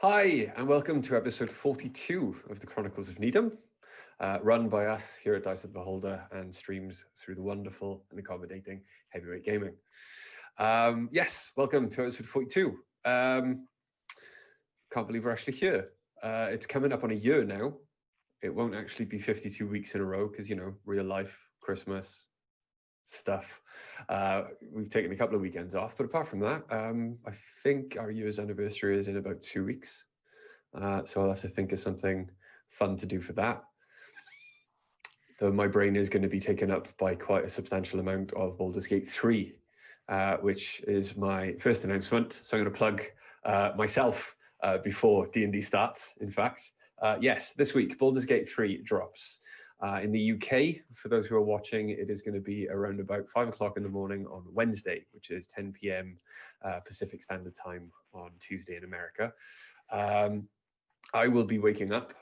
Hi, and welcome to episode 42 of the Chronicles of Nidum, run by us here at Dice of the Beholder and streams through the wonderful and accommodating Heavyweight Gaming. Yes, welcome to episode 42. Can't believe we're actually here. It's coming up on a year now. It won't actually be 52 weeks in a row because, you know, real life, Christmas stuff. We've taken a couple of weekends off, but apart from that, I think our year's anniversary is in about 2 weeks. So I'll have to think of something fun to do for that. Though my brain is going to be taken up by quite a substantial amount of Baldur's Gate 3, which is my first announcement. So I'm going to plug myself before D&D starts, in fact. Yes, this week, Baldur's Gate 3 drops. In the UK, for those who are watching, it is going to be around about 5 o'clock in the morning on Wednesday, which is 10 p.m. Pacific Standard Time on Tuesday in America. I will be waking up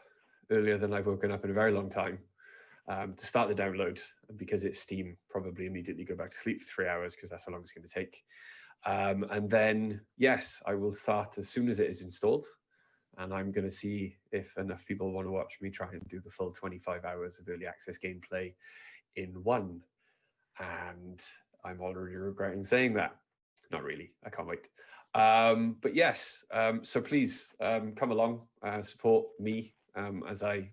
earlier than I've woken up in a very long time to start the download, because it's Steam, probably immediately go back to sleep for 3 hours because that's how long it's going to take. And then, yes, I will start as soon as it is installed. And I'm going to see if enough people want to watch me try and do the full 25 hours of early access gameplay in one. And I'm already regretting saying that. Not really. I can't wait. But yes, so please come along, support me as I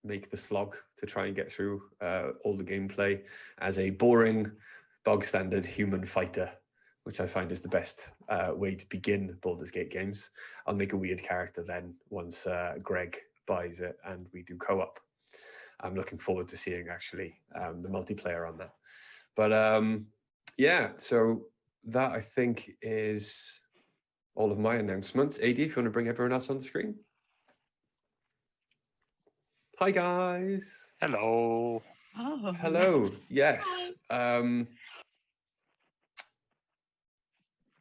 make the slog to try and get through all the gameplay as a boring, bog standard human fighter, which I find is the best way to begin Baldur's Gate games. I'll make a weird character then once Greg buys it and we do co-op. I'm looking forward to seeing actually the multiplayer on that. But yeah, so that I think is all of my announcements. AD, if you want to bring everyone else on the screen. Hi guys. Hello. Oh. Hello. Yes.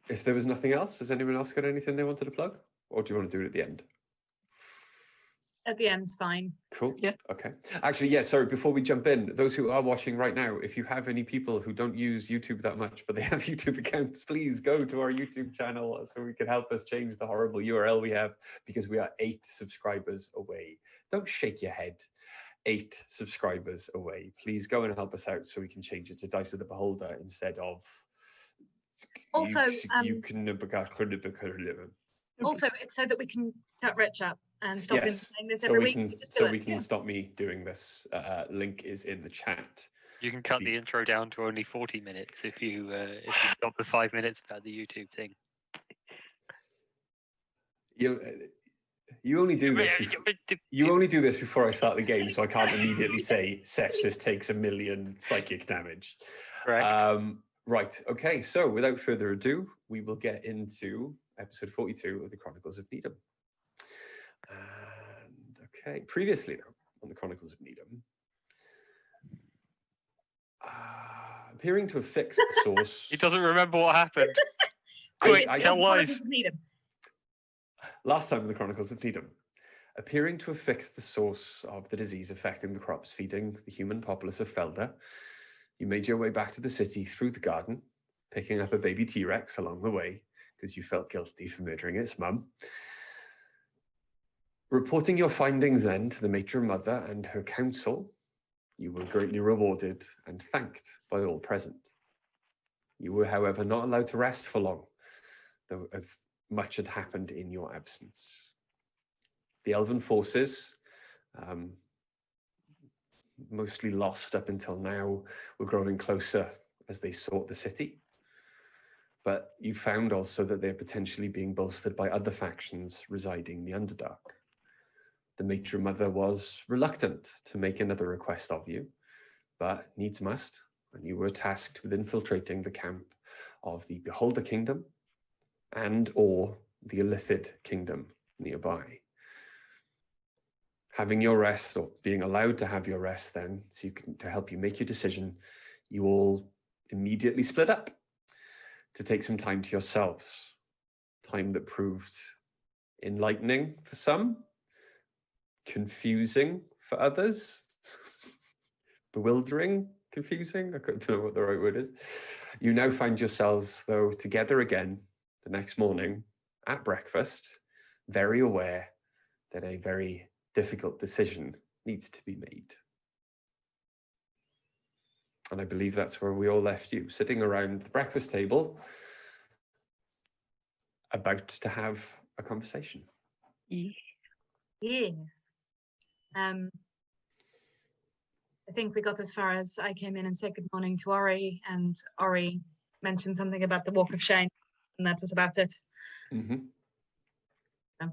If there was nothing else, has anyone else got anything they wanted to plug? Or do you want to do it at the end? At the end's fine. Cool. Yeah. Okay. Actually, yeah, sorry, before we jump in, those who are watching right now, if you have any people who don't use YouTube that much, but they have YouTube accounts, please go to our YouTube channel so we can help us change the horrible URL we have, because we are 8 subscribers away. Don't shake your head. 8 subscribers away. Please go and help us out so we can change it to Dice of the Beholder instead of... Also, also, it's so that we can cut Rich up and stop him yes, saying this so every we week. can, So we can stop me doing this. Link is in the chat. You can cut the intro down to only 40 minutes if you stop the 5 minutes about the YouTube thing. You only do this. You only do this before I start the game, so I can't immediately say sepsis takes 1 million psychic damage. Correct. Right. Okay. So without further ado, we will get into episode 42 of the Chronicles of Nidum. And okay, previously now on the Chronicles of Nidum, appearing to have fixed the source. He doesn't remember what happened. Quick, tell lies. Last time in the Chronicles of Nidum, appearing to have fixed the source of the disease affecting the crops feeding the human populace of Felde, you made your way back to the city through the garden, picking up a baby T-Rex along the way because you felt guilty for murdering its mum. Reporting your findings then to the matron mother and her council, you were greatly rewarded and thanked by all present. You were, however, not allowed to rest for long, though as much had happened in your absence. The elven forces, mostly lost up until now, were growing closer as they sought the city. But you found also that they're potentially being bolstered by other factions residing in the Underdark. The matron mother was reluctant to make another request of you, but needs must, and you were tasked with infiltrating the camp of the Beholder Kingdom and or the Illithid Kingdom nearby. Having your rest, or being allowed to have your rest then, so you can, to help you make your decision, you all immediately split up to take some time to yourselves. Time that proved enlightening for some, confusing for others, bewildering, confusing, I don't know what the right word is. You now find yourselves, though, together again the next morning at breakfast, very aware that a very difficult decision needs to be made. And I believe that's where we all left you, sitting around the breakfast table, about to have a conversation. Yes. I think we got as far as I came in and said good morning to Ori, and Ori mentioned something about the walk of shame, and that was about it. Mm-hmm. So.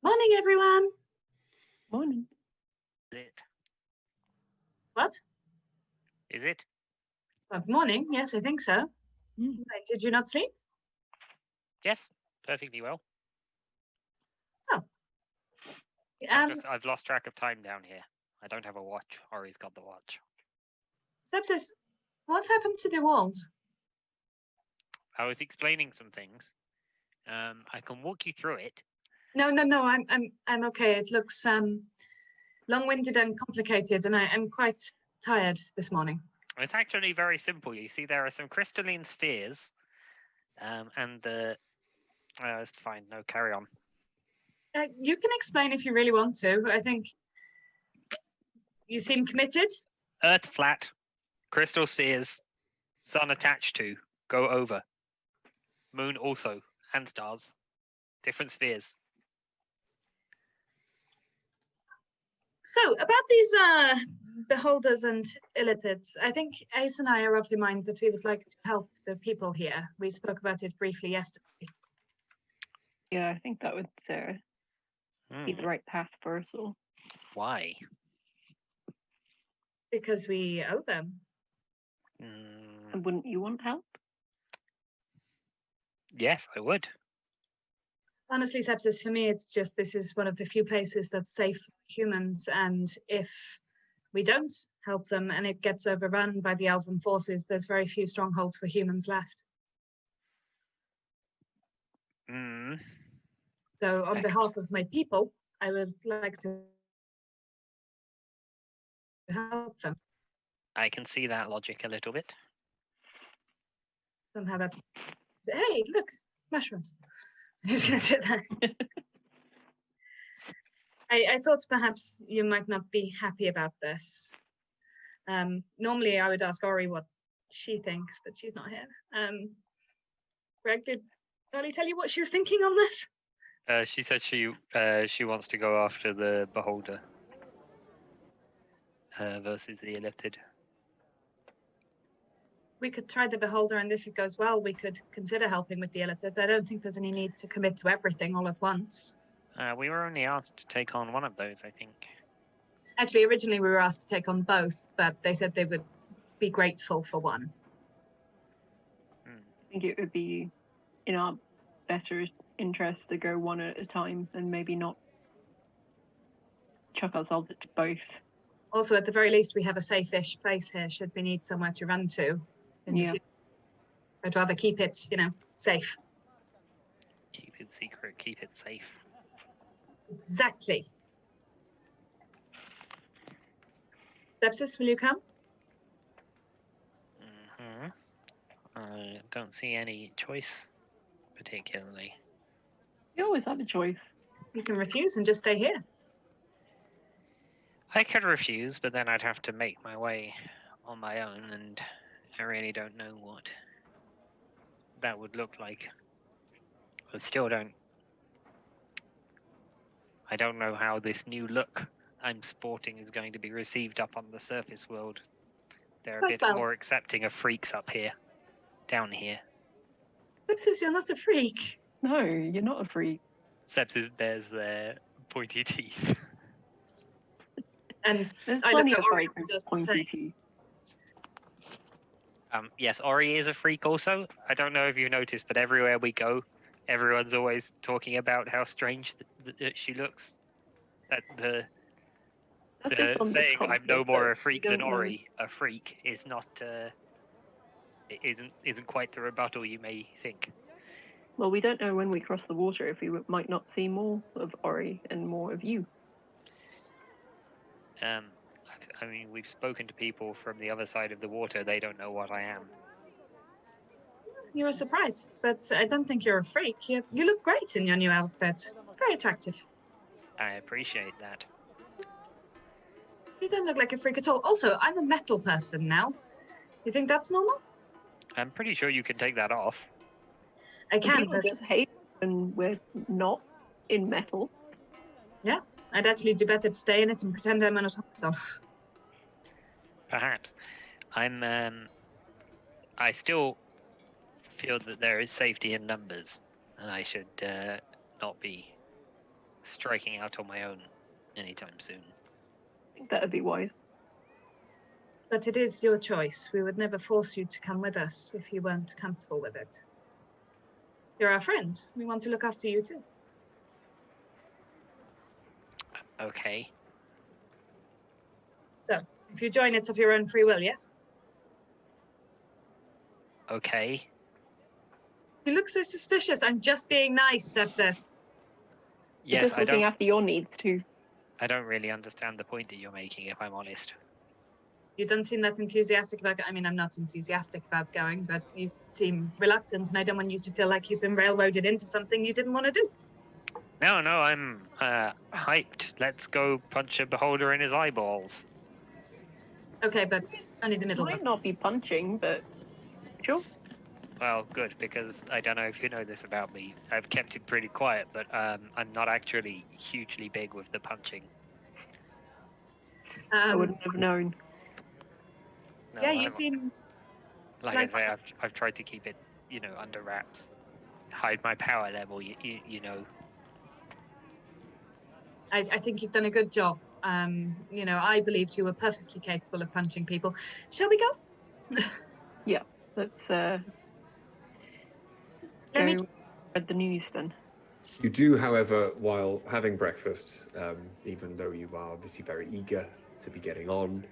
Morning, everyone. Morning. Is it? What? Is it? Well, morning. Yes, I think so. Wait, did you not sleep? Yes, perfectly well. Oh. I've lost track of time down here. I don't have a watch. Ori's got the watch. Sepsis, what happened to the walls? I was explaining some things. I can walk you through it. No. I'm okay. It looks long-winded and complicated, and I'm quite tired this morning. It's actually very simple. You see, there are some crystalline spheres, and the. It's fine. No, carry on. You can explain if you really want to. I think you seem committed. Earth flat, crystal spheres, sun attached to, go over. Moon also, and stars. Different spheres. So about these beholders and illitids, I think Ace and I are of the mind that we would like to help the people here. We spoke about it briefly yesterday. Yeah, I think that would be the right path for us all. Why? Because we owe them. And wouldn't you want help? Yes, I would. Honestly, Sepsis, for me, it's just this is one of the few places that's safe for humans. And if we don't help them and it gets overrun by the elven forces, there's very few strongholds for humans left. So on behalf of my people, I would like to help them. I can see that logic a little bit. Somehow that, hey, look, mushrooms. Who's going to sit there? I thought perhaps you might not be happy about this. Normally I would ask Ori what she thinks, but she's not here. Greg, did Dolly tell you what she was thinking on this? She said she wants to go after the beholder versus the illithid. We could try the beholder, and if it goes well, we could consider helping with the illithids. I don't think there's any need to commit to everything all at once. We were only asked to take on one of those, I think. Actually, originally we were asked to take on both, but they said they would be grateful for one. I think it would be in our better interest to go one at a time and maybe not chuck ourselves into both. Also, at the very least, we have a safe-ish place here should we need somewhere to run to. Yeah. I'd rather keep it, safe. Keep it secret, keep it safe. Exactly. Sepsis, will you come? I don't see any choice, particularly. You always have a choice. You can refuse and just stay here. I could refuse, but then I'd have to make my way on my own, and I really don't know what that would look like. I don't know how this new look I'm sporting is going to be received up on the surface world. They're a bit more accepting of freaks up here, down here. Sepsis, you're not a freak. No, you're not a freak. Sepsis bears their pointy teeth. And There's I plenty look of at Ori freaks with just the pointy same. teeth. Yes, Ori is a freak also. I don't know if you noticed, but everywhere we go, everyone's always talking about how strange she looks. That the saying "I'm no more a freak than Ori, a freak" is not isn't quite the rebuttal you may think. Well, we don't know when we cross the water if we might not see more of Ori and more of you. I mean, we've spoken to people from the other side of the water. They don't know what I am. You're a surprise, but I don't think you're a freak. You look great in your new outfit. very attractive. I appreciate that. You don't look like a freak at all. Also, I'm a metal person now. You think that's normal? I'm pretty sure you can take that off. I can, People but just hate when we're not in metal. yeah, I'd actually do better to stay in it and pretend I'm an automaton. Perhaps. I still feel that there is safety in numbers, and I should not be striking out on my own anytime soon. I think that'd be wise. But it is your choice. We would never force you to come with us if you weren't comfortable with it. You're our friend. We want to look after you too. Okay. So, if you join, it's of your own free will, yes? Okay. You look so suspicious. I'm just being nice, Sepsis. Yes, Just looking after your needs too. I don't really understand the point that you're making, if I'm honest. You don't seem that enthusiastic about I mean, I'm not enthusiastic about going, but you seem reluctant, and I don't want you to feel like you've been railroaded into something you didn't want to do. No, I'm hyped. Let's go punch a beholder in his eyeballs. Okay, but only the middle Might one. not be punching, but sure. Well, good, because I don't know if you know this about me. I've kept it pretty quiet, but I'm not actually hugely big with the punching. I wouldn't have known. No, Yeah, you seem like I say, I've tried to keep it, under wraps. Hide my power level, you know. I think you've done a good job. I believed you were perfectly capable of punching people. Shall we go? Yeah, let's Let me go read the news then. You do, however, while having breakfast, even though you are obviously very eager to be getting on,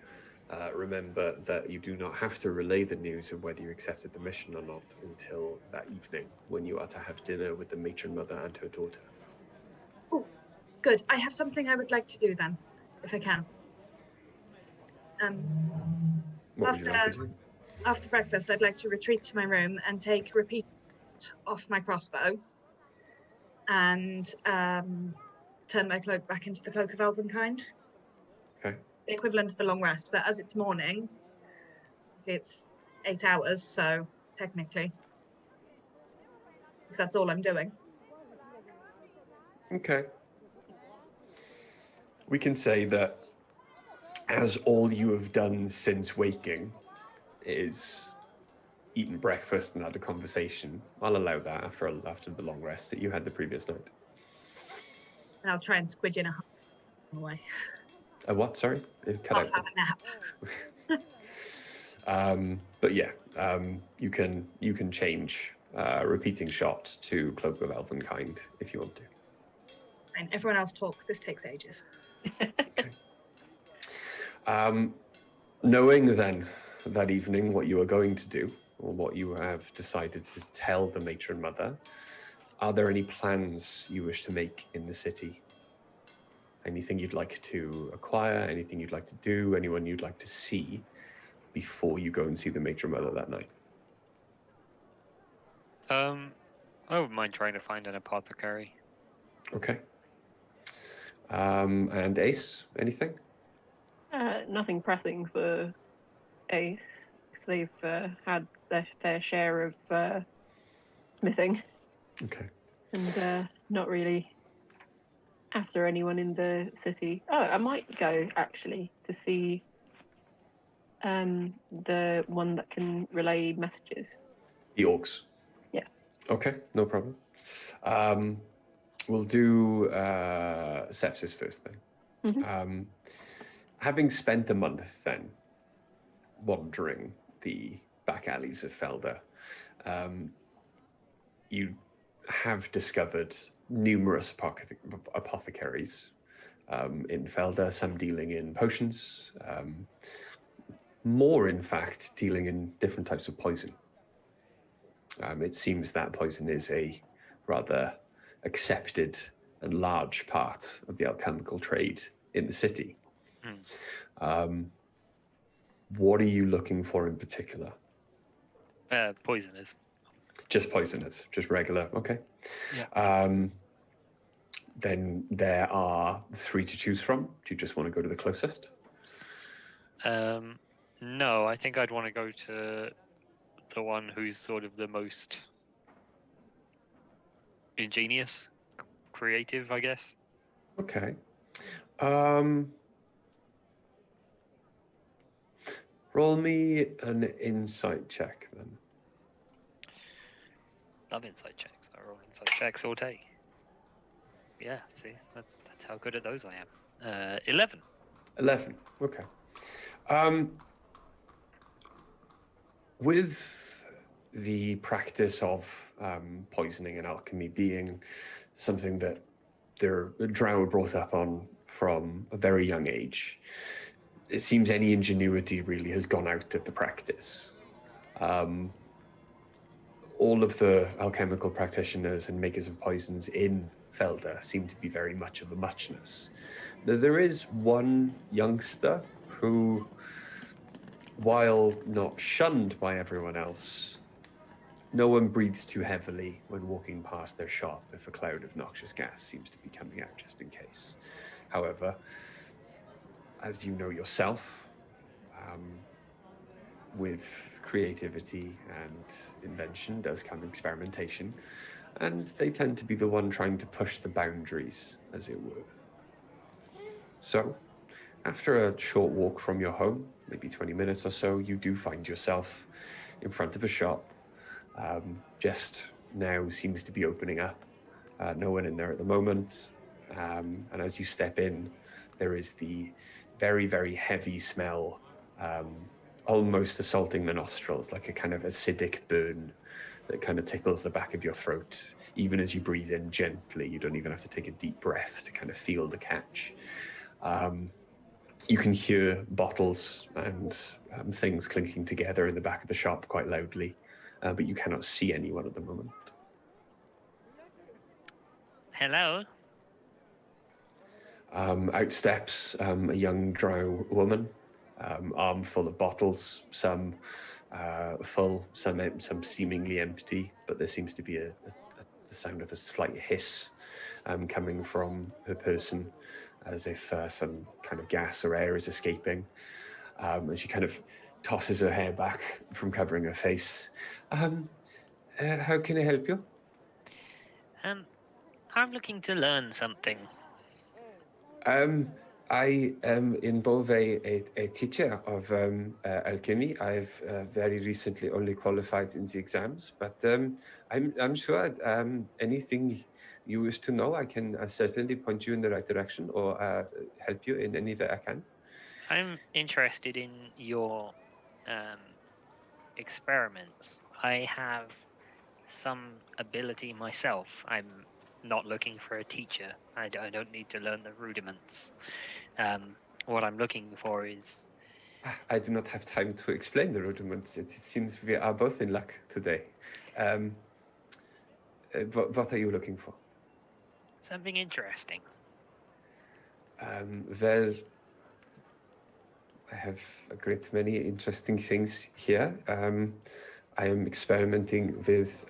remember that you do not have to relay the news of whether you accepted the mission or not until that evening, when you are to have dinner with the matron mother and her daughter. Good. I have something I would like to do then, if I can. What would you like to do? After breakfast, I'd like to retreat to my room and take repeat off my crossbow and turn my cloak back into the cloak of Elvenkind. Okay. The equivalent of a long rest, but as it's morning, see, it's 8 hours, so technically, if that's all I'm doing. Okay. We can say that as all you have done since waking is eaten breakfast and had a conversation, I'll allow that after the long rest that you had the previous night. And I'll try and squidge in a half away. A what? Sorry? It cut Half out. have a nap. But yeah, you can change repeating shot to Cloak of Elvenkind if you want to. Fine. Everyone else talk. This takes ages. Okay. Knowing then that evening what you are going to do, or what you have decided to tell the matron mother, are there any plans you wish to make in the city? Anything you'd like to acquire, anything you'd like to do, anyone you'd like to see before you go and see the matron mother that night? I wouldn't mind trying to find an apothecary. Okay. And Ace, anything? Nothing pressing for Ace. They've had their fair share of smithing. Okay. And not really after anyone in the city. Oh, I might go actually to see the one that can relay messages. The orcs? Yeah. Okay, no problem. We'll do sepsis first then. Mm-hmm. Having spent a month then wandering the back alleys of Felde, you have discovered numerous apothecaries in Felde, some dealing in potions, more in fact dealing in different types of poison. It seems that poison is a rather accepted and large part of the alchemical trade in the city. What are you looking for in particular? Poisoners. Just poisoners, just regular, okay. Yeah. then there are 3 to choose from. Do you just want to go to the closest? No, I think I'd want to go to the one who's sort of the most ingenious, creative, I guess. Okay. Roll me an insight check then. Love insight checks. I roll insight checks all day. Yeah, see, that's how good at those I am. 11. 11. Okay. With the practice of poisoning and alchemy being something that the drow were brought up on from a very young age, it seems any ingenuity really has gone out of the practice. All of the alchemical practitioners and makers of poisons in Felde seem to be very much of a muchness. There is one youngster who, while not shunned by everyone else, no one breathes too heavily when walking past their shop if a cloud of noxious gas seems to be coming out just in case. However, as you know yourself, with creativity and invention does come experimentation, and they tend to be the one trying to push the boundaries, as it were. So, after a short walk from your home, maybe 20 minutes or so, you do find yourself in front of a shop. Just now seems to be opening up. No one in there at the moment. And as you step in, there is the very, very heavy smell, almost assaulting the nostrils, like a kind of acidic burn that kind of tickles the back of your throat. Even as you breathe in gently, you don't even have to take a deep breath to kind of feel the catch. You can hear bottles and things clinking together in the back of the shop quite loudly, but you cannot see anyone at the moment. Hello. Out steps a young drow woman, arm full of bottles, some full, some seemingly empty, but there seems to be the sound of a slight hiss coming from her person, as if some kind of gas or air is escaping. And she kind of tosses her hair back from covering her face. How can I help you? I'm looking to learn something. I am in both a teacher of alchemy. I've very recently only qualified in the exams, but I'm sure anything you wish to know, I can certainly point you in the right direction or help you in any way I can. I'm interested in your experiments. I have some ability myself. I'm not looking for a teacher. I don't need to learn the rudiments. What I'm looking for is... I do not have time to explain the rudiments. It seems we are both in luck today. What are you looking for? something interesting. Well, I have a great many interesting things here. I am experimenting with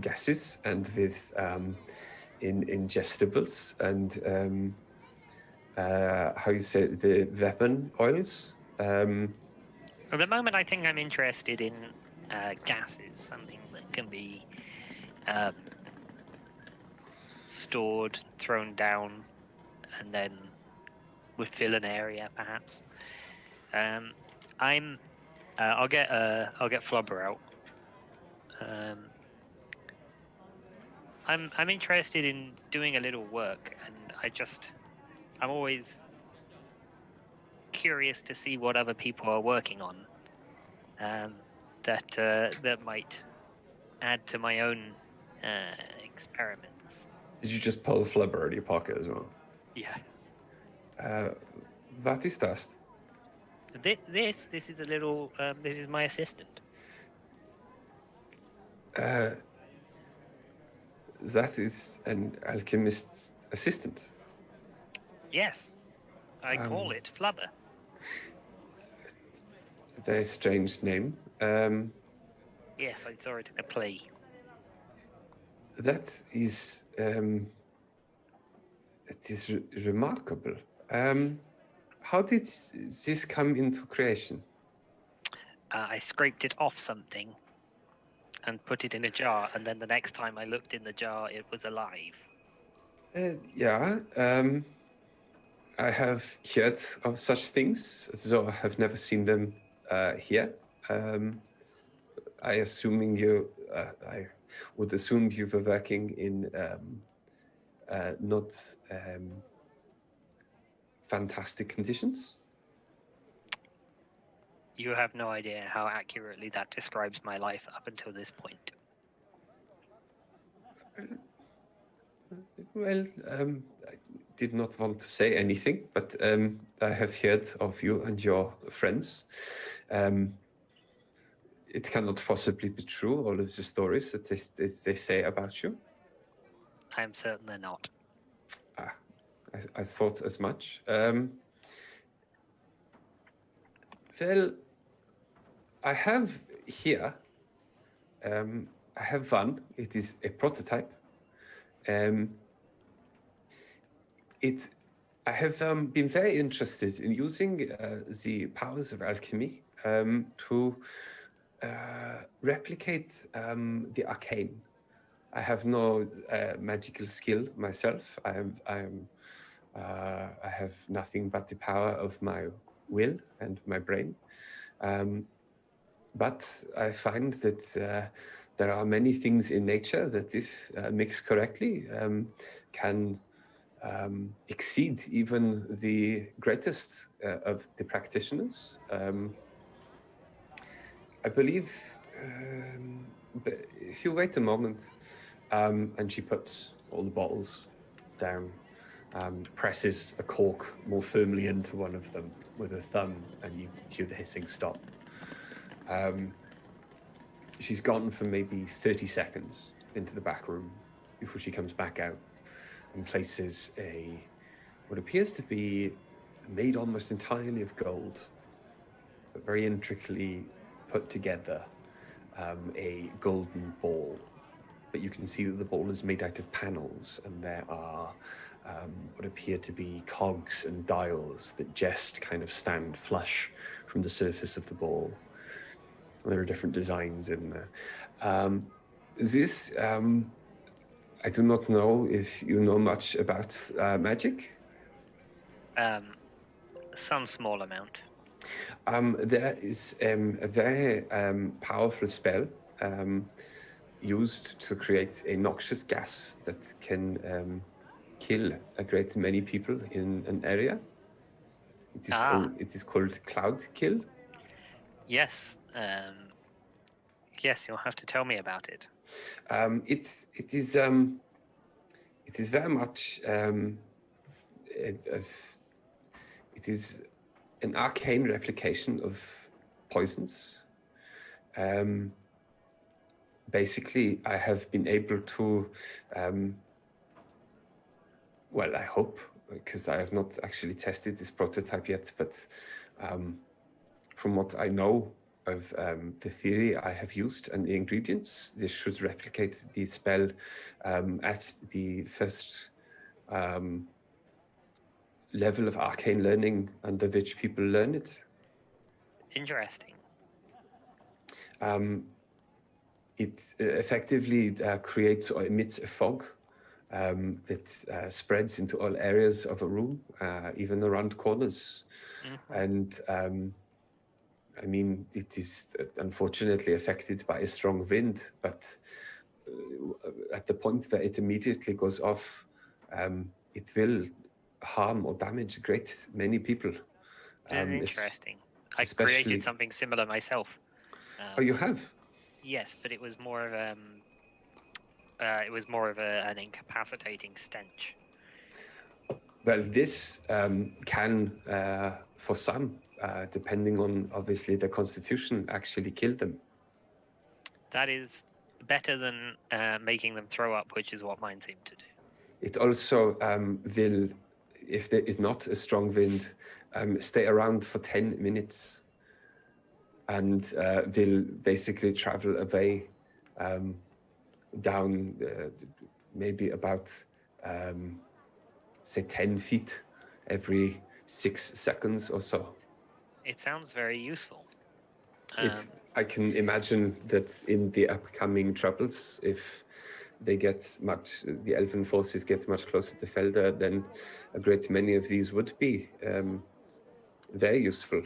gases and with ingestibles and how you say it, the weapon oils. At the moment, I think I'm interested in gases, something that can be stored, thrown down, and then would fill an area, perhaps. I'll get Flubber out. I'm interested in doing a little work, and I'm always curious to see what other people are working on. That might add to my own experiments. Did you just pull a flubber out of your pocket as well? Yeah. What is that? This is a little. This is my assistant. That is an alchemist's assistant. Yes, I call it Flubber. Very strange name. Yes, I saw it in a play. That is It is remarkable. How did this come into creation? I scraped it off something and put it in a jar, and then the next time I looked in the jar, it was alive. Yeah, I have heard of such things, though I have never seen them here. I would assume you were working in not fantastic conditions. You have no idea how accurately that describes my life up until this point. Well, I did not want to say anything, but I have heard of you and your friends. It cannot possibly be true, all of the stories that they say about you. I am certain they're not. I thought as much. Well, I have here, I have one. It is a prototype. I have been very interested in using the powers of alchemy to replicate the arcane. I have no magical skill myself. I have nothing but the power of my will and my brain. But I find that there are many things in nature that, if mixed correctly, can exceed even the greatest of the practitioners. I believe, but if you wait a moment, and she puts all the bottles down, presses a cork more firmly into one of them with her thumb, and you hear the hissing stop. She's gone for maybe 30 seconds into the back room before she comes back out and places what appears to be made almost entirely of gold, but very intricately put together, a golden ball. But you can see that the ball is made out of panels, and there are what appear to be cogs and dials that just kind of stand flush from the surface of the ball. There are different designs in there. I do not know if you know much about magic. Some small amount. There is a very powerful spell used to create a noxious gas that can kill a great many people in an area. It is called Cloud Kill. Yes. Yes, you'll have to tell me about it. It is very much it is an arcane replication of poisons. Basically, I have been able to, well, I hope, because I have not actually tested this prototype yet, but from what I know of the theory I have used and the ingredients, this should replicate the spell at the first level of arcane learning under which people learn it. Interesting. It effectively creates or emits a fog that spreads into all areas of a room, even around corners. Mm-hmm. And I mean, it is unfortunately affected by a strong wind, but at the point that it immediately goes off, it will harm or damage a great many people. This is interesting. I created something similar myself. Oh, you have? Yes, but it was more of an incapacitating stench. Well, this can, for some, depending on obviously their constitution, actually kill them. That is better than making them throw up, which is what mine seemed to do. It also will, if there is not a strong wind, stay around for 10 minutes and will basically travel away down maybe about say 10 feet every 6 seconds or so. It sounds very useful. I can imagine that in the upcoming troubles, if the elven forces get much closer to Felde, then a great many of these would be very useful.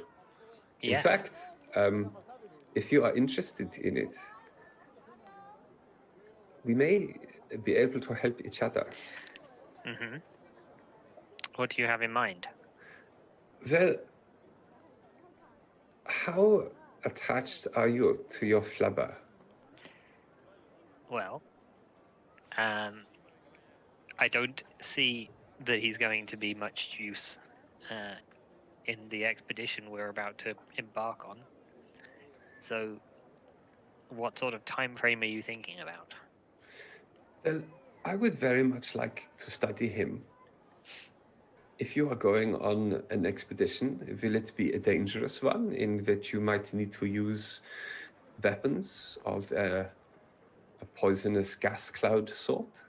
In Yes. fact, if you are interested in it, we may be able to help each other. Mm-hmm. What do you have in mind? Well, how attached are you to your flubber? Well, I don't see that he's going to be much use in the expedition we're about to embark on. So, what sort of time frame are you thinking about? Well, I would very much like to study him. If you are going on an expedition, will it be a dangerous one in which you might need to use weapons of a poisonous gas cloud sort?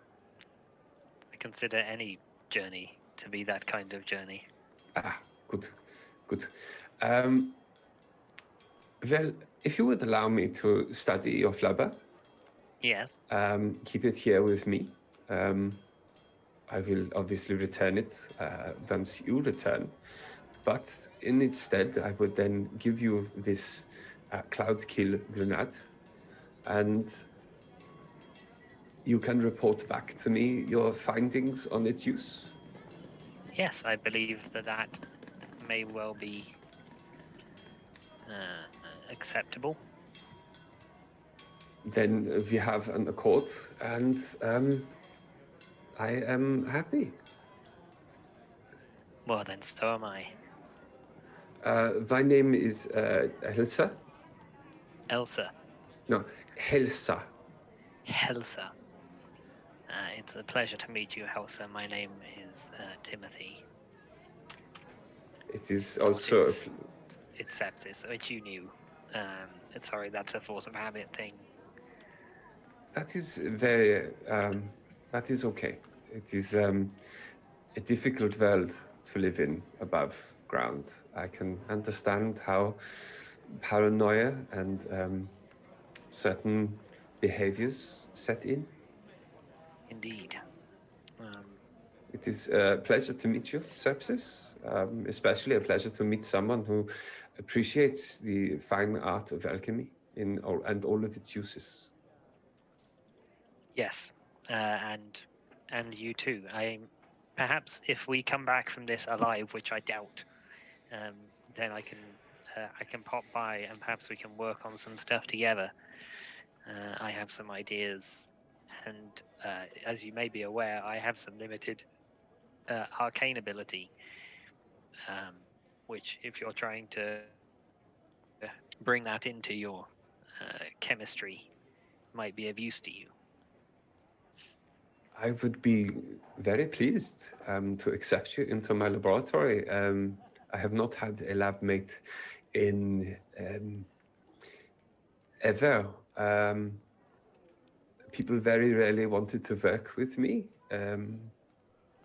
I consider any journey to be that kind of journey. Ah, good, good. Well, if you would allow me to study your flubber, Yes. keep it here with me. I will obviously return it once you return. But in its stead, I would then give you this cloud kill grenade, and you can report back to me your findings on its use. Yes, I believe that may well be acceptable. Then we have an accord, and I am happy. Well, then, so am I. My name is Elsa. Elsa. No, Helsa. Helsa. It's a pleasure to meet you, Helsa. My name is Timothy. It is But also. it's sepsis, which you knew. Sorry, that's a force of habit thing. That is very. That is okay. It is a difficult world to live in above ground. I can understand how paranoia and certain behaviors set in. Indeed. It is a pleasure to meet you, Sepsis. Especially a pleasure to meet someone who appreciates the fine art of alchemy and all of its uses. Yes, and you too. Perhaps if we come back from this alive, which I doubt, then I can pop by and perhaps we can work on some stuff together. I have some ideas, and as you may be aware, I have some limited arcane ability, which if you're trying to bring that into your chemistry, might be of use to you. I would be very pleased to accept you into my laboratory. I have not had a lab mate in ever. People very rarely wanted to work with me.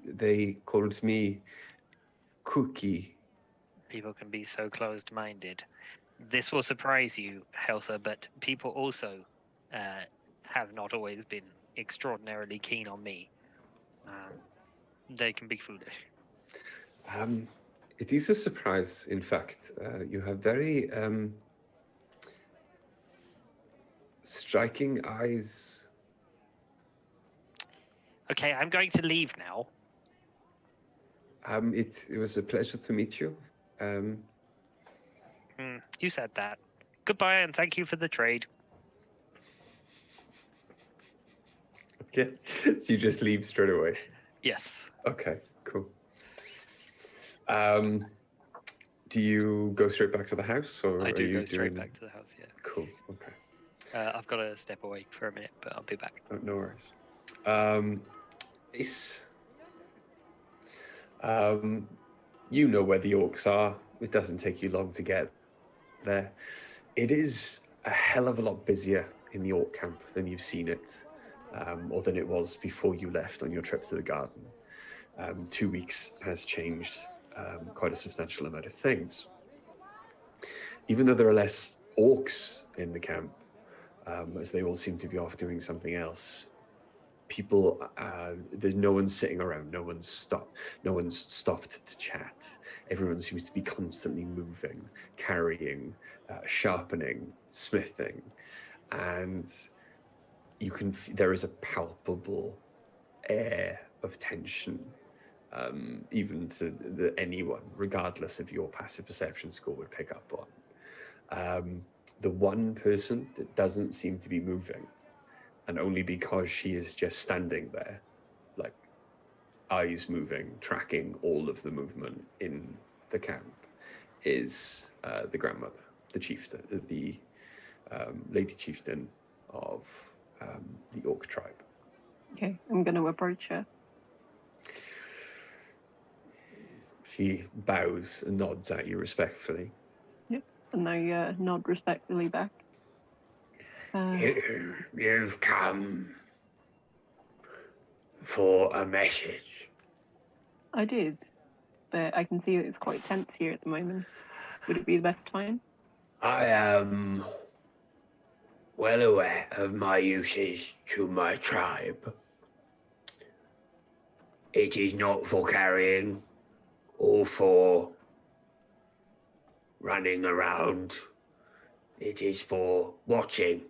They called me Cookie. People can be so closed-minded. This will surprise you, Helsa, but people also have not always been extraordinarily keen on me. They can be foolish. It is a surprise, in fact. You have very striking eyes. Okay, I'm going to leave now. It was a pleasure to meet you. You said that. Goodbye, and thank you for the trade. Okay, so you just leave straight away. Yes. Okay, cool. Do you go straight back to the house, or I are do you go straight doing... back to the house, yeah. Cool, okay. I've got to step away for a minute, but I'll be back. Oh, no worries. Ace, you know where the orcs are. It doesn't take you long to get there. It is a hell of a lot busier in the orc camp than you've seen it, or than it was before you left on your trip to the garden. 2 weeks has changed quite a substantial amount of things. Even though there are less orcs in the camp, as they all seem to be off doing something else, people, there's no one sitting around, no one's stopped to chat. Everyone seems to be constantly moving, carrying, sharpening, smithing, and there is a palpable air of tension, even to anyone, regardless of your passive perception score, would pick up on. The one person that doesn't seem to be moving, and only because she is just standing there, like eyes moving, tracking all of the movement in the camp, is the grandmother, the chieftain, the lady chieftain of the Orc tribe. Okay, I'm going to approach her. She bows and nods at you respectfully. Yep, and I nod respectfully back. You've come for a message. I did, but I can see that it's quite tense here at the moment. Would it be the best time? I am well aware of my usage to my tribe. It is not for carrying or for running around. It is for watching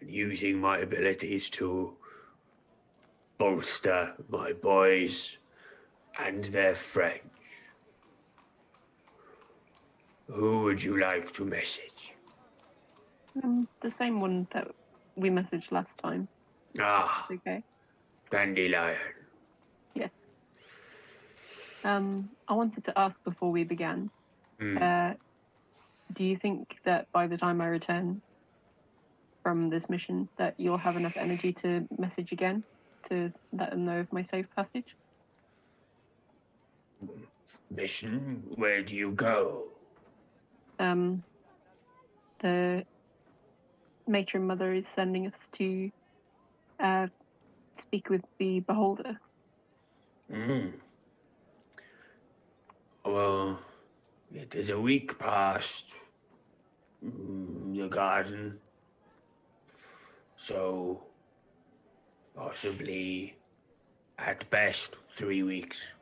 and using my abilities to bolster my boys and their friends. Who would you like to message? The same one that we messaged last time. Ah, Okay. Dandelion. Yes. I wanted to ask before we began. Do you think that by the time I return from this mission, that you'll have enough energy to message again to let them know of my safe passage? Mission? Where do you go? The matron mother is sending us to speak with the beholder. Well, it is a week past the garden, so possibly at best 3 weeks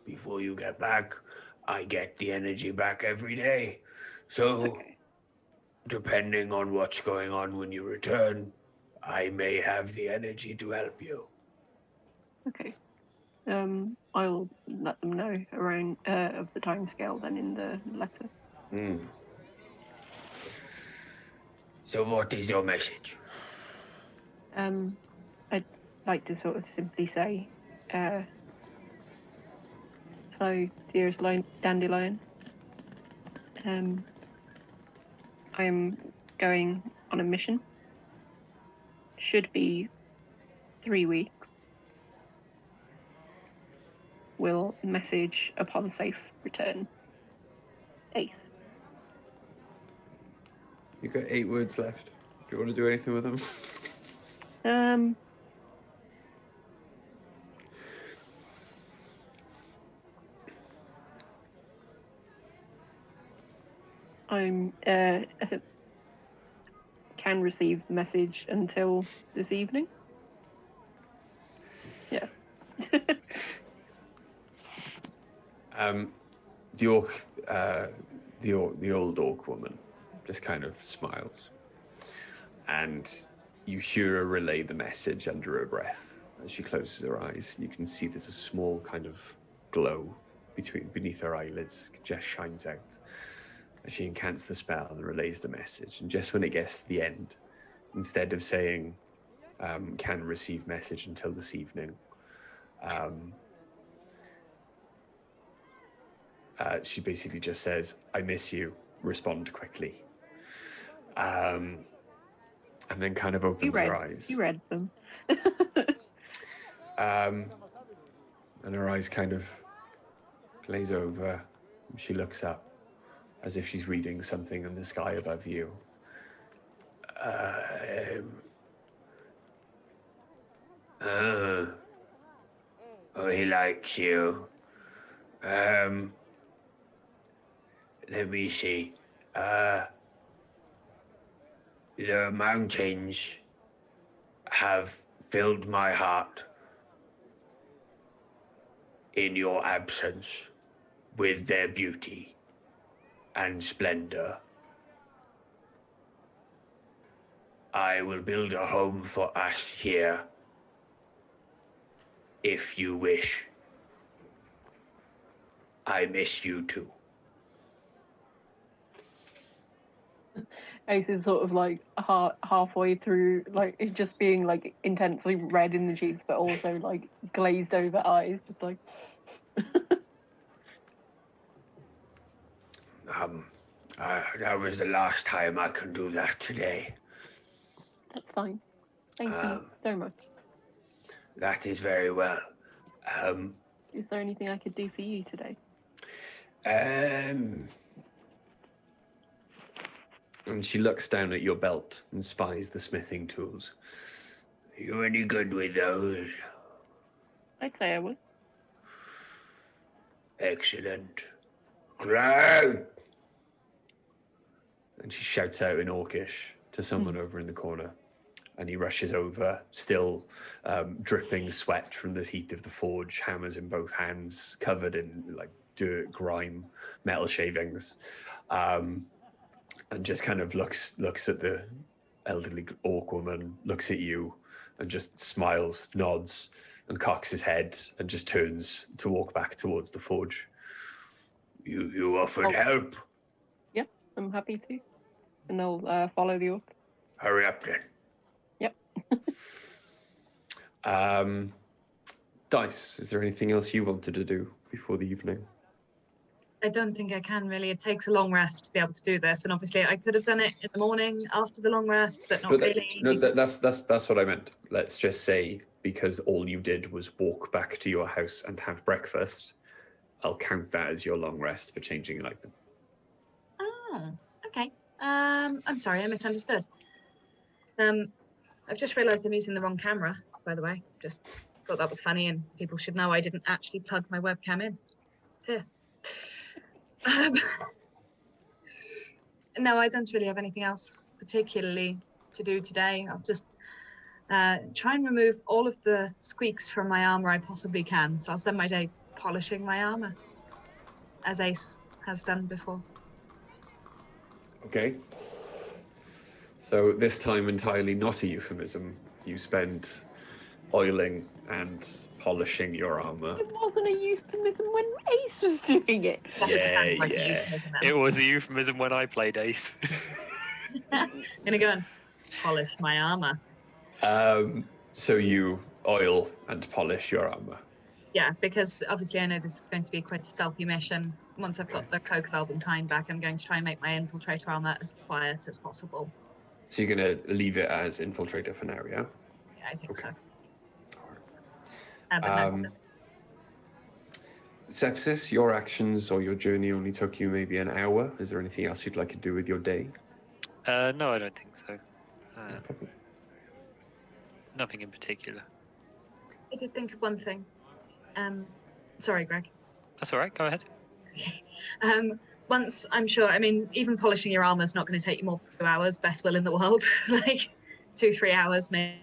before you get back. I get the energy back every day, so Okay. depending on what's going on when you return, I may have the energy to help you. Okay. I'll let them know around of the timescale then in the letter. So what is your message? I'd like to sort of simply say, hello, dearest Dandelion. I'm going on a mission. Should be 3 weeks. Will message upon safe return. Ace. You've got 8 words left. Do you want to do anything with them? I'm can receive message until this evening. Yeah. The old orc woman just kind of smiles, and you hear her relay the message under her breath. As she closes her eyes, you can see there's a small kind of glow beneath her eyelids, just shines out as she incants the spell and relays the message. And just when it gets to the end, instead of saying can receive message until this evening, she basically just says, I miss you, respond quickly. And then kind of opens her eyes. You read them. And her eyes kind of glaze over. She looks up as if she's reading something in the sky above you. Oh, he likes you. Let me see. The mountains have filled my heart in your absence with their beauty and splendor. I will build a home for us here, if you wish. I miss you too. Ace is sort of like halfway through, like it just being like intensely red in the cheeks, but also like glazed over eyes, just like. That was the last time I can do that today. That's fine. Thank you so much. That is very well. Is there anything I could do for you today? And she looks down at your belt and spies the smithing tools. You any good with those? I'd say I would. Excellent. Grow! And she shouts out in Orcish to someone over in the corner. And he rushes over, still dripping sweat from the heat of the forge, hammers in both hands, covered in like dirt, grime, metal shavings, and just kind of looks at the elderly orc woman, looks at you, and just smiles, nods, and cocks his head, and just turns to walk back towards the forge. You offered help? Yeah, I'm happy to. And they'll follow the orc. Hurry up then. Dice, is there anything else you wanted to do before the evening? I don't think I can really. It takes a long rest to be able to do this, and obviously I could have done it in the morning after the long rest, but not really. No, that's what I meant. Let's just say, because all you did was walk back to your house and have breakfast, I'll count that as your long rest for changing your item. Oh, okay. I'm sorry, I misunderstood. I've just realised I'm using the wrong camera, by the way. Just thought that was funny, and people should know I didn't actually plug my webcam in. It's here. No, I don't really have anything else particularly to do today. I'll just try and remove all of the squeaks from my armor I possibly can. So I'll spend my day polishing my armor, as Ace has done before. Okay. So this time entirely not a euphemism. You spend oiling and polishing your armor. It wasn't a euphemism when Ace was doing it. It was a euphemism when I played Ace. I'm gonna go and polish my armor. So you oil and polish your armor. Yeah, because obviously I know this is going to be quite a stealthy mission. Once I've got the Cloak of Elvenkind back, I'm going to try and make my infiltrator armor as quiet as possible. So you're going to leave it as infiltrator for now, yeah? Yeah, I think so. Sepsis, your actions or your journey only took you maybe an hour. Is there anything else you'd like to do with your day? No, I don't think so. Nothing in particular. I did think of one thing. Sorry, Greg. That's all right. Go ahead. Once I'm sure, I mean, even polishing your armor is not going to take you more than 2 hours, best will in the world. Like 2-3 hours, maybe.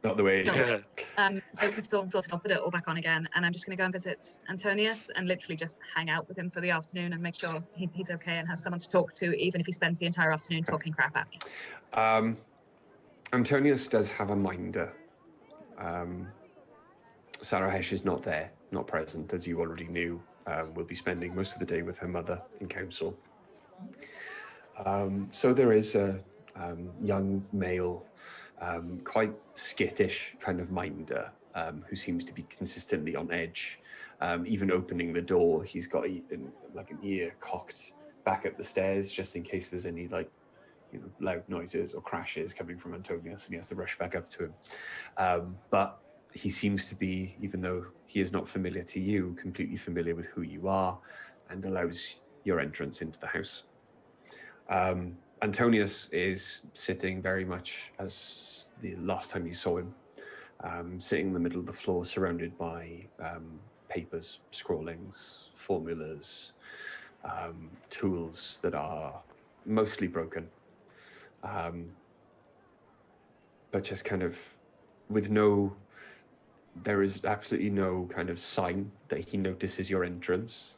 Not the way it is. So we can still sort it, I'll put it all back on again, and I'm just going to go and visit Antonius and literally just hang out with him for the afternoon and make sure he's okay and has someone to talk to, even if he spends the entire afternoon talking crap at me. Antonius does have a minder. Sarahesh is not there, not present, as you already knew. Will be spending most of the day with her mother in council. So there is a young male, quite skittish kind of minder, who seems to be consistently on edge. Even opening the door, he's got like an ear cocked back at the stairs, just in case there's any loud noises or crashes coming from Antonius, and he has to rush back up to him. But he seems to be, even though he is not familiar to you, completely familiar with who you are, and allows your entrance into the house. Antonius is sitting very much as the last time you saw him, sitting in the middle of the floor, surrounded by papers, scrawlings, formulas, tools that are mostly broken, but just kind of with there is absolutely no kind of sign that he notices your entrance.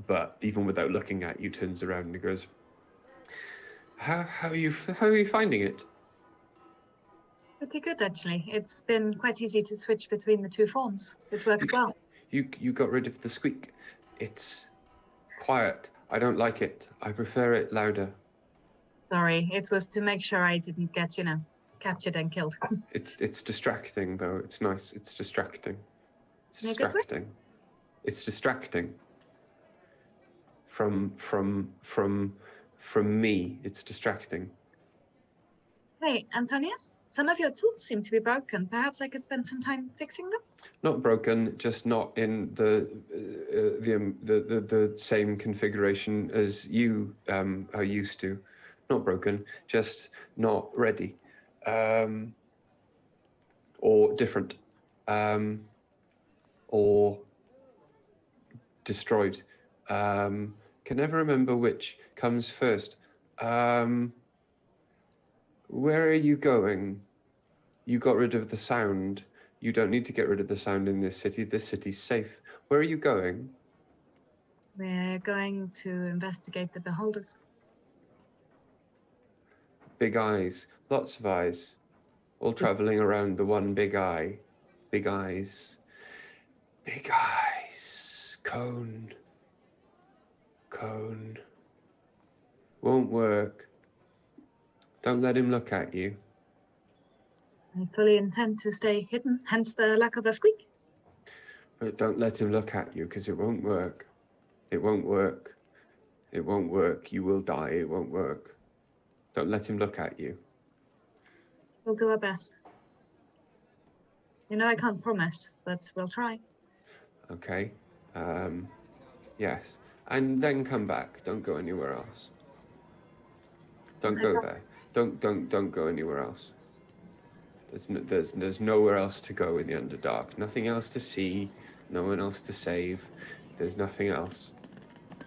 But even without looking at you, turns around and goes, how are you finding it? Pretty good, actually. It's been quite easy to switch between the two forms. It worked well. You got rid of the squeak. It's quiet. I don't like it. I prefer it louder. Sorry, it was to make sure I didn't get, captured and killed. It's distracting though. It's nice. It's distracting. It's In a good way? distracting. It's distracting. From me. It's distracting. Hey, Antonius, some of your tools seem to be broken. Perhaps I could spend some time fixing them? Not broken, just not in the same configuration as you are used to. Not broken, just not ready, or different, or destroyed. Can never remember which comes first. Where are you going? You got rid of the sound. You don't need to get rid of the sound in this city. This city's safe. Where are you going? We're going to investigate the beholders. Big eyes. Lots of eyes. All traveling around the one big eye. Big eyes. Big eyes. Cone. Cone. Won't work. Don't let him look at you. I fully intend to stay hidden, hence the lack of a squeak. But don't let him look at you, because it won't work. It won't work. It won't work. You will die. It won't work. Don't let him look at you. We'll do our best. I can't promise, but we'll try. Okay. Yes. And then come back. Don't go anywhere else. Don't Okay, go go. there. Don't go anywhere else. There's nowhere else to go in the Underdark. Nothing else to see. No one else to save. There's nothing else.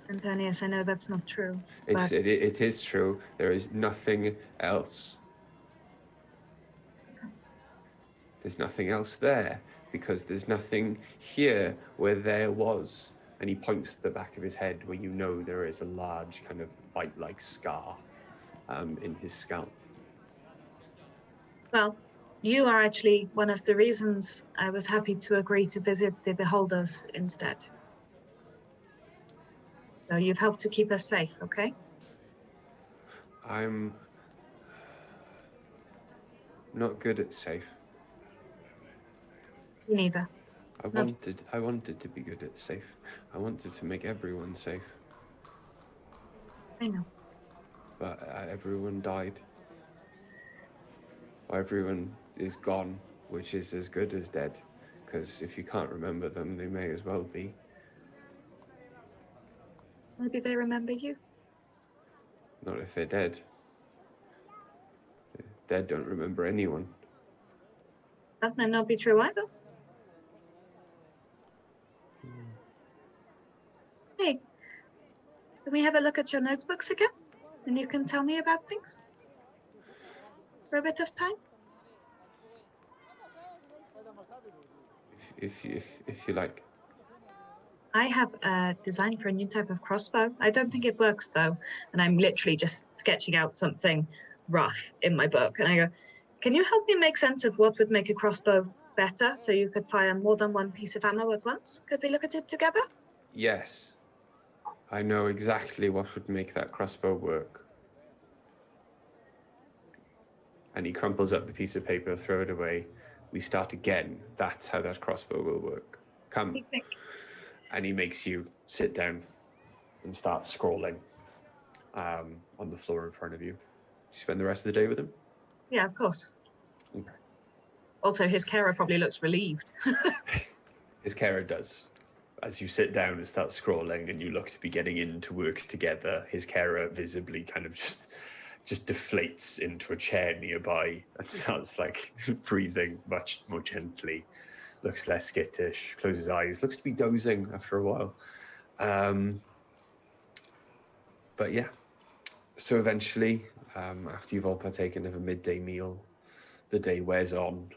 Antonius, I know that's not true. It is true. There is nothing else. There's nothing else there because there's nothing here where there was. And he points to the back of his head where there is a large kind of bite-like scar in his scalp. Well, you are actually one of the reasons I was happy to agree to visit the beholders instead. So you've helped to keep us safe, okay? I'm not good at safe. Me neither. I wanted to be good at safe. I wanted to make everyone safe. I know. But everyone died. Or everyone is gone, which is as good as dead. Because if you can't remember them, they may as well be. Maybe they remember you. Not if they're dead. Dead don't remember anyone. That may not be true either. Hey, can we have a look at your notebooks again? And you can tell me about things? For a bit of time? If you like. I have a design for a new type of crossbow. I don't think it works though. And I'm literally just sketching out something rough in my book. And I go, can you help me make sense of what would make a crossbow better so you could fire more than one piece of ammo at once? Could we look at it together? Yes. I know exactly what would make that crossbow work. And he crumples up the piece of paper, throw it away. We start again. That's how that crossbow will work. Come. You think? And he makes you sit down and start scrolling on the floor in front of you. Do you spend the rest of the day with him? Yeah, of course. Okay. Also, his carer probably looks relieved. His carer does. as you sit down and start scrolling and you look to be getting into work together, his carer visibly kind of just deflates into a chair nearby and starts like breathing much more gently, looks less skittish, closes his eyes, looks to be dozing after a while. But yeah, so eventually, after you've all partaken of a midday meal, the day wears on.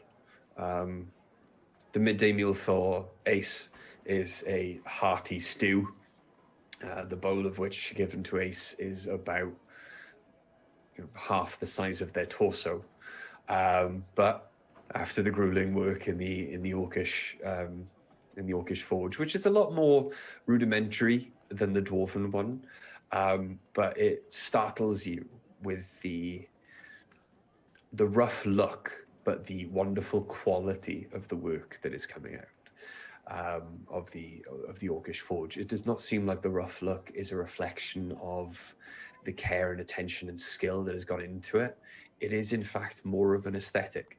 The midday meal for Ace is a hearty stew, the bowl of which given to Ace is about half the size of their torso. But after the grueling work in the Orcish forge, which is a lot more rudimentary than the dwarven one, but it startles you with the rough look, but the wonderful quality of the work that is coming out of the Orcish forge. It does not seem like the rough look is a reflection of the care and attention and skill that has gone into it. It is in fact more of an aesthetic.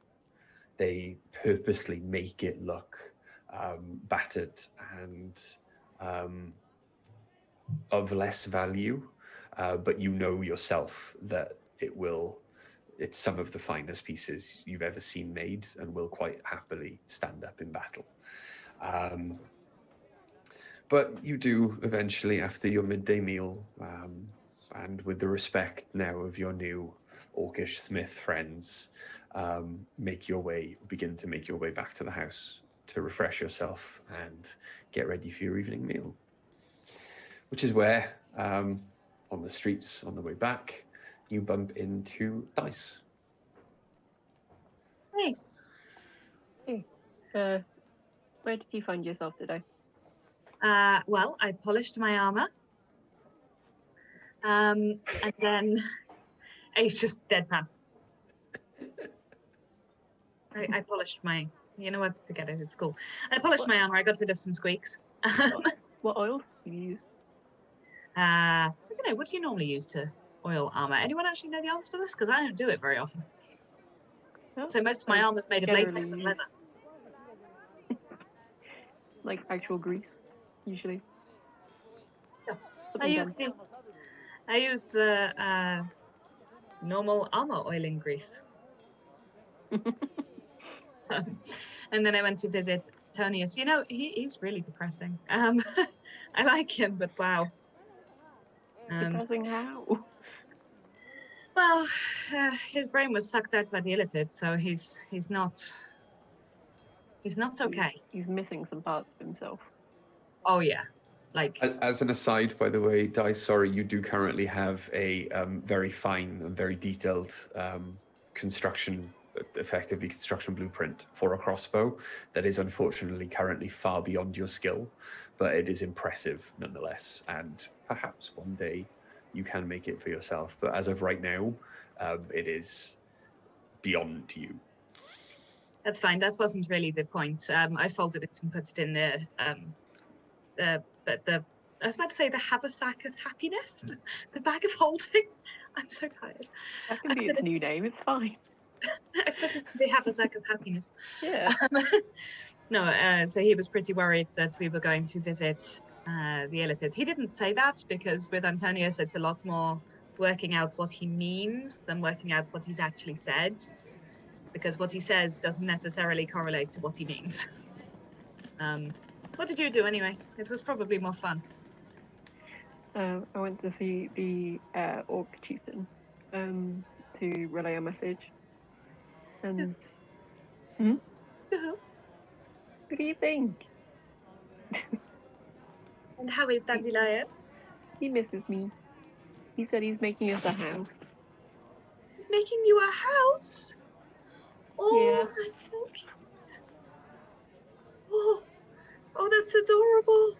They purposely make it look battered and of less value, but you know yourself that it's some of the finest pieces you've ever seen made and will quite happily stand up in battle. But you do eventually, after your midday meal, and with the respect now of your new Orcish smith friends, begin to make your way back to the house to refresh yourself and get ready for your evening meal. Which is where, on the streets on the way back, you bump into Dice. Hey. Hey, where did you find yourself today? Well, I polished my armor. And then Ace just deadpan. I polished my, you know what, forget it, it's cool. I polished my armor, I got rid of some squeaks. What oils do you use? I don't know, what do you normally use to oil armor? Anyone actually know the answer to this? Because I don't do it very often. No? So most of my I armor's made of generally latex and use- leather. Like actual grease, usually. Yeah. Something I used the normal armor oiling grease. And then I went to visit Tonius. You know, he's really depressing. I like him, but wow. Depressing how? Well, his brain was sucked out by the illithid, so he's not okay. He's missing some parts of himself. Oh yeah, like As an aside, by the way, Dice, sorry, you do currently have a very fine and very detailed construction blueprint for a crossbow that is unfortunately currently far beyond your skill, but it is impressive nonetheless, and perhaps one day you can make it for yourself. But as of right now, it is beyond you. that's fine. That wasn't really the point. I folded it and put it in I was about to say the haversack of happiness, the bag of holding. I'm so tired. That can be its new name, it's fine. I put it in the haversack of happiness. Yeah. No, so he was pretty worried that we were going to visit the illithid. He didn't say that because with Antonius, it's a lot more working out what he means than working out what he's actually said, because what he says doesn't necessarily correlate to what he means. What did you do anyway? It was probably more fun. I went to see the Orc Chieftain to relay a message. And Uh-huh. what do you think? And how is Dandelion? He misses me. He said he's making us a house. He's making you a house? Oh, Yeah. that's so cute. Oh, that's adorable.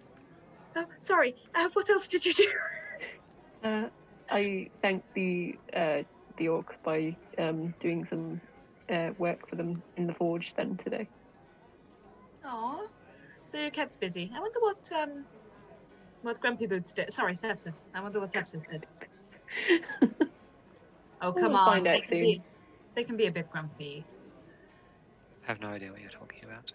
Oh, sorry, what else did you do? I thanked the orcs by doing some work for them in the forge then today. Aw, so your cat's busy. I wonder what Grumpy Boots did. Sorry, Sepsis. I wonder what Sepsis did. Oh, come We'll on. find out soon. They can be a bit grumpy. I have no idea what you're talking about.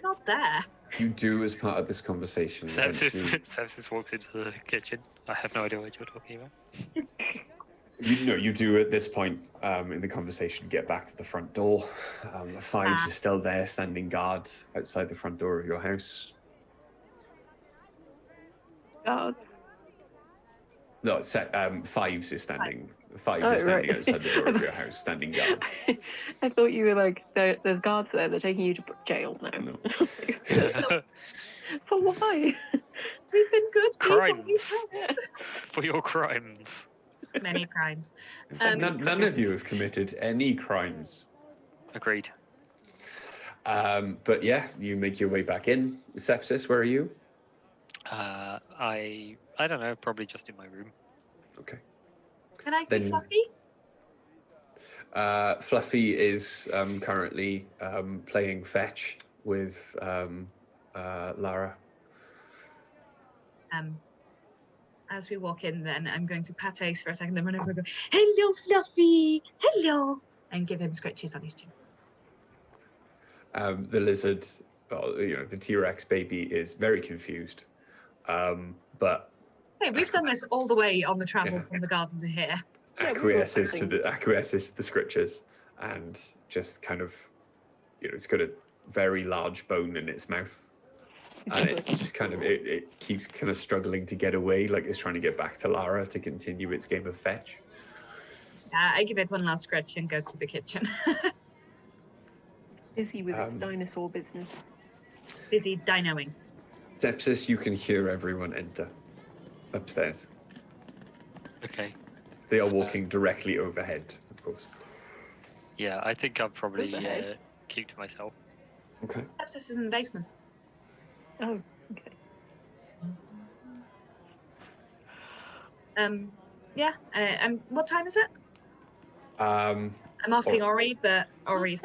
Not there. You do as part of this conversation. eventually- Sepsis walks into the kitchen. I have no idea what you're talking about. You do at this point in the conversation get back to the front door. Fives is still there, standing guard outside the front door of your house. Guards. No, Fives is standing. Fives Oh, is standing right. outside the door of your house, standing guard. I thought you were like, there's guards there, they're taking you to jail now. No. For why? We've been good people. Crimes. We've For your crimes. helped. Many crimes. None of you have committed any crimes. Agreed. But yeah, you make your way back in. Sepsis, where are you? I don't know. Probably just in my room. Okay. Can I see Then- Fluffy? Fluffy is currently playing fetch with Lara. As we walk in, then I'm going to pat Ace for a second, then run over and go, "Hello, Fluffy. Hello," and give him scratches on his chin. The lizard, the T-Rex baby is very confused. But Hey, we've done this all the way on the travel Yeah. from the garden to here. Yeah, we were acquiesces to expecting- the scritches and just kind of, it's got a very large bone in its mouth, and it just kind of it keeps kind of struggling to get away, like it's trying to get back to Lara to continue its game of fetch. I give it one last scratch and go to the kitchen. Busy with its Um, dinosaur business. Busy dinoing. Sepsis, you can hear everyone enter upstairs. Okay. They are walking directly overhead, of course. Yeah, I think I'll probably Overhead. keep to myself. Okay. Sepsis is in the basement. Oh, okay. Yeah. What time is it? Um, I'm asking Ori, but Ori's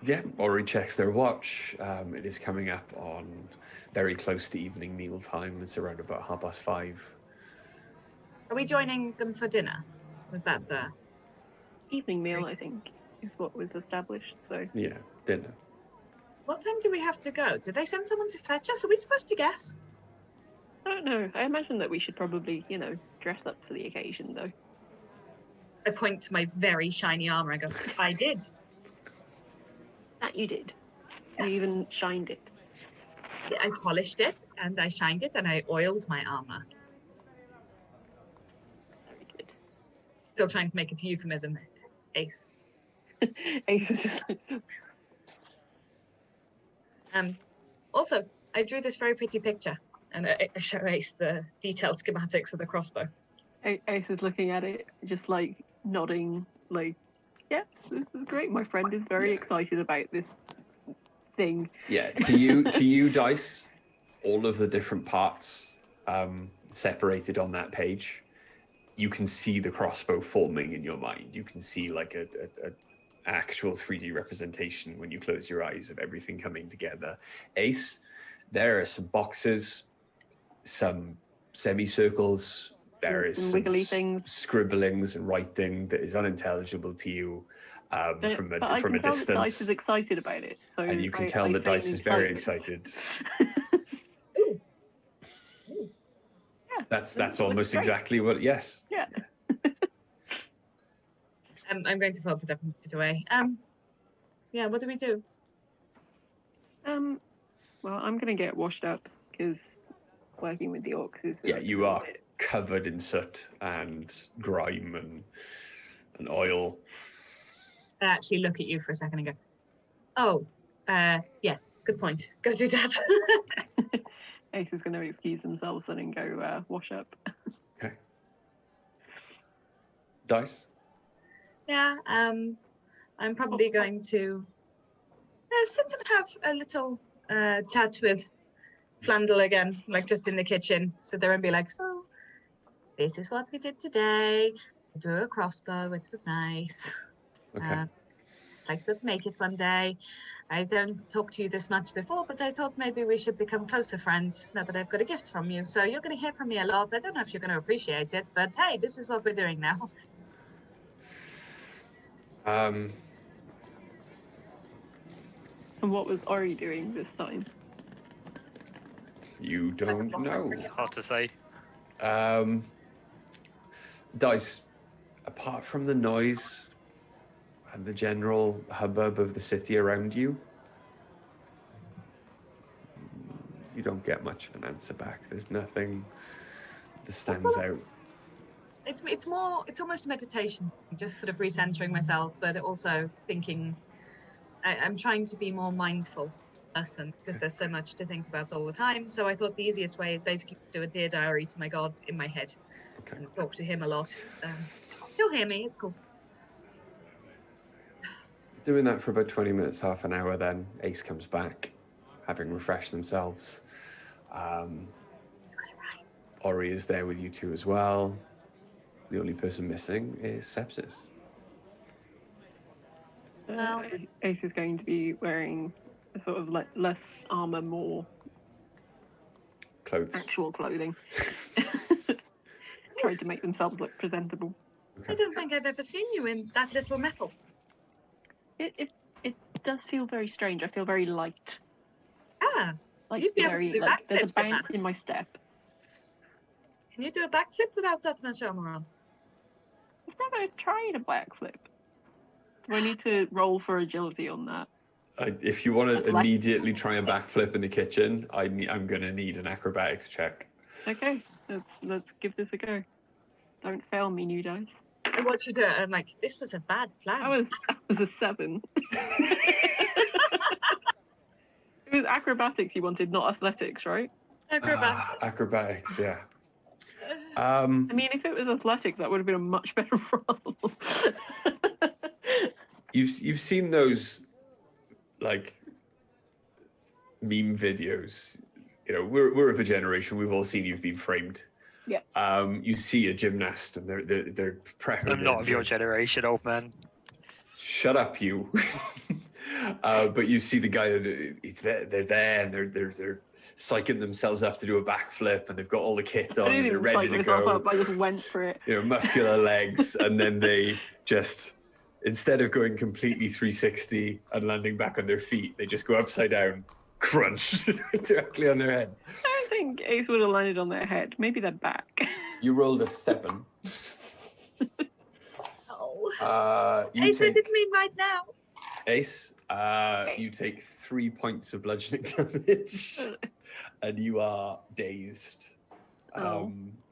Yeah, Ori checks their watch. It is coming up on very close to evening meal time. It's around about 5:30. Are we joining them for dinner? Was that the? Evening meal, I think, is what was established. So Yeah, dinner. What time do we have to go? Did they send someone to fetch us? Are we supposed to guess? I don't know. I imagine that we should probably, dress up for the occasion, though. I point to my very shiny armor. I go, I did. That you did. You even shined it. I polished it and I shined it and I oiled my armor. Very good. Still trying to make it a euphemism. Ace. Ace is just like, Also, I drew this very pretty picture, and I show Ace the detailed schematics of the crossbow. Ace is looking at it, just like nodding, like, yeah, this is great. My friend is very excited about this thing. Yeah, to you, Dice, all of the different parts separated on that page, you can see the crossbow forming in your mind. You can see like a actual 3D representation when you close your eyes of everything coming together. Ace, there are some boxes, some semicircles, there is Some some wiggly things. scribblings and writing that is unintelligible to you from But I a can tell that Dice distance. is excited about it. So And you can I tell that feign Dice is very excitement. excited. Yeah, That's looks almost great. exactly what. Yes. Yeah. I'm going to fold it up and put it away. Yeah, what do we do? Well, I'm gonna get washed up because working with the orcs is. Yeah, you are covered in soot and grime and oil. I actually look at you for a second and go, oh, yes, good point. Go do that. Ace is going to excuse themselves then and go wash up. Okay. Dice. Yeah, I'm probably going to sit and have a little chat with Flandel again, like just in the kitchen, sit there and be like, so this is what we did today. I drew a crossbow, which was nice. Okay. I'd like to be able to make it one day. I don't talk to you this much before, but I thought maybe we should become closer friends now that I've got a gift from you. So you're going to hear from me a lot. I don't know if you're going to appreciate it, but hey, this is what we're doing now. And what was Ori doing this time? You don't lost my know. brain. Hard to say. Dice, apart from the noise and the general hubbub of the city around you, you don't get much of an answer back. There's nothing that stands out. It's almost meditation, just sort of recentering myself, but also thinking. I'm trying to be more mindful person because there's so much to think about all the time. So I thought the easiest way is basically to do a dear diary to my god in my head and talk to him a lot. He'll hear me. It's cool. Doing that for about 20 minutes, half an hour, then Ace comes back, having refreshed themselves. Ori is there with you two as well. The only person missing is Sepsis. Ace is going to be wearing a sort of less armor, more Clothes. actual clothing. Trying to make themselves look presentable. I don't think I've ever seen you in that little metal. It does feel very strange. I feel very light. Like you'd be able very to do like there's a backflips with bounce that. in my step. Can you do a backflip without that much armor on? I've never tried a backflip. Do I need to roll for agility on that? If you want to immediately try a backflip in the kitchen, I'm going to need an acrobatics check. Okay, let's give this a go. Don't fail me, new dice. I watch you do it. I'm like, this was a bad plan. That was a 7. It was acrobatics you wanted, not athletics, right? Acrobatics, yeah. I mean, if it was athletics, that would have been a much better roll. You've seen those like meme videos. You know, we're of a generation. We've all seen You've Been Framed. Yeah. You see a gymnast, and they're prepping. I'm not of your generation, old man. Shut up, you. But you see the guy. They're there, and they're psyching themselves up to do a backflip, and they've got all the kit on, and they're ready to go. I just went for it. You know, muscular legs, and then they just, instead of going completely 360 and landing back on their feet, they just go upside down, crunch directly on their head. I don't think Ace would have landed on their head. Maybe their back. You rolled a 7. Ace, I didn't mean right now. Ace, you take 3 points of bludgeoning damage, and you are dazed.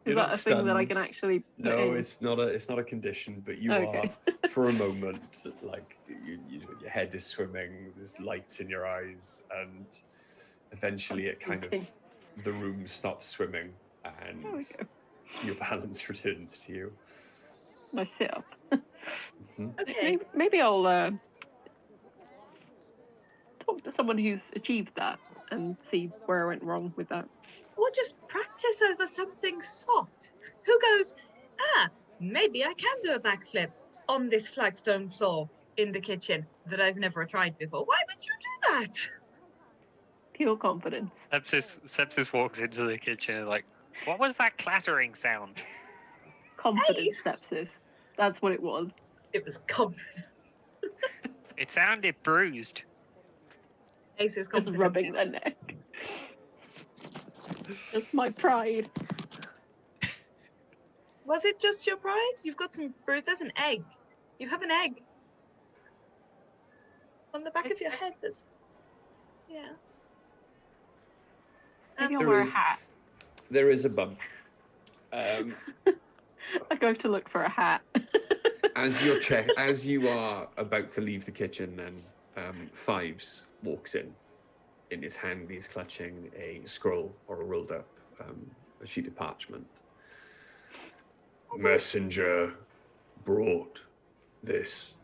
Is that a thing that I can actually put No, in? it's not a condition, but you are, for a moment, like your head is swimming, there's lights in your eyes, and eventually it kind of, the room stops swimming, and your balance returns to you. I sit up. Okay. Maybe I'll talk to someone who's achieved that and see where I went wrong with that. Or just practice over something soft. Who goes, maybe I can do a backflip on this flagstone floor in the kitchen that I've never tried before. Why would you do that? Pure confidence. Sepsis walks into the kitchen and is like, what was that clattering sound? Confidence Ace. sepsis. That's what it was. It was confidence. It sounded bruised. Ace's Just confidence. rubbing their neck. That's my pride. Was it just your pride? You've got some bruise. There's an egg. You have an egg. On the back of your head, there's... Yeah. Maybe I'll wear a hat. There is a bump. I go to look for a hat. As you are about to leave the kitchen, then Fives walks in. In his hand, he's clutching a scroll or a rolled up a sheet of parchment. Messenger brought this.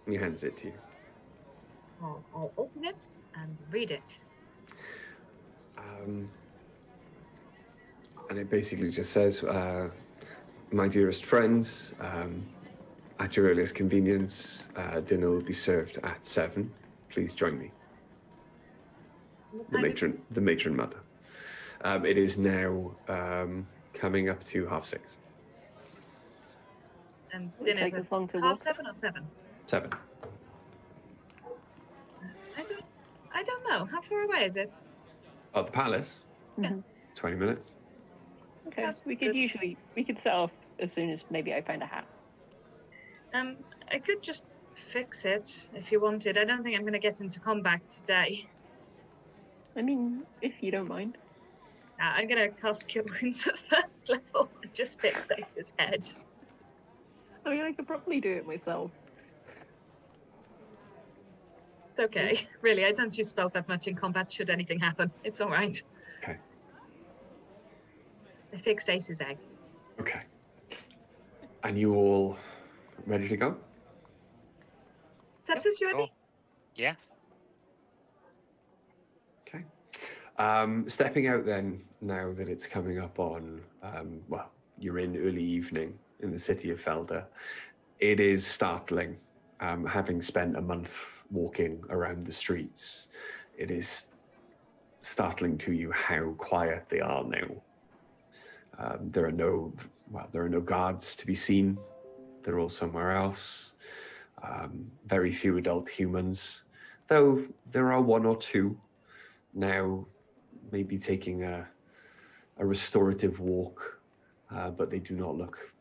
He hands it to you. I'll open it and read it. And it basically just says, my dearest friends, at your earliest convenience, dinner will be served at 7. Please join me. The matron mother. It is now coming up to 6:30. And Will it dinner's take at us long to half walk? 7 or 7? 7. I don't know. How far away is it? Oh, the palace? Yeah. Mhm. 20 minutes. Okay, That's we could good. set off as soon as maybe I find a hat. I could just fix it if you wanted. I don't think I'm going to get into combat today. I mean, if you don't mind. I'm going to cast Cure Wounds at first level and just fix Ace's head. I mean, I could probably do it myself. It's okay. Really, I don't use spells that much in combat should anything happen. It's all right. Okay. I fixed Ace's egg. Okay. And you all ready to go? Sepsis, you ready? Cool. Yes. Okay. Stepping out then, now that it's coming up on, well, you're in early evening in the city of Felde. It is startling, having spent a month walking around the streets. It is startling to you how quiet they are now. There are no guards to be seen. They're all somewhere else. Very few adult humans, though there are one or two now maybe taking a restorative walk, but they do not look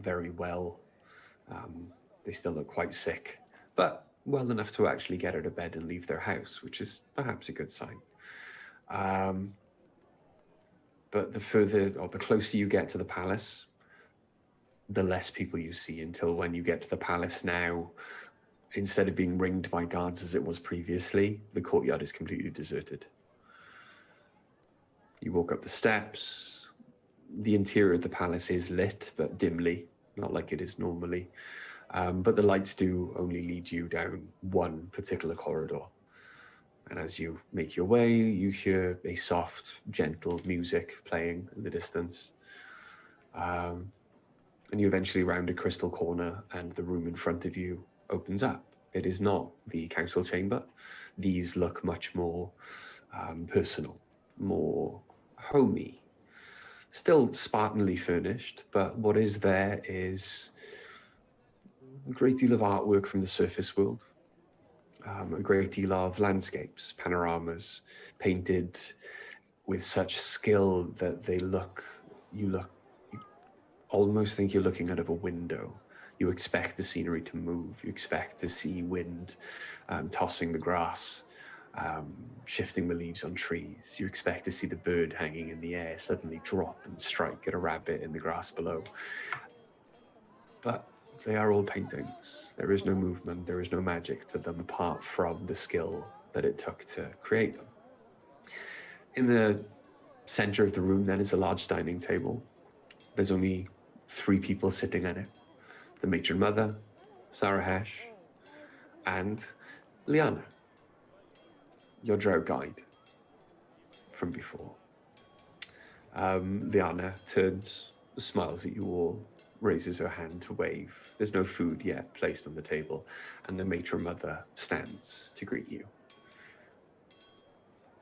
very well. They still look quite sick, but well enough to actually get out of bed and leave their house, which is perhaps a good sign. But the closer you get to the palace, the less people you see, until when you get to the palace now, instead of being ringed by guards as it was previously, the courtyard is completely deserted. You walk up the steps. The interior of the palace is lit, but dimly, not like it is normally. But the lights do only lead you down one particular corridor. And as you make your way, you hear a soft, gentle music playing in the distance. And you eventually round a crystal corner, and the room in front of you opens up. It is not the council chamber. These look much more personal, more homey. Still spartanly furnished, but what is there is a great deal of artwork from the surface world, a great deal of landscapes, panoramas, painted with such skill that you almost think you're looking out of a window. You expect the scenery to move. You expect to see wind tossing the grass, shifting the leaves on trees. You expect to see the bird hanging in the air suddenly drop and strike at a rabbit in the grass below. But they are all paintings. There is no movement, there is no magic to them apart from the skill that it took to create them. In the center of the room then is a large dining table. There's only 3 people sitting at it. The matron mother, Sarah Hesh, and Liana, your drow guide from before. Liana turns, smiles at you all, raises her hand to wave. There's no food yet placed on the table, and the matron mother stands to greet you.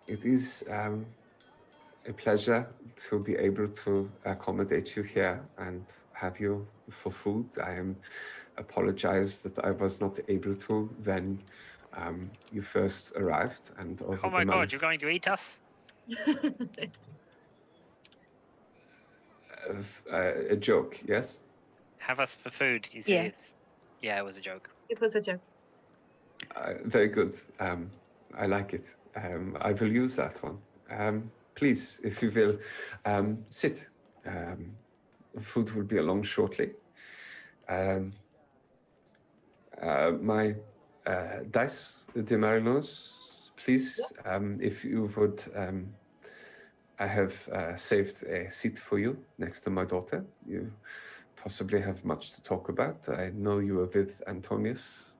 It is a pleasure to be able to accommodate you here and have you for food. I apologize that I was not able to when you first arrived. And over Oh my the god, month, you're going to eat us? a joke, yes? Have us for food, you see. Yeah. Yeah, it was a joke. It was a joke. Very good. I like it. I will use that one. Please, if you will, sit. Food will be along shortly. My dice, de Marinos, please, if you would, I have saved a seat for you next to my daughter. You possibly have much to talk about. I know you were with Antonius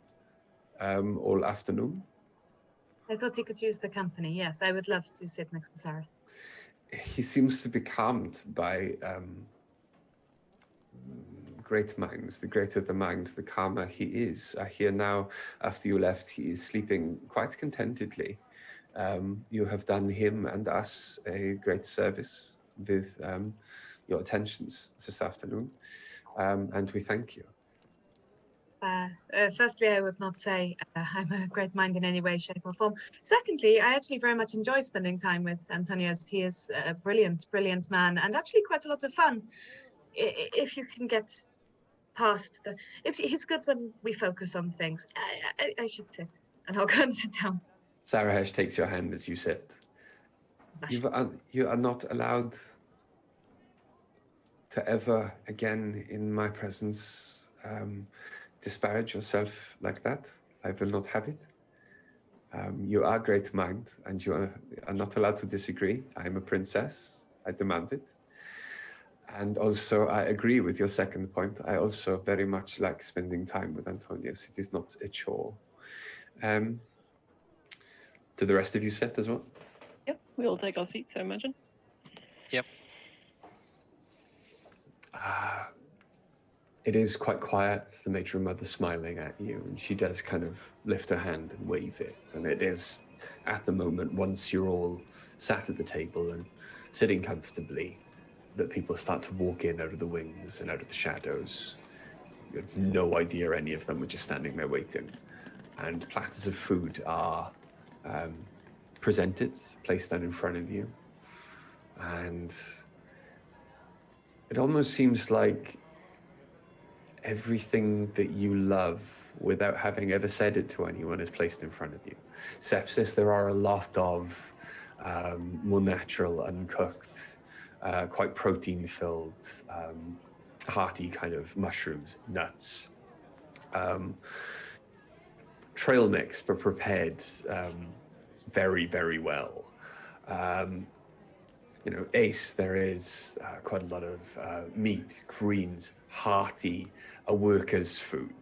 all afternoon. I thought you could use the company. Yes, I would love to sit next to Sarah. He seems to be calmed by great minds. The greater the mind, the calmer he is. I hear now, after you left, he is sleeping quite contentedly. You have done him and us a great service with your attentions this afternoon, and we thank you. Firstly, I would not say I'm a great mind in any way, shape, or form. Secondly, I actually very much enjoy spending time with Antonio, as he is a brilliant, brilliant man, and actually quite a lot of fun. If you can get past the, it's good when we focus on things. I should sit, and I'll go and sit down. Sarahesh takes your hand as you sit. You are not allowed to ever again in my presence disparage yourself like that. I will not have it. You are great mind, and you are not allowed to disagree. I am a princess. I demand it. And also, I agree with your second point. I also very much like spending time with Antonius. It is not a chore. Do the rest of you sit as well? Yep, we all take our seats, I imagine. Yep. It is quite quiet. It's the matron mother smiling at you, and she does kind of lift her hand and wave it. And it is, at the moment, once you're all sat at the table and sitting comfortably, that people start to walk in out of the wings and out of the shadows. You have no idea any of them were just standing there waiting. And platters of food are presented, placed down in front of you. And it almost seems like everything that you love, without having ever said it to anyone, is placed in front of you. Sepsis, there are a lot of more natural, uncooked, quite protein-filled, hearty kind of mushrooms, nuts. Trail mix, but prepared very, very well. Ace, there is quite a lot of meat, greens, hearty, a worker's food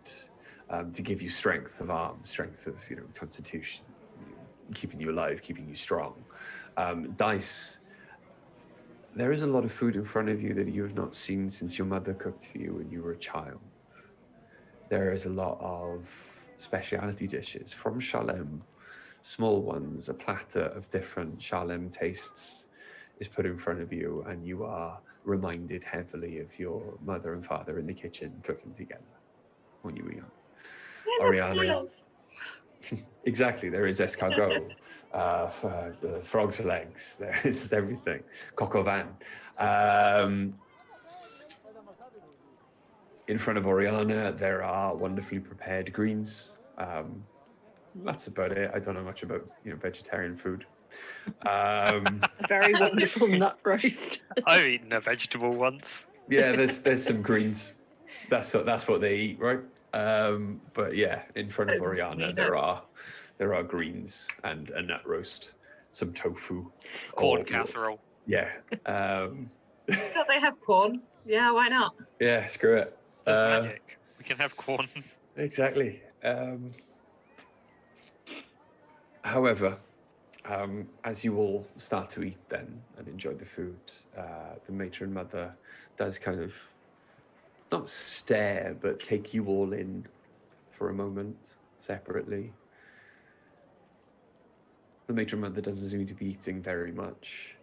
to give you strength of arm, strength of constitution, keeping you alive, keeping you strong. Dice, there is a lot of food in front of you that you have not seen since your mother cooked for you when you were a child. There is a lot of specialty dishes from Shalem, small ones, a platter of different Shalem tastes is put in front of you, and you are reminded heavily of your mother and father in the kitchen cooking together when you were young. Yeah, Oriana. Exactly, there is escargot, the frog's legs, there is everything. Coq au vin. In front of Oriana, there are wonderfully prepared greens. That's about it. I don't know much about vegetarian food. Very wonderful nut roast. I've eaten a vegetable once. Yeah, there's some greens. That's what they eat, right? But yeah, in front of Oriana, there are greens and a nut roast, some tofu, Corn casserole. Yeah. They have corn. Yeah, why not? Yeah, screw it. There's magic. We can have corn. Exactly. However, as you all start to eat then and enjoy the food, the matron mother does kind of not stare, but take you all in for a moment separately. The matron mother doesn't seem to be eating very much,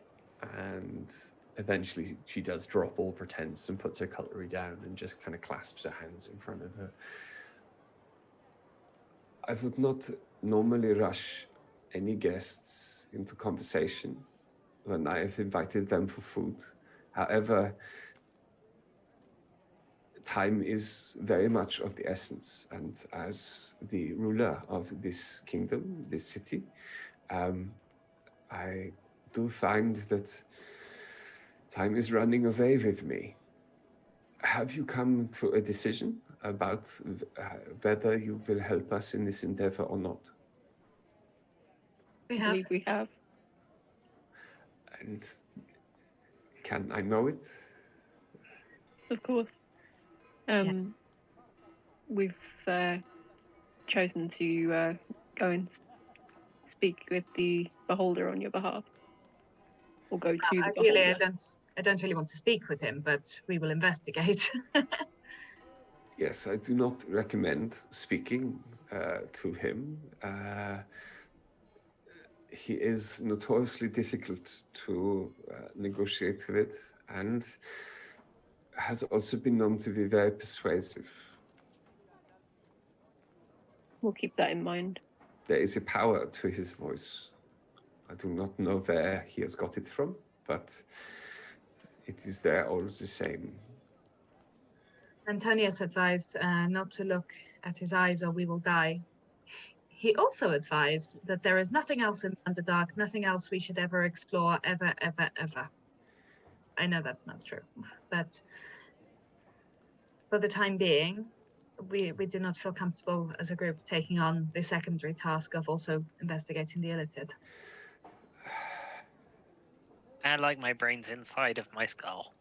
and eventually she does drop all pretense and puts her cutlery down and just kind of clasps her hands in front of her. I would not normally rush any guests into conversation when I have invited them for food. However, time is very much of the essence, and as the ruler of this kingdom, this city, I do find that time is running away with me. Have you come to a decision about whether you will help us in this endeavor or not? We I have. believe we have. And can I know it? Of course. We've chosen to go and speak with the beholder on your behalf. Or go to the Ideally, beholder. I don't really want to speak with him, but we will investigate. Yes, I do not recommend speaking to him. He is notoriously difficult to negotiate with, and has also been known to be very persuasive. We'll keep that in mind. There is a power to his voice. I do not know where he has got it from, but it is there all the same. Antonius advised not to look at his eyes or we will die. He also advised that there is nothing else in the Underdark, nothing else we should ever explore, ever, ever, ever. I know that's not true, but for the time being, we do not feel comfortable as a group taking on the secondary task of also investigating the illithid. I like my brains inside of my skull.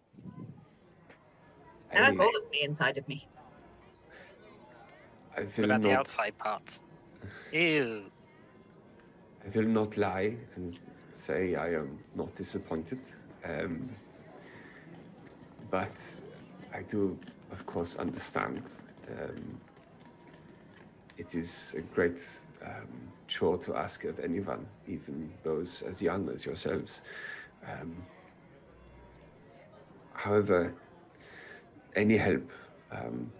I like all of me inside of me. I What will about the not. outside parts? Ew. I will not lie and say I am not disappointed. But I do, of course, understand. It is a great chore to ask of anyone, even those as young as yourselves. However, any help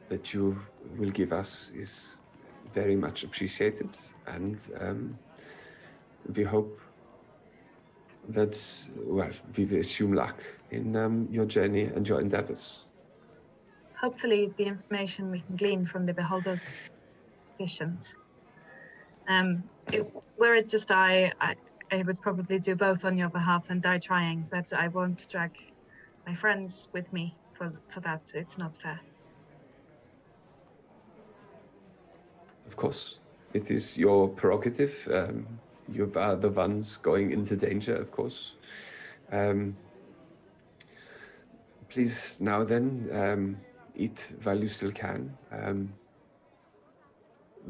that you will give us is very much appreciated, and we hope that, well, we wish you luck in your journey and your endeavors. Hopefully the information we can glean from the beholders is sufficient. Were it just I would probably do both on your behalf and die trying, but I won't drag my friends with me for that. It's not fair. Of course, it is your prerogative. You are the ones going into danger, of course. Please, now then, eat while you still can.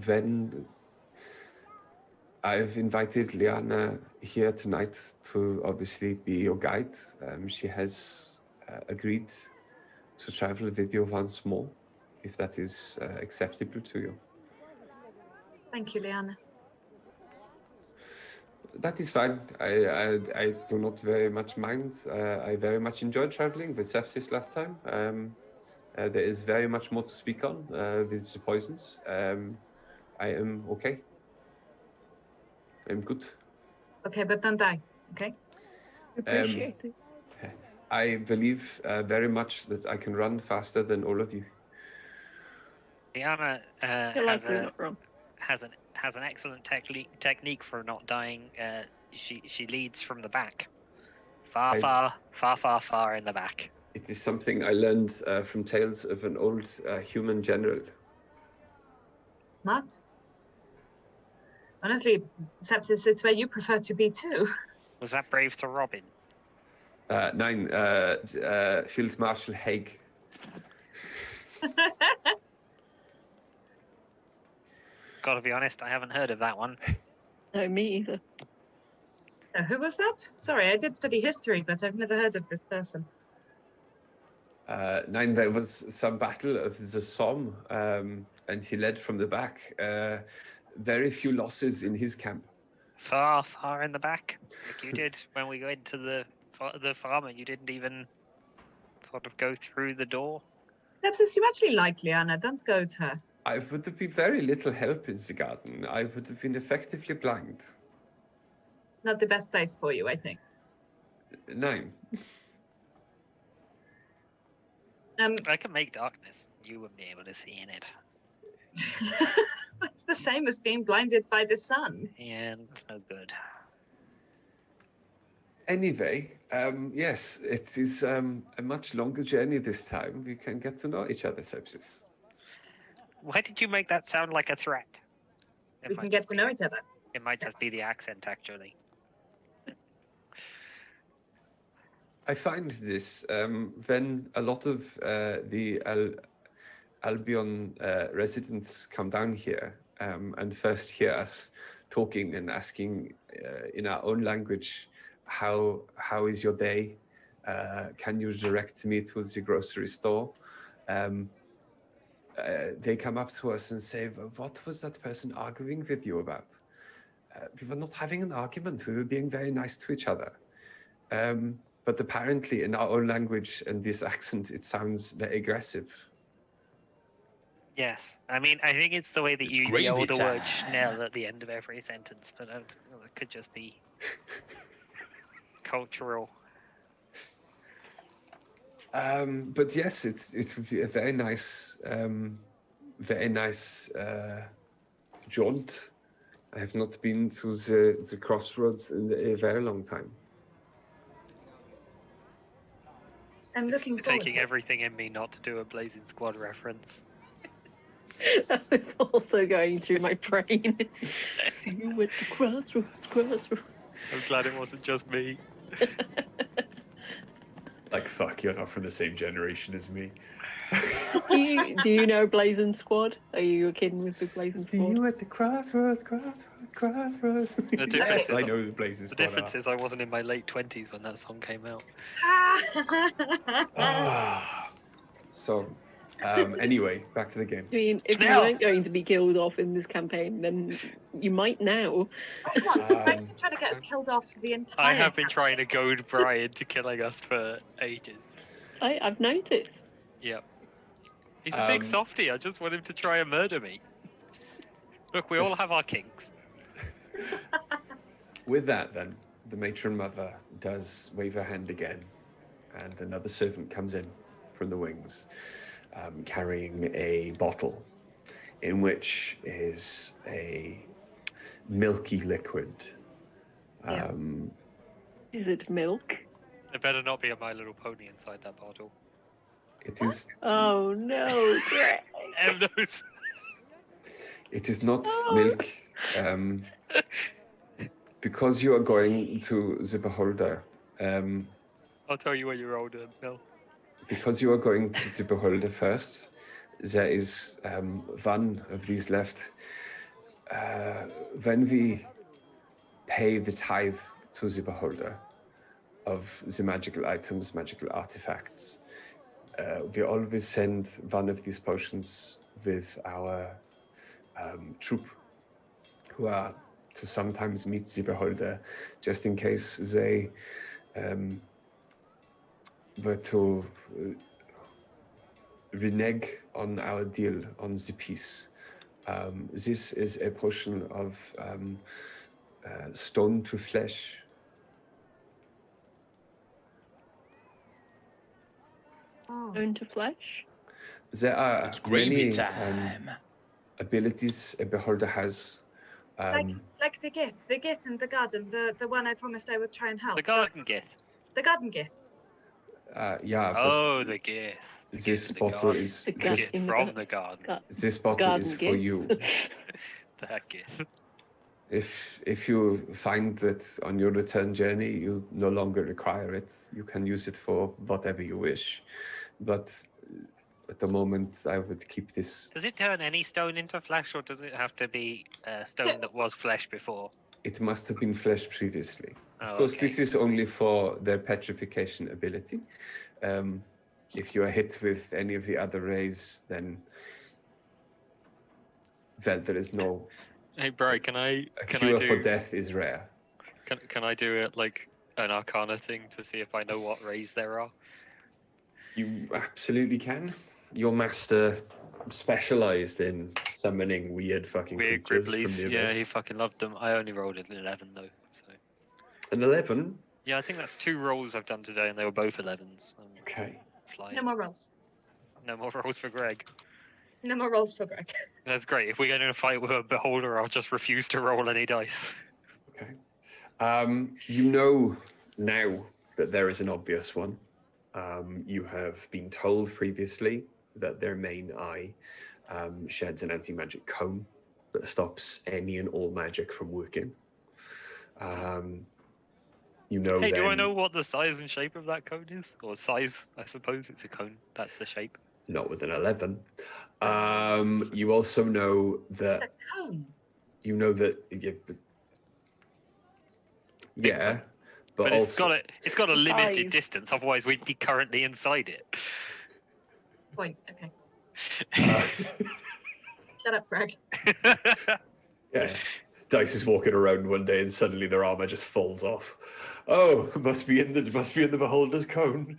When I've invited Liana here tonight to obviously be your guide. She has agreed to travel with you once more, if that is acceptable to you. Thank you, Liana. That is fine. I do not very much mind. I very much enjoyed traveling with sepsis last time. There is very much more to speak on with the poisons. I am okay. I'm good. Okay, but don't die, okay? Appreciate it. I believe very much that I can run faster than all of you. Diana You're likely not wrong. has an excellent technique for not dying. She leads from the back, far in the back. It is something I learned from tales of an old human general. Smart. Honestly, sepsis, it's where you prefer to be too. Was that brave to Robin? Nine, Field Marshal Haig. Gotta be honest, I haven't heard of that one. No, me either. Who was that? Sorry, I did study history, but I've never heard of this person. Nine, there was some battle of the Somme, and he led from the back. Very few losses in his camp. Far in the back, like you did when we went to the farm, and you didn't even sort of go through the door. Sepsis, you actually like Liana. Don't go with her. I would have been very little help in the garden. I would have been effectively blind. Not the best place for you, I think. Nine. I can make darkness. You wouldn't be able to see in it. That's the same as being blinded by the sun. Yeah, it's no good. Anyway, yes, it is a much longer journey this time. We can get to know each other, Sepsis. Why did you make that sound like a threat? We can get to know each other. It might just be the accent, actually. I find this when a lot of the Albion residents come down here and first hear us talking and asking in our own language, how is your day? Can you direct me to the grocery store? They come up to us and say, what was that person arguing with you about? We were not having an argument. We were being very nice to each other. But apparently in our own language and this accent, it sounds very aggressive. Yes. I mean, I think it's the way that It's you gravy yell the word time. Schnell at the end of every sentence, but it could just be cultural. But yes, it would be a very nice jaunt. I have not been to the crossroads in a very long time. I'm It's looking forward taking to it. everything in me not to do a Blazing Squad reference. That was also going through my brain. See you at the crossroads. I'm glad it wasn't just me. Like, fuck, you're not from the same generation as me. Do you know Blazing Squad? Are you a kid with the Blazing See Squad? you at the crossroads. The difference Yes, is I know the Blazing The Squad. difference is I wasn't in my late 20s when that song came out. So, anyway, back to the game. I mean, if you Schnell! weren't going to be killed off in this campaign, then you might now. Come on, Greg's been trying to get us killed off the entire I have been campaign. trying to goad Brian to killing us for ages. I've noticed. Yep. He's a big softie. I just want him to try and murder me. Look, we all have our kinks. With that, then, the matron mother does wave her hand again, and another servant comes in from the wings, carrying a bottle in which is a milky liquid. Yeah. Is it milk? There better not be a My Little Pony inside that bottle. It is. Oh no, Greg. M knows. It is not milk. Because you are going to the beholder. I'll tell you when you're older, Bill. Because you are going to the beholder first, there is one of these left. When we pay the tithe to the beholder of the magical items, magical artifacts, we always send one of these potions with our troop, who are to sometimes meet the beholder, just in case they were to renege on our deal on the peace. This is a potion of stone to flesh. Oh. Bone to flesh? There are It's gravy many time. abilities a beholder has. Like the Gith in the garden, the one I promised I would try and help. The garden gith. The garden Gith. Yeah, Oh, the gith. The this gith in the bottle garden. is The The this, gith in the from gar- the garden. gar- this bottle garden is for gift. you. That gith. If you find that on your return journey you no longer require it, you can use it for whatever you wish. But at the moment, I would keep this. Does it turn any stone into flesh, or does it have to be stone that was flesh before? It must have been flesh previously. Of Oh, course, okay. this is only for their petrification ability. If you are hit with any of the other rays, then there is no. Hey, Bri, can I cure for do death is rare. can I do it like an Arcana thing to see if I know what rays there are? You absolutely can. Your master specialized in summoning weird fucking Weird creatures Gribblies. from the Yeah, he abyss. fucking loved them. I only rolled an 11 though, so. An 11? Yeah, I think that's 2 rolls I've done today, and they were both 11s. I'm Okay. flying. No more rolls. No more rolls for Greg. No more rolls for Greg. That's great. If we get in a fight with a beholder, I'll just refuse to roll any dice. Okay. You know now that there is an obvious one. You have been told previously that their main eye sheds an anti-magic cone that stops any and all magic from working. You know. Hey, do I then- know what the size and shape of that cone is? Or size, I suppose it's a cone. That's the shape. Not with an 11. You also know that. The cone. You know that. Yeah, but But also. it's got a limited Size. distance, otherwise we'd be currently inside it. Point. Okay. uh, Shut up, Greg. yeah. Dice is walking around one day and suddenly their armor just falls off. Oh, must be in the beholder's cone.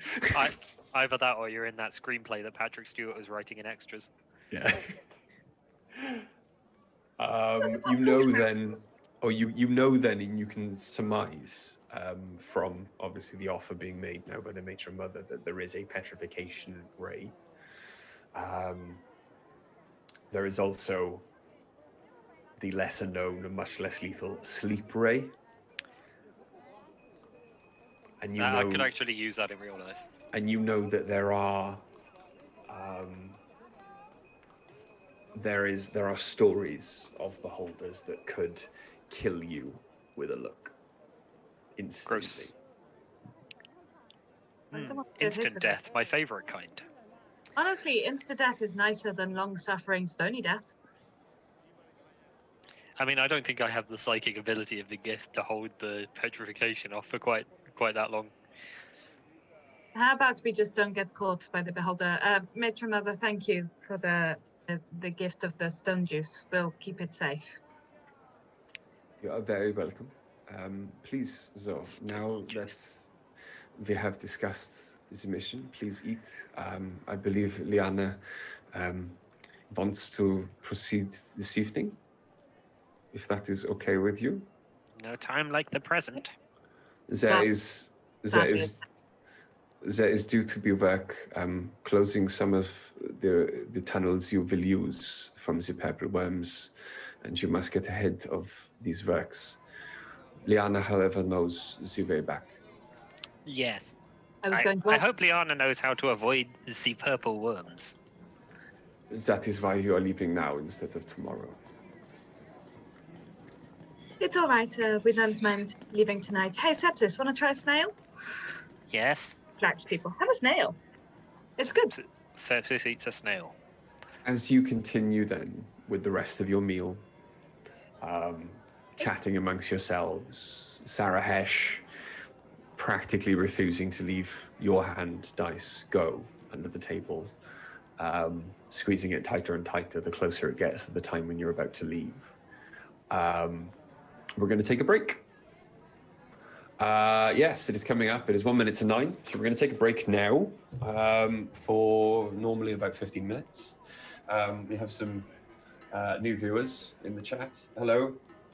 Either that or you're in that screenplay that Patrick Stewart was writing in extras. Yeah. You know then, or you know then, and you can surmise from obviously the offer being made now by the matron mother that there is a petrification ray. There is also the lesser known and much less lethal sleep ray. And you I know, could actually use that in real life. and you know that there are there are stories of beholders that could kill you with a look instantly. Gross. Wonder what they'd hit Instant with it. death, my favorite kind. Honestly, instant death is nicer than long-suffering stony death. I mean, I don't think I have the psychic ability of the gift to hold the petrification off for quite that long. How about we just don't get caught by the beholder? Matron Mother, thank you for the gift of the stone juice. We'll keep it safe. You are very welcome. Please, Zo, now that we have discussed the mission, please eat. I believe Liana wants to proceed this evening, if that is okay with you. No time like the present. There Yes. is due to be work closing some of the tunnels you will use from the purple worms, and you must get ahead of these works. Liana, however, knows the way back. Yes. I was going to I ask. hope Liana knows how to avoid the purple worms. That is why you are leaving now instead of tomorrow. It's all right. We don't mind leaving tonight. Hey, Sepsis, want to try a snail? Yes. Attracts people. Have a snail. It's good. Sepsis eats a snail. As you continue then with the rest of your meal, chatting amongst yourselves, Sarah Hesh practically refusing to leave your hand dice go under the table, squeezing it tighter and tighter the closer it gets to the time when you're about to leave. We're going to take a break. Yes, it is coming up. It is 1 minute to 9. So we're going to take a break now for normally about 15 minutes. We have some new viewers in the chat. Hello.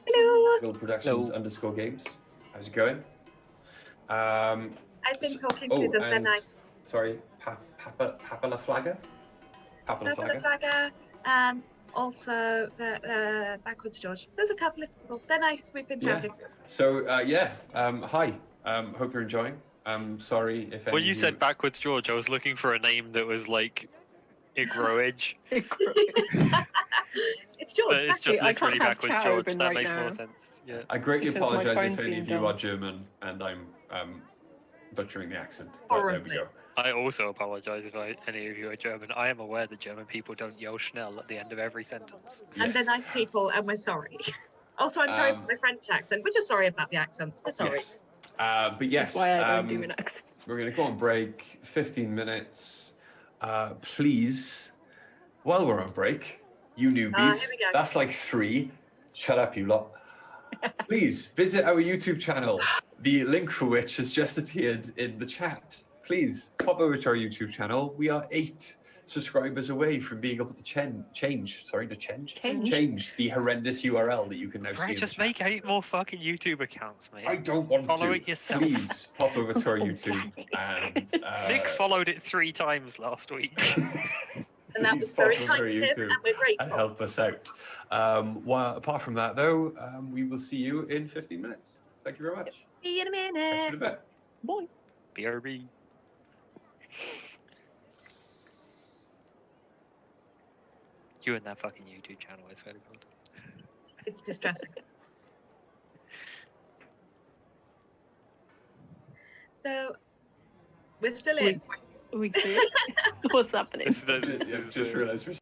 Hello. Build Productions _games. How's it going? I've been talking to them. They're and, nice. Sorry, Papa La Flaga? Papa La Purple Flaga? Flagger, and also the Backwards George. There's a couple of people. They're nice. We've been chatting. So, hi. Hope you're enjoying. I'm sorry if any When you of said backwards George, I was looking for a name that was like Igroage. It's George. But it's just I can't literally have backwards chat George. open That right makes now. more sense. Yeah. I greatly Because my apologize if phone's any being of you dumb. are German and I'm butchering the accent. But there we Horribly. go. I also apologise if any of you are German. I am aware that German people don't yell Schnell at the end of every sentence. And they're Yes. nice people, and we're sorry. Also, I'm sorry for my French accent. We're just sorry about the accents. We're sorry. Yes. But yes, That's why I don't do an accent. we're going to go on break, 15 minutes. Please, while we're on break, you Here newbies, we go. that's like 3. Shut up, you lot. Please visit our YouTube channel, the link for which has just appeared in the chat. Please pop over to our YouTube channel. We are 8 subscribers away from being able to change the horrendous URL that you can now see. Right, in the just chat. make 8 more fucking YouTube accounts, mate. I don't want Follow to. it yourself. Please pop over to our YouTube and Nick followed it 3 times last week. And that please was very pop over kind to of him, YouTube and we're grateful. and help us out. Well, apart from that, though, we will see you in 15 minutes. Thank you very much. See you in a Catch you minute. in a bit. Boy. BRB. You and that fucking YouTube channel, I swear to God. It's distressing. So, we're still in. We clear? What's happening? Just realised we're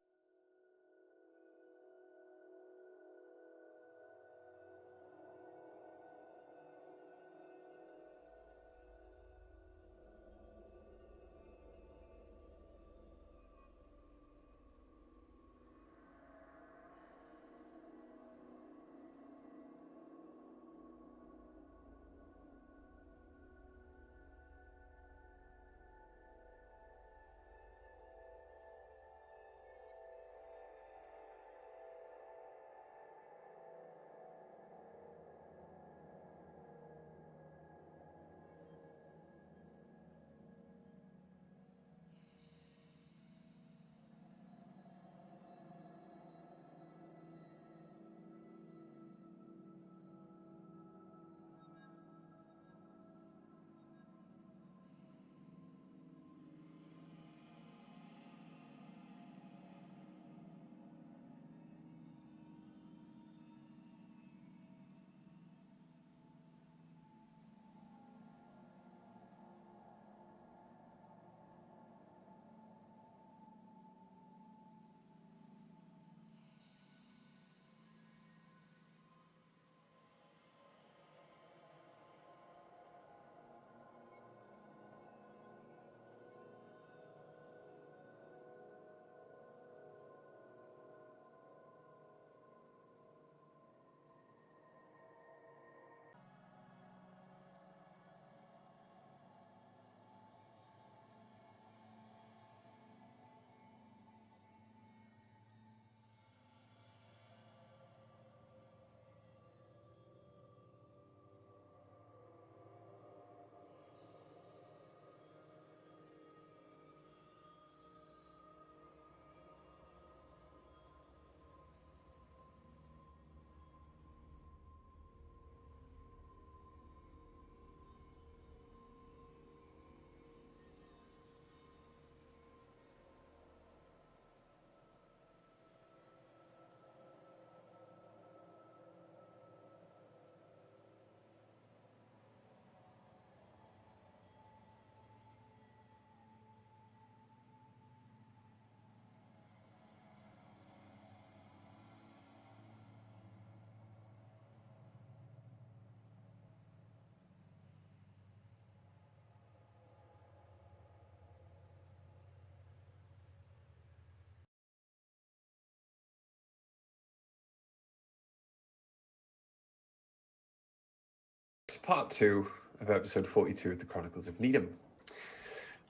to part 2 of episode 42 of the Chronicles of Nidum.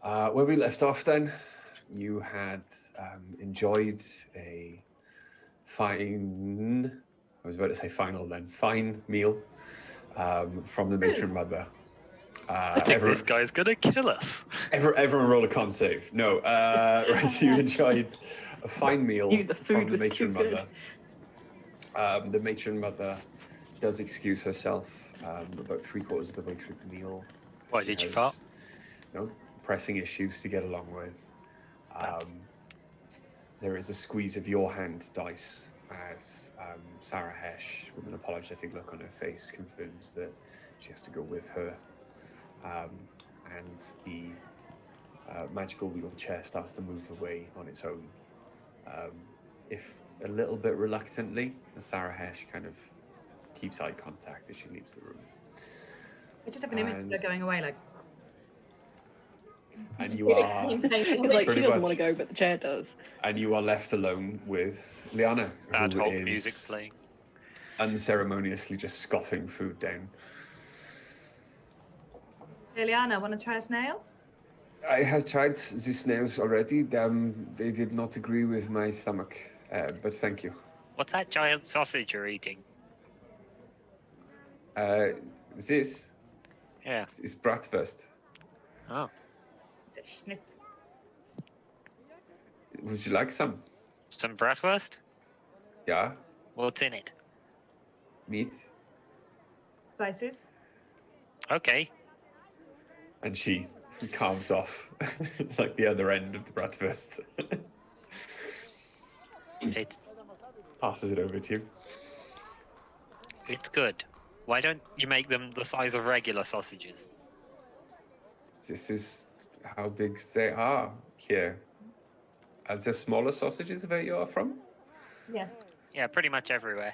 Where we left off then, you had enjoyed a fine meal from the matron mother. I think this guy's gonna kill us. Everyone roll a con save. No, right, so you enjoyed a fine meal from the matron mother. The matron mother does excuse herself about 3/4 of the way through the meal. Why did you fart? No, pressing issues to get along with. There is a squeeze of your hand dice as Sarah Hesh, with an apologetic look on her face, confirms that she has to go with her. And the magical wheelchair starts to move away on its own. If a little bit reluctantly, Sarah Hesh kind of keeps eye contact as she leaves the room. I just have an image of her going away, like. And you are It's like she doesn't want to go, but the chair does. And you are left alone with Liana, Ad who hoc is music playing. unceremoniously just scoffing food down. Hey, Liana, want to try a snail? I have tried the snails already. They did not agree with my stomach, but thank you. What's that giant sausage you're eating? This Yeah. is bratwurst. Oh. It's a schnitz. Would you like some? Some bratwurst? Yeah, What's in it? meat. Spices. Okay. And she carves off like the other end of the bratwurst. It's Passes it over to you. it's good. Why don't you make them the size of regular sausages? This is how big they are here. Are there smaller sausages where you are from? Yes. Yeah, pretty much everywhere.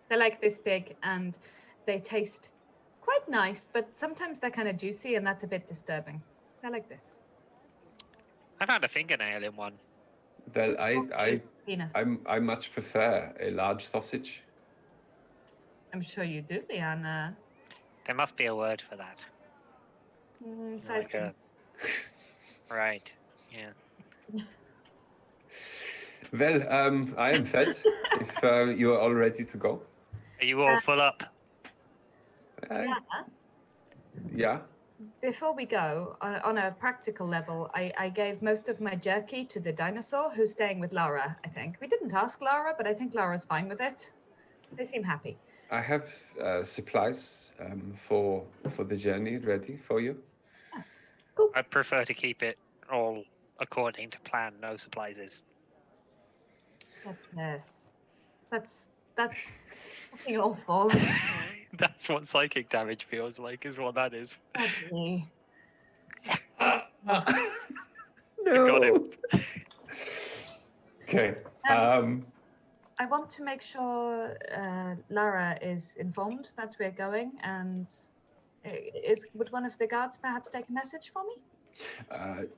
They're like this big and they taste quite nice, but sometimes they're kind of juicy and that's a bit disturbing. They're like this. I found a fingernail in one. Well, Penis. I much prefer a large sausage. I'm sure you do, Liana. There must be a word for that. Size Like a- Right. Yeah. Well, I am fed. If you are all ready to go. Are you all full up? Liana, Yeah. before we go, on a practical level, I gave most of my jerky to the dinosaur who's staying with Lara, I think. We didn't ask Lara, but I think Lara's fine with it. They seem happy. I have supplies for the journey ready for you. I prefer to keep it all according to plan, no surprises. Yes. That's fucking awful. That's what psychic damage feels like, is what that is. Sadly. No. Got him. Okay. I want to make sure Lara is informed that we're going, and would one of the guards perhaps take a message for me?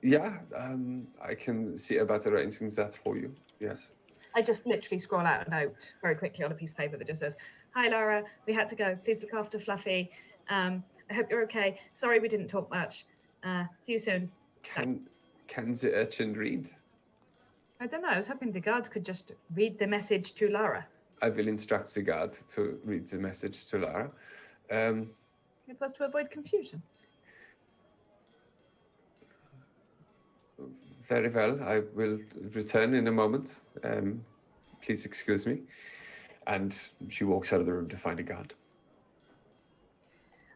Yeah. I can see about arranging that for you. Yes. I just literally scroll out a note very quickly on a piece of paper that just says, "Hi Lara, we had to go. Please look after Fluffy. I hope you're okay. Sorry we didn't talk much. See you soon." Can the urchin read? I don't know. I was hoping the guards could just read the message to Lara. I will instruct the guard to read the message to Lara. It was to avoid confusion. Very well. I will return in a moment. Please excuse me. And she walks out of the room to find a guard.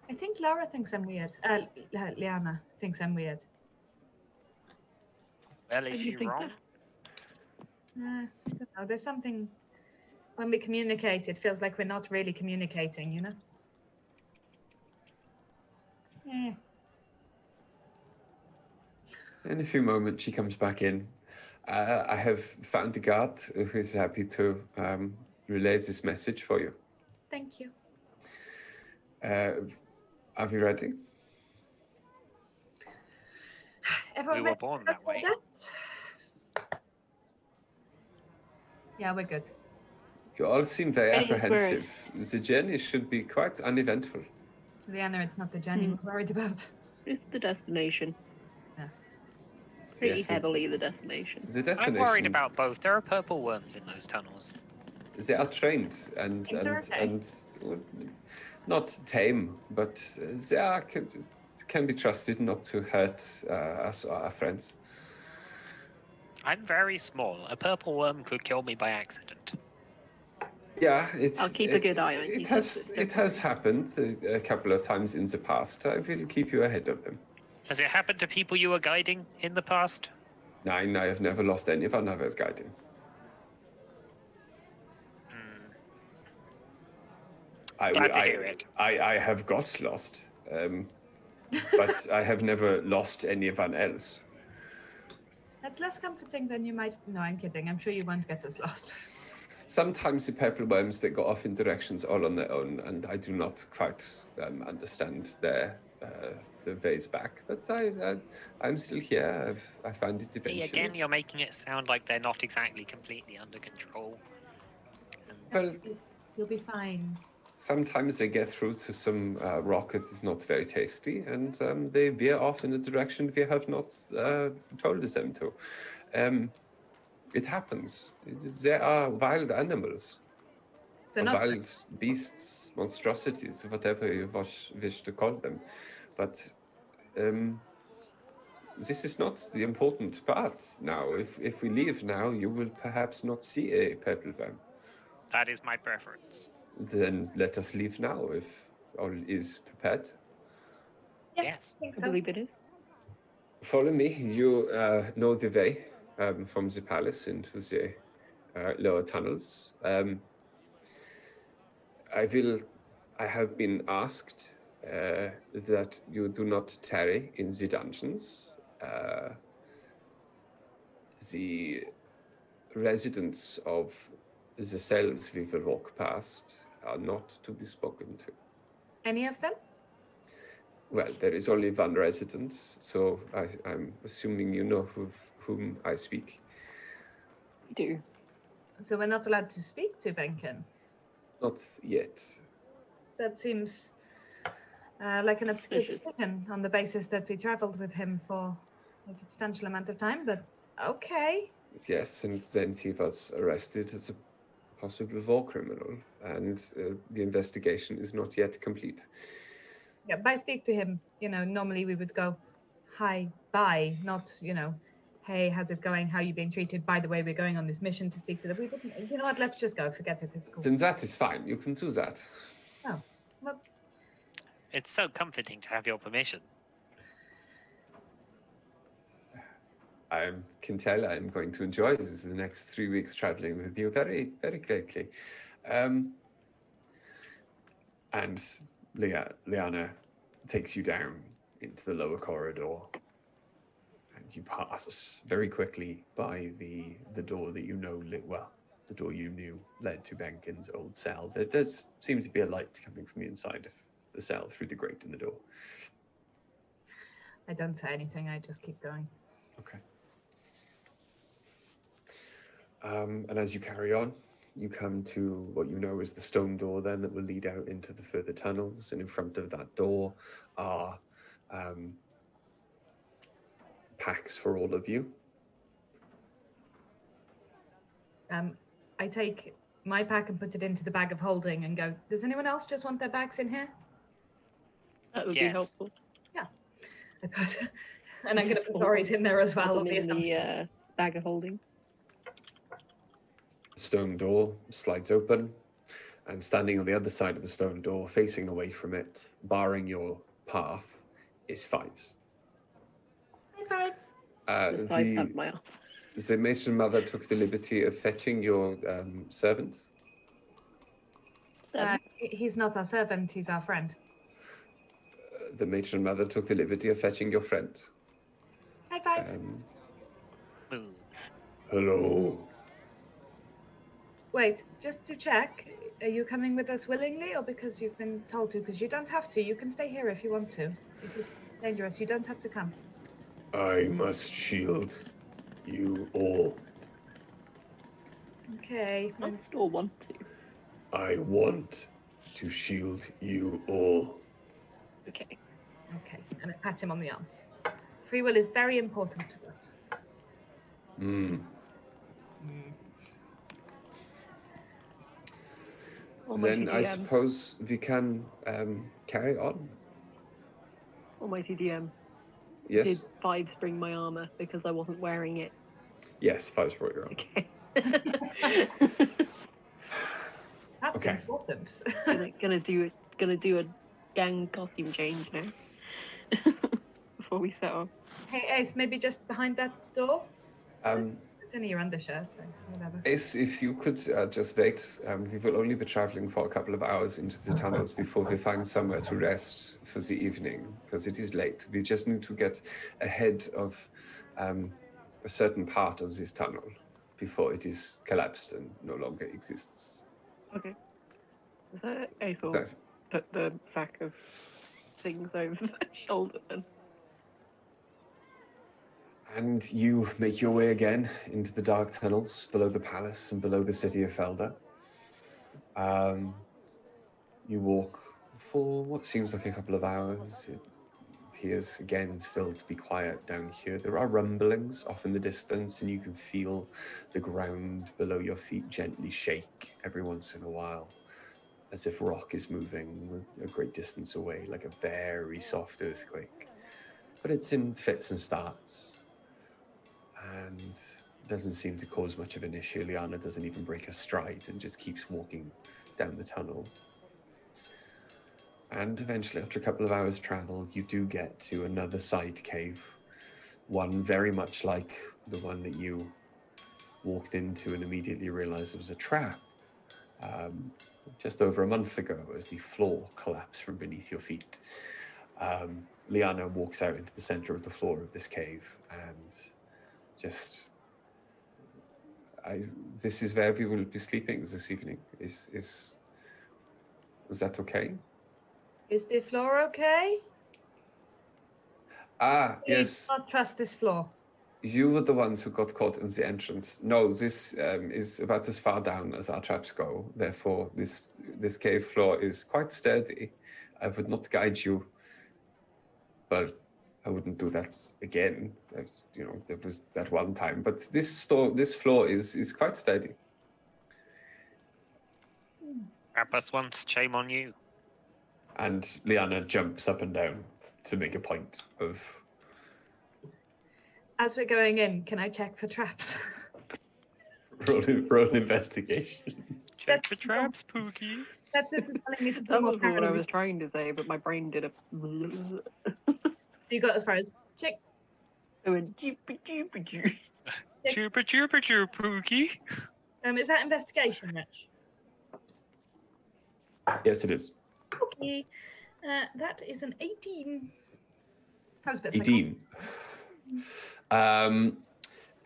I think Lara thinks I'm weird. Liana thinks I'm weird. Well, Why is do she you think wrong? I don't know. There's something when we communicate, it feels like we're not really communicating, you know? Yeah. In a few moments, she comes back in. I have found a guard who is happy to relay this message for you. Thank you. Are you ready? Everyone We were ready born to that go to way. dance? Yeah, we're good. You all seem very Ready as we're- apprehensive. The journey should be quite uneventful. Leanna, it's not the journey we're worried about. It's the destination. Yeah. Pretty Yes, heavily the destination. The I'm destination. worried about both. There are purple worms in those tunnels. They are trained and Things are okay. well, not tame, but they are, can be trusted not to hurt us or our friends. I'm very small. A purple worm could kill me by accident. Yeah, it's. I'll keep a good eye on you, It Vincent, don't has worry. happened a couple of times in the past. I will keep you ahead of them. Has it happened to people you were guiding in the past? Nine, I have never lost anyone I was guiding. Glad to hear it. I have got lost, but I have never lost anyone else. That's less comforting than you might. No, I'm kidding. I'm sure you won't get us lost. Sometimes the purple worms, they go off in directions all on their own, and I do not quite understand the ways back. But I'm still here. I find it See, eventually. again, you're making it sound like they're not exactly completely under control. Well, You'll be fine. sometimes they get through to some rock that is not very tasty, and they veer off in a direction we have not told them to. It happens. There are wild animals, So or not wild beasts, monstrosities, whatever you wish to call them. But this is not the important part now. If we leave now, you will perhaps not see a purple worm. That is my preference. Then let us leave now if all is prepared. Yeah, Yes. I think I so. believe it is. Follow me. You know the way from the palace into the lower tunnels. I have been asked that you do not tarry in the dungeons. The residents of the cells we will walk past are not to be spoken to. Any of them? Well, there is only one resident, so I'm assuming you know whom I speak. We do. So we're not allowed to speak to Benken. Not yet. That seems like an obscure Suspicious. decision on the basis that we traveled with him for a substantial amount of time, but okay. Yes, and then he was arrested as a possible war criminal, and the investigation is not yet complete. Yeah, by speak to him, normally we would go, hi, bye, not, hey, how's it going? How you being treated? By the way, we're going on this mission to speak to them. We didn't, you know what? Let's just go. Forget it. It's cool. Then that is fine. You can do that. Oh, well, It's so comforting to have your permission. I can tell I'm going to enjoy this the next 3 weeks traveling with you very, very greatly. And Liana takes you down into the lower corridor, and you pass very quickly by the door that you know the door you knew led to Benkin's old cell. There does seem to be a light coming from the inside of the cell through the grate in the door. I don't say anything. I just keep going. Okay. And as you carry on, you come to what you know is the stone door then that will lead out into the further tunnels. And in front of that door are packs for all of you. I take my pack and put it into the bag of holding and go, does anyone else just want their bags in here? That would be Yes. helpful. I put, and I'm going to put Tori's in there as well. Put On them the in assumption. the bag of holding. The stone door slides open, and standing on the other side of the stone door, facing away from it, barring your path, is Fives. High fives. The five have my arm. The matron mother took the liberty of fetching your servant. He's not our servant. He's our friend. The matron mother took the liberty of fetching your friend. High fives. Smooth. Hello. Wait, just to check, are you coming with us willingly or because you've been told to? Because you don't have to. You can stay here if you want to. If it's dangerous, you don't have to come. I must shield you all. Okay. I still want to. I want to shield you all. Okay. Okay, and I pat him on the arm. Free will is very important to us. Almighty Then I DM. suppose we can carry on. Almighty DM. Yes? Did Vibes bring my armor because I wasn't wearing it? Yes, Five's brought your arm. Okay. That's Okay. important. gonna do a gang costume change now. Before we set off. Hey, Ace, maybe just behind that door? Um, It's only your undershirt, so whatever. Ace, if you could just wait, we will only be traveling for a couple of hours into the tunnels before we find somewhere to rest for the evening, because it is late. We just need to get ahead of a certain part of this tunnel before it is collapsed and no longer exists. Okay. Is that Aethel That- put the sack of things over their shoulder then? And you make your way again into the dark tunnels below the palace and below the city of Felde. You walk for what seems like a couple of hours. It appears again still to be quiet down here. There are rumblings off in the distance, and you can feel the ground below your feet gently shake every once in a while, as if rock is moving a great distance away, like a very soft earthquake. But it's in fits and starts, and doesn't seem to cause much of an issue. Liana doesn't even break a stride and just keeps walking down the tunnel. And eventually, after a couple of hours travel, you do get to another side cave, one very much like the one that you walked into and immediately realized it was a trap. Just over a month ago, as the floor collapsed from beneath your feet, Liana walks out into the center of the floor of this cave and just... this is where we will be sleeping this evening. Is that okay? Is the floor okay? Yes. I do not trust this floor. You were the ones who got caught in the entrance. No, this is about as far down as our traps go. Therefore, this cave floor is quite sturdy. I would not guide you, but I wouldn't do that again. There was that one time. But this floor is quite sturdy. Grab us once, shame on you. And Liana jumps up and down to make a point of... As we're going in, can I check for traps? roll an investigation. Check for traps, Pookie. Perhaps this is telling me to That more was what I paranoid. was trying to say, but my brain did a. So you got as far as check. I went jeepy jeepy jeepy. Chupa chupa chupa, Pookie. Is that investigation, Rich? Yes, it is. Okay. That is an 18. That was a bit 18.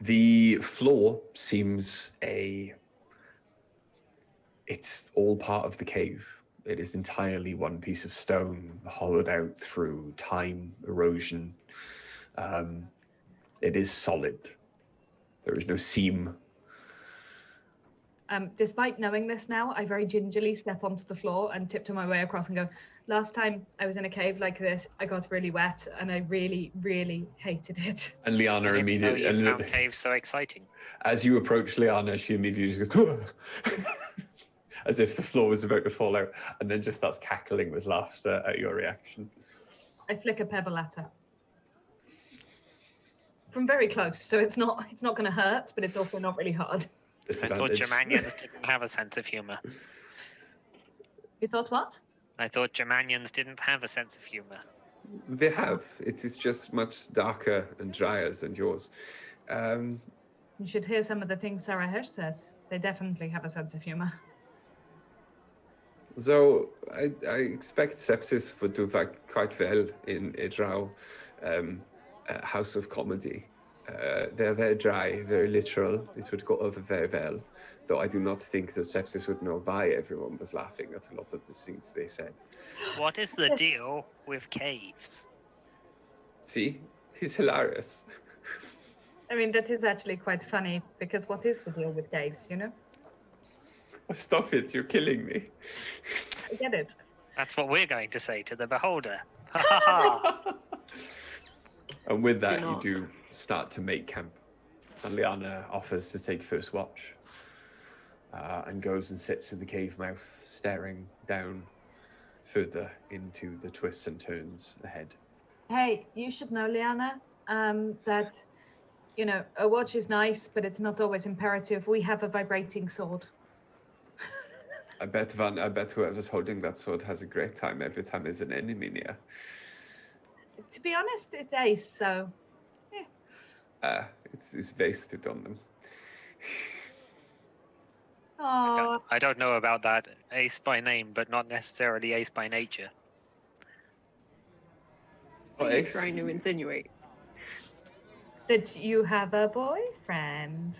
The floor seems it's all part of the cave. It is entirely one piece of stone, hollowed out through time, erosion. It is solid. There is no seam. Despite knowing this now, I very gingerly step onto the floor and tiptoe my way across and go, last time I was in a cave like this, I got really wet and I really, really hated it. And Liana I didn't know immediately... you found caves so exciting. As you approach Liana, she immediately just goes... as if the floor was about to fall out, and then just starts cackling with laughter at your reaction. I flick a pebble at her. From very close, so it's not going to hurt, but it's also not really hard. I thought Germanians didn't have a sense of humor. You thought what? I thought Germanians didn't have a sense of humor. They have. It is just much darker and drier than yours. You should hear some of the things Sarah Hirsch says. They definitely have a sense of humor. So I expect sepsis would do quite well in a drow house of comedy. They're very dry, very literal. It would go over very well. Though I do not think that sepsis would know why everyone was laughing at a lot of the things they said. What is the deal with caves? See? He's hilarious. I mean, that is actually quite funny, because what is the deal with caves, you know? Stop it, you're killing me. I get it. That's what we're going to say to the beholder. And with that, Do you not. do start to make camp. And Liana offers to take first watch and goes and sits in the cave mouth, staring down further into the twists and turns ahead. Hey, you should know, Liana, that, you know, a watch is nice, but it's not always imperative. We have a vibrating sword. I bet whoever's holding that sword has a great time every time there's an enemy near. To be honest, it's Ace, so It's wasted on them. oh, I don't know about that. Ace by name, but not necessarily ace by nature. What Well, are you Ace, trying to insinuate? that you have a boyfriend.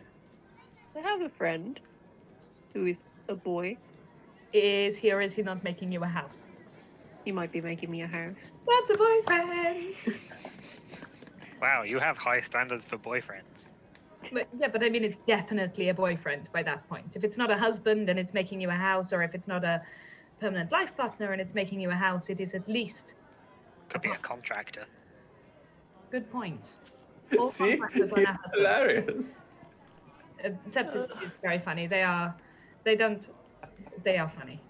I have a friend who is a boy. Is he or is he not making you a house? He might be making me a house. That's a boyfriend. Wow, you have high standards for boyfriends. But, yeah, but I mean, it's definitely a boyfriend by that point. If it's not a husband and it's making you a house, or if it's not a permanent life partner and it's making you a house, it is at least Could be a contractor. good point. All see, contractors are he's now husbands. hilarious. Sepsis is very funny. They are funny.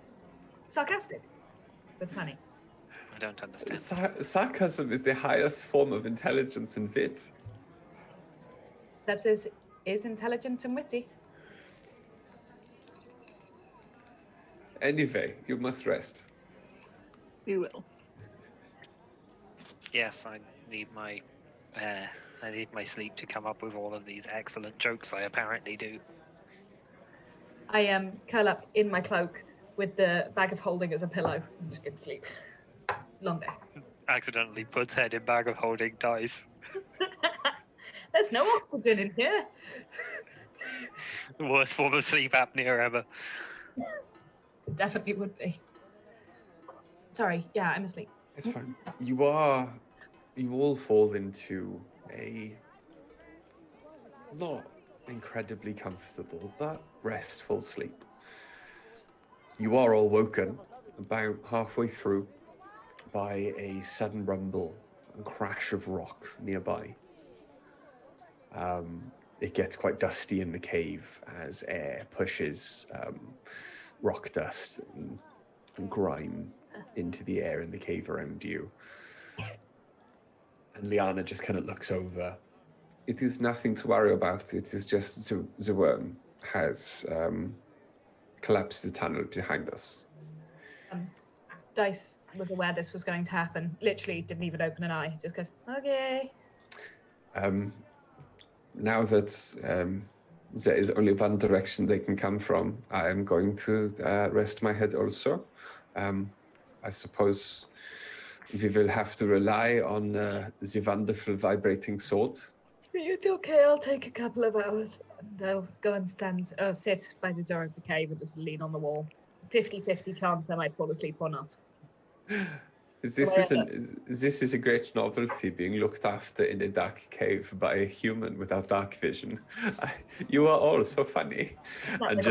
Sarcastic, but funny. I don't understand. Sarcasm is the highest form of intelligence and wit. Sepsis is intelligent and witty. Anyway, you must rest. We will. Yes, I need my sleep to come up with all of these excellent jokes I apparently do. I curl up in my cloak with the bag of holding as a pillow and just get to sleep. Long day. Accidentally puts head in bag of holding, dies. There's no oxygen in here. The worst form of sleep apnea ever. It definitely would be. Sorry, yeah, I'm asleep. It's fine. You all fall into a not incredibly comfortable, but restful sleep. You are all woken about halfway through by a sudden rumble and crash of rock nearby. It gets quite dusty in the cave as air pushes rock dust and grime into the air in the cave around you. And Liana just kind of looks over. It is nothing to worry about. It is just the worm has collapsed the tunnel behind us. Dice was aware this was going to happen. Literally didn't even open an eye. Just goes, okay. Now that there is only one direction they can come from, I am going to rest my head also. I suppose we will have to rely on the wonderful vibrating sword. It's okay, I'll take a couple of hours and I'll go and sit by the door of the cave and just lean on the wall. 50-50 chance I might fall asleep or not. This is a great novelty, being looked after in a dark cave by a human without dark vision. You are all so funny. And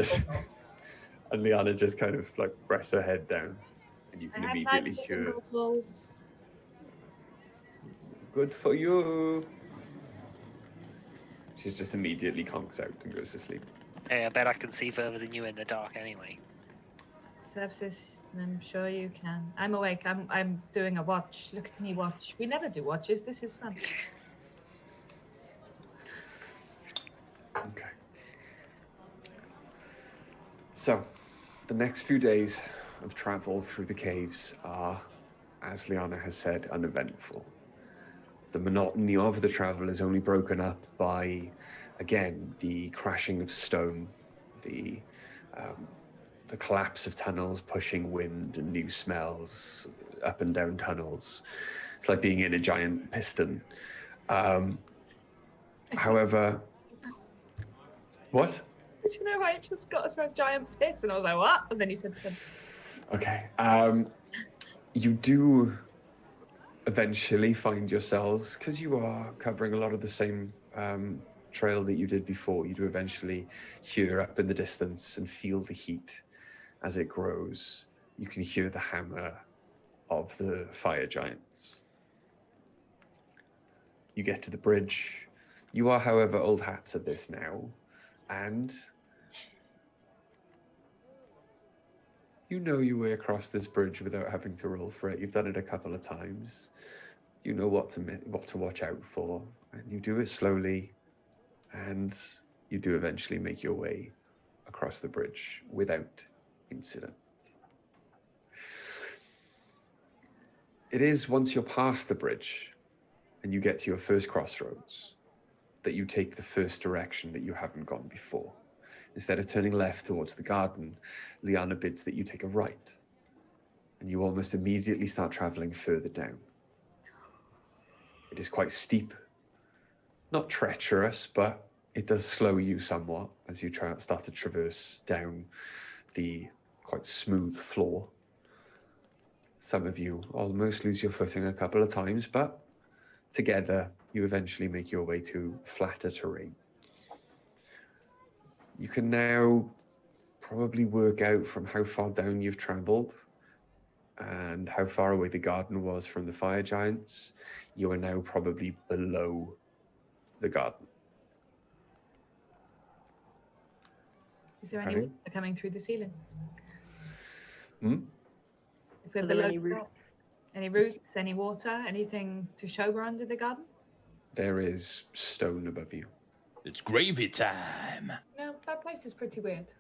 Liana just kind of like rests her head down, and you can immediately hear. Good for you. She's just immediately conks out and goes to sleep. Hey, I bet I can see further than you in the dark anyway. Sepsis, I'm sure you can. I'm awake. I'm doing a watch. Look at me watch. We never do watches. This is fun. Okay. So, the next few days of travel through the caves are, as Liana has said, uneventful. The monotony of the travel is only broken up by, again, the crashing of stone, the collapse of tunnels pushing wind and new smells up and down tunnels. It's like being in a giant piston. However, what? You know, I just got us from a giant pits and I was like, what? And then you said to Okay. You do eventually find yourselves, because you are covering a lot of the same trail that you did before, you do eventually hear up in the distance and feel the heat as it grows. You can hear the hammer of the fire giants. You get to the bridge. You are, however, old hats at this now, and you know your way across this bridge without having to roll for it. You've done it a couple of times. You know what to watch out for, and you do it slowly, and you do eventually make your way across the bridge without incident. It is once you're past the bridge and you get to your first crossroads that you take the first direction that you haven't gone before. Instead of turning left towards the garden, Liana bids that you take a right, and you almost immediately start traveling further down. It is quite steep, not treacherous, but it does slow you somewhat as you start to traverse down the quite smooth floor. Some of you almost lose your footing a couple of times, but together you eventually make your way to flatter terrain. You can now probably work out from how far down you've traveled and how far away the garden was from the fire giants. You are now probably below the garden. Is there any Okay. water coming through the ceiling? Hmm? If we're Are there below any the roots? garden? Any roots, any water, anything to show we're under the garden? There is stone above you. It's gravy time. No, that place is pretty weird.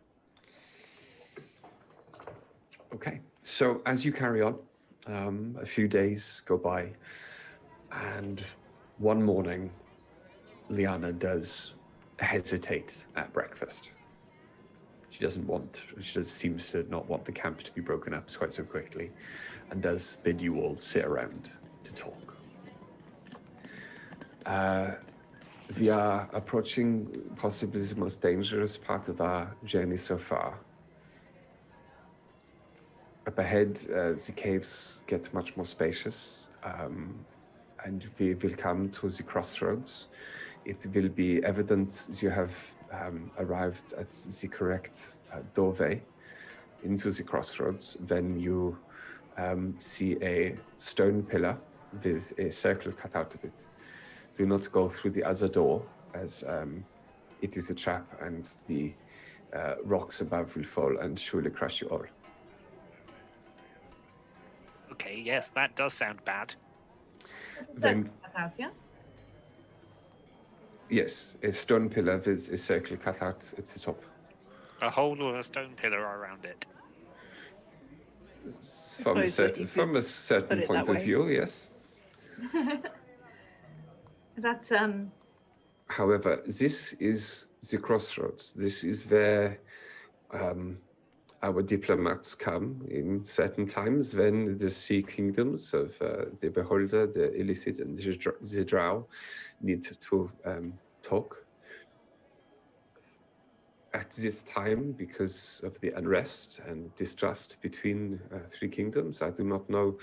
Okay, so as you carry on, a few days go by, and one morning, Liana does hesitate at breakfast. She seems to not want the camp to be broken up quite so quickly, and does bid you all sit around to talk. We are approaching possibly the most dangerous part of our journey so far. Up ahead, the caves get much more spacious, and we will come to the crossroads. It will be evident you have arrived at the correct doorway into the crossroads when you see a stone pillar with a circle cut out of it. Do not go through the other door, as it is a trap and the rocks above will fall and surely crush you all. Okay, yes, that does sound bad. Then- Cut out, yeah? Yes, a stone pillar with a circle cut out at the top. A hole or a stone pillar around it. From a suppose that you certain, could from a certain put it point that of way. view, yes. That's However, this is the crossroads. This is where our diplomats come in certain times when the three kingdoms of the Beholder, the Illicit, and the Drow need to talk. At this time, because of the unrest and distrust between three kingdoms, I do not know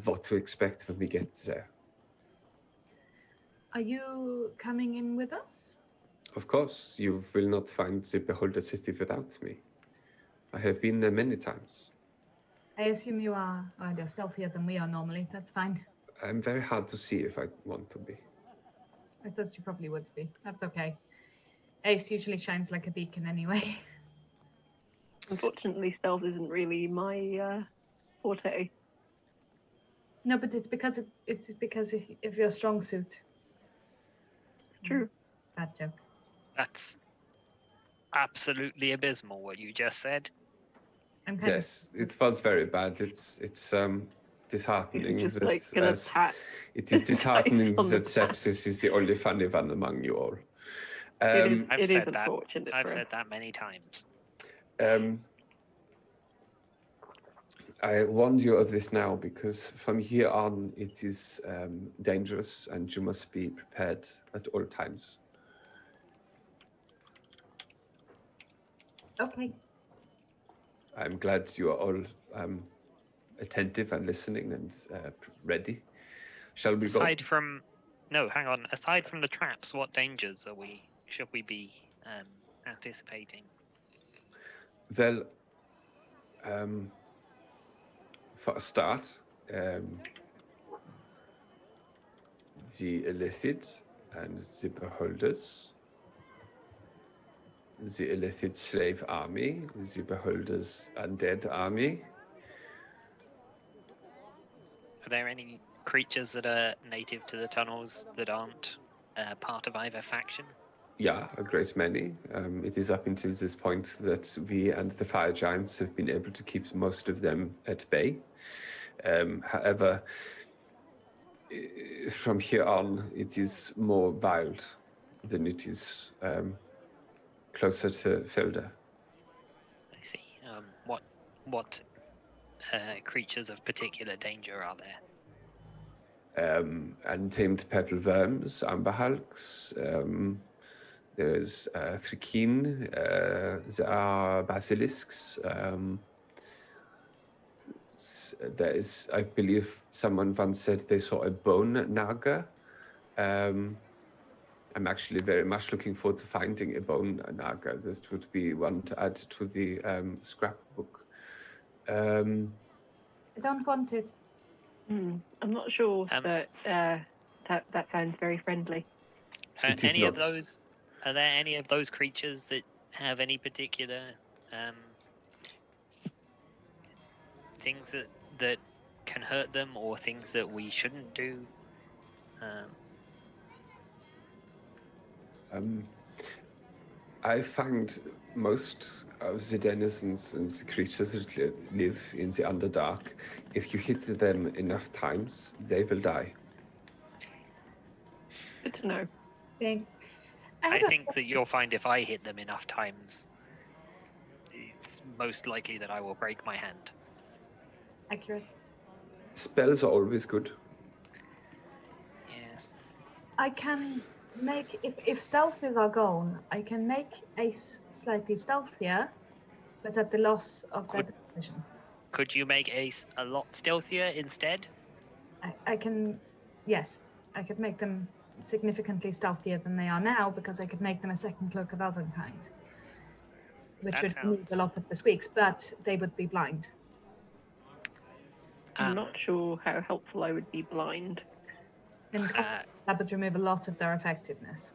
what to expect when we get there. Are you coming in with us? Of course, you will not find the Beholder City without me. I have been there many times. I assume you are, well, you're stealthier than we are normally. That's fine. I'm very hard to see if I want to be. I thought you probably would be. That's okay. Ace usually shines like a beacon anyway. Unfortunately, stealth isn't really my forte. No, but it's because of your strong suit. It's true. Bad joke. That's absolutely abysmal what you just said. I'm kind Yes, it was very bad. It's disheartening Just that like gonna as- pat. it is disheartening on the that sepsis is the only funny one among you all. It I've is said that. unfortunate I've for said us. that many times. I warned you of this now because from here on it is dangerous and you must be prepared at all times. Okay. I'm glad you are all attentive and listening and ready. Shall we go? Aside from, no, hang on. Aside from the traps, what dangers should we be anticipating? Well, for a start, the illicit and the beholders, the illicit slave army, the beholders undead army. Are there any creatures that are native to the tunnels that aren't part of either faction? Yeah, a great many. It is up until this point that we and the fire giants have been able to keep most of them at bay. However, from here on, it is more wild than it is closer to Felde. I see. What creatures of particular danger are there? Untamed purple worms, amber hulks. There's Thrikeen. There are basilisks. There is, I believe, someone once said they saw a bone naga. I'm actually very much looking forward to finding a bone naga. This would be one to add to the scrapbook. I don't want it. I'm not sure that that sounds very friendly. It is Any of not. those? Are there any of those creatures that have any particular things that can hurt them, or things that we shouldn't do? I find most of the denizens and the creatures that live in the Underdark, if you hit them enough times, they will die. Good to know. Thanks. I think that you'll find if I hit them enough times, it's most likely that I will break my hand. Accurate. Spells are always good. Yes. I can make, if stealth is our goal, I can make Ace slightly stealthier, but at the loss of their vision. Could you make Ace a lot stealthier instead? I can, yes, I could make them significantly stealthier than they are now, because I could make them a second cloak of Elvenkind, which would remove a lot of the squeaks, but they would be blind. I'm not sure how helpful I would be blind. And that would remove a lot of their effectiveness.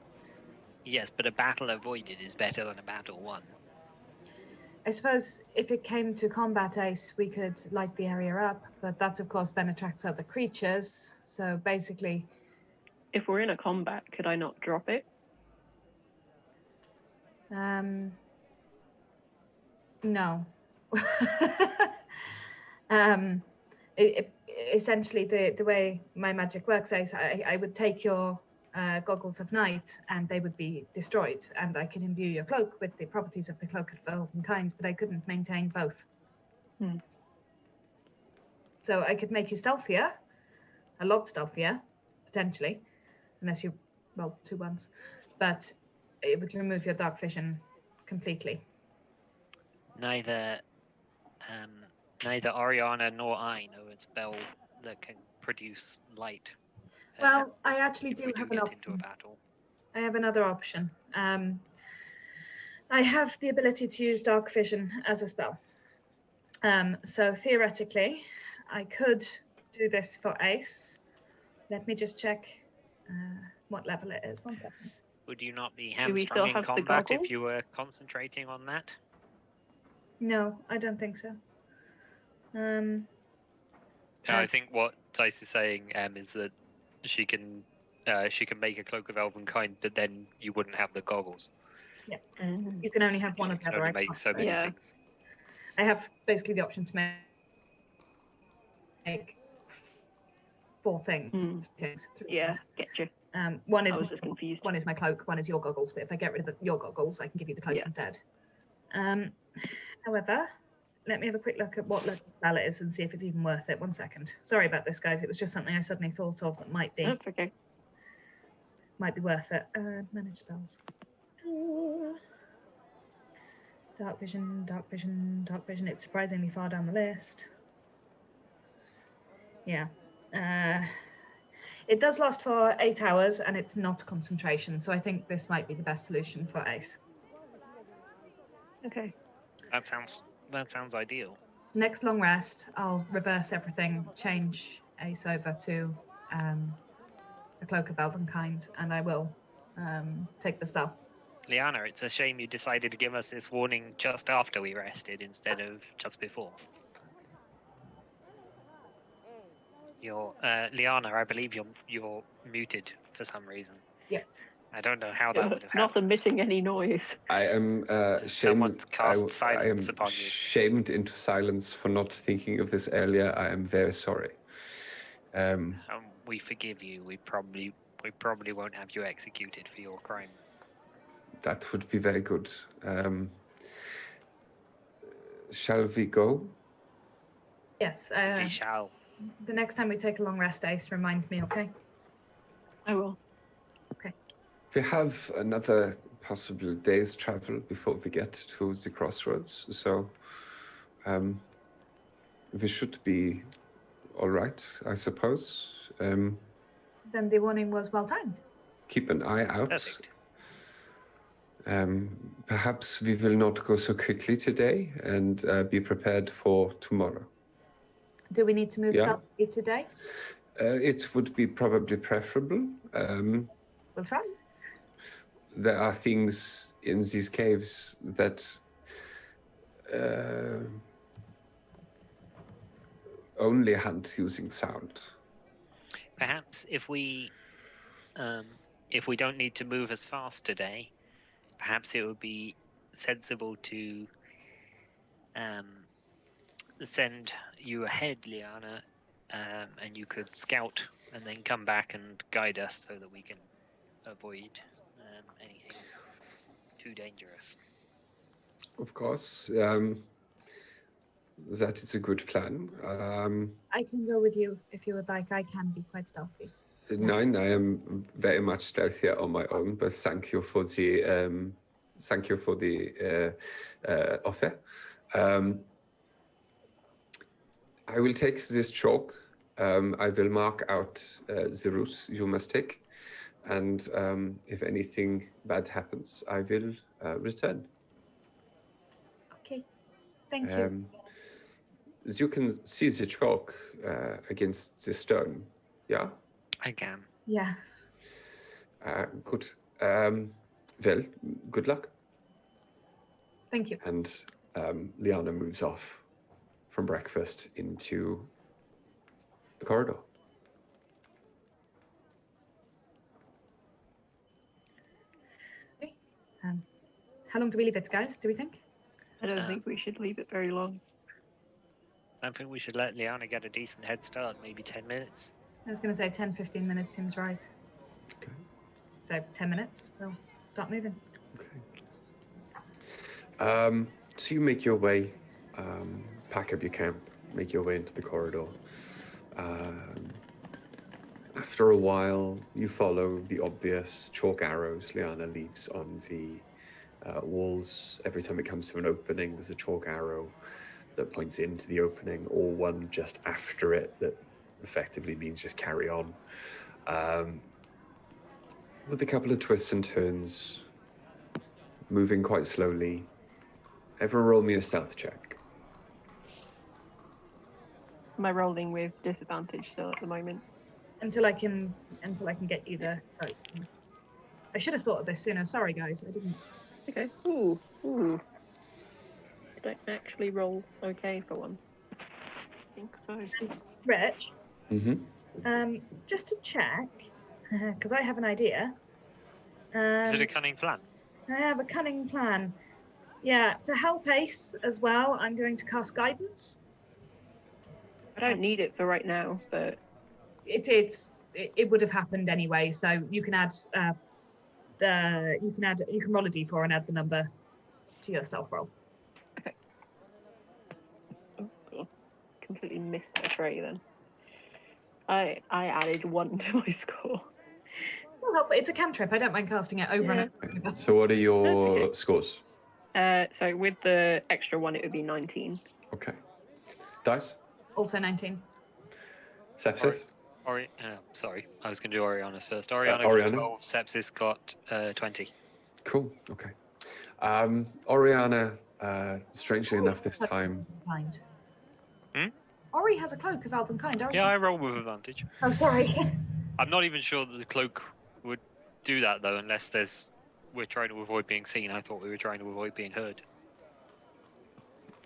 Yes, but a battle avoided is better than a battle won. I suppose if it came to combat Ace, we could light the area up, but that of course then attracts other creatures. So basically, if we're in a combat, could I not drop it? No. Essentially, the way my magic works is I would take your goggles of night and they would be destroyed, and I could imbue your cloak with the properties of the cloak of Elvenkind, but I couldn't maintain both. So I could make you stealthier, a lot stealthier, potentially, unless you roll 2 ones, but it would remove your dark vision completely. Neither Oriana nor I know a spell that can produce light. Well, I actually do have an get option. into a battle. I have another option. I have the ability to use dark vision as a spell. So theoretically, I could do this for Ace. Let me just check what level it is. 1 second. Would you not be Do we still hamstrung in have the combat if goggles? you were concentrating on that? No, I don't think so. I think what Dice is saying is that she can make a cloak of Elvenkind, but then you wouldn't have the goggles. Yeah, you can only have one You of the can other. only make so many things. I have basically the option to make 4 things. Yeah, get you. One is I was just confused. One is my cloak, one is your goggles, but if I get rid of your goggles, I can give you the cloak instead. However, let me have a quick look at what level spell it is and see if it's even worth it. 1 second. Sorry about this, guys. It was just something I suddenly thought of that might be. That's okay. Might be worth it. Manage spells. Dark vision, dark vision, dark vision. It's surprisingly far down the list. Yeah. It does last for 8 hours and it's not concentration, so I think this might be the best solution for Ace. Okay. That sounds ideal. Next long rest, I'll reverse everything, change Ace over to a Cloak of Elvenkind, and I will take the spell. Liana, it's a shame you decided to give us this warning just after we rested instead of just before. Liana, I believe you're muted for some reason. Yeah. I don't know how that You're would have not happened. emitting any noise. I am Someone shamed. cast I am silence upon you. shamed into silence for not thinking of this earlier. I am very sorry. We forgive you. We probably won't have you executed for your crime. That would be very good. Shall we go? Yes. We shall. The next time we take a long rest, Ace, remind me, okay? I will. We have another possible day's travel before we get to the crossroads, so we should be all right, I suppose. Then the warning was well timed. Keep an eye out. Perfect. Perhaps we will not go so quickly today, and be prepared for tomorrow. Do we need to move Yeah. stealthily today? It would be probably preferable. We'll try. There are things in these caves that only hunt using sound. Perhaps if we don't need to move as fast today, perhaps it would be sensible to send you ahead, Liana, and you could scout and then come back and guide us so that we can avoid anything too dangerous. Of course, that is a good plan. I can go with you if you would like. I can be quite stealthy. Nine, I am very much stealthier on my own, but thank you for the offer. I will take this chalk. I will mark out the route you must take, and if anything bad happens, I will return. Okay. Thank you. As you can see the chalk against the stone, yeah? I can. Yeah. Good. Well, good luck. Thank you. And Liana moves off from breakfast into the corridor. Okay. How long do we leave it, guys? Do we think? I don't think we should leave it very long. I don't think we should let Liana get a decent head start, maybe 10 minutes. I was going to say 10, 15 minutes seems right. Okay. So 10 minutes, we'll start moving. Okay. So you make your way, pack up your camp, make your way into the corridor. After a while, you follow the obvious chalk arrows Liana leaves on the walls. Every time it comes to an opening, there's a chalk arrow that points into the opening, or one just after it that effectively means just carry on. With a couple of twists and turns, moving quite slowly. Everyone roll me a stealth check. Am I rolling with disadvantage still at the moment? Until I can get you the. Right. I should have thought of this sooner. Sorry, guys, I didn't. Okay. Ooh. I don't actually roll okay for one. I think so. Rich. Mm-hmm. Just to check, because I have an idea. Is it a cunning plan? I have a cunning plan. Yeah, to help Ace as well, I'm going to cast guidance. I don't need it for right now, but it would have happened anyway. So you can add you can roll a d4 and add the number to your stealth roll. okay. Oh, God. Completely missed that tray then. I added 1 to my score. Well, help. It's a cantrip. I don't mind casting it over and over. So what are your Okay. scores? So with the extra 1, it would be 19. Okay. Dice? Also 19. Sepsis? Sorry, I was going to do Oriana's first. Oriana Oriana? got 12, Sepsis got 20. Cool, okay. Oriana, strangely enough this time, Kind. Ori has a cloak of Elvenkind, don't Yeah, you? I roll with advantage. Oh, sorry. I'm not even sure that the cloak would do that though, unless we're trying to avoid being seen. I thought we were trying to avoid being heard.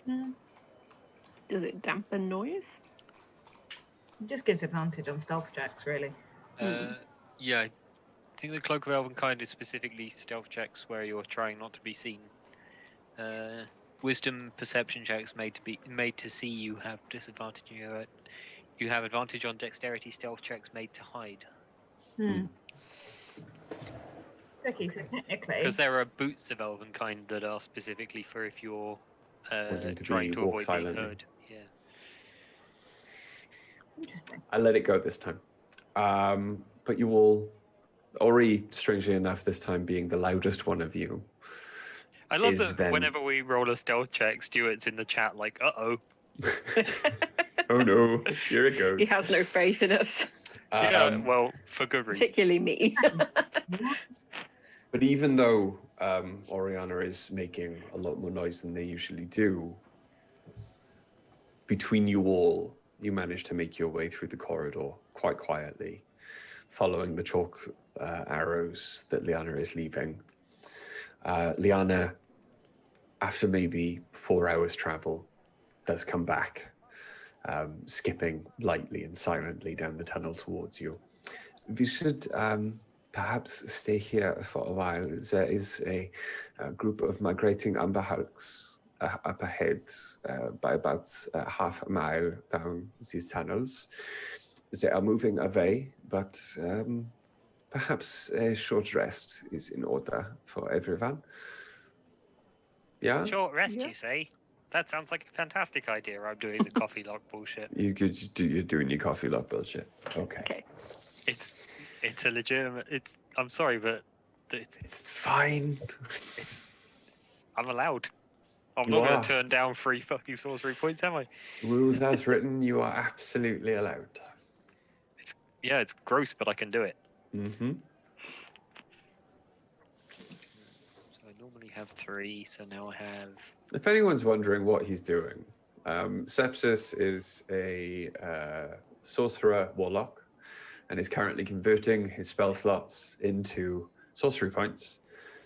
Does it dampen noise? It just gives advantage on stealth checks, really. Yeah, I think the cloak of Elvenkind is specifically stealth checks where you're trying not to be seen. Wisdom perception checks made to see you have disadvantage. You have advantage on dexterity stealth checks made to hide. Tricky, so technically. Because there are boots of Elvenkind that are specifically for if you're Wanting to trying be to walk avoid silently. being heard. Yeah. Interesting. I let it go this time. But you all, Ori, strangely enough, this time being the loudest one of you. I love is that then- whenever we roll a stealth check, Stuart's in the chat like, "Uh-oh." Oh no, here it goes. He has no faith in us, Yeah, well, for good reason. particularly me. But even though Oriana is making a lot more noise than they usually do, between you all, you manage to make your way through the corridor quite quietly, following the chalk arrows that Liana is leaving. Liana, after maybe 4 hours travel, does come back, skipping lightly and silently down the tunnel towards you. We should perhaps stay here for a while. There is a group of migrating amber hulks up ahead by about half a mile down these tunnels. They are moving away, but perhaps a short rest is in order for everyone. Yeah? Short rest, Yeah. you say? That sounds like a fantastic idea. I'm doing the coffee lock bullshit. You're doing your coffee lot bullshit. Okay. Okay. It's a legitimate. I'm sorry, but It's fine. I'm allowed. I'm You not going are. to turn down 3 fucking sorcery points, am I? Rules as written, you are absolutely allowed. Yeah, it's gross, but I can do it. Mm-hmm. So I normally have 3, so now I have. If anyone's wondering what he's doing, Sepsis is a sorcerer warlock and is currently converting his spell slots into sorcery points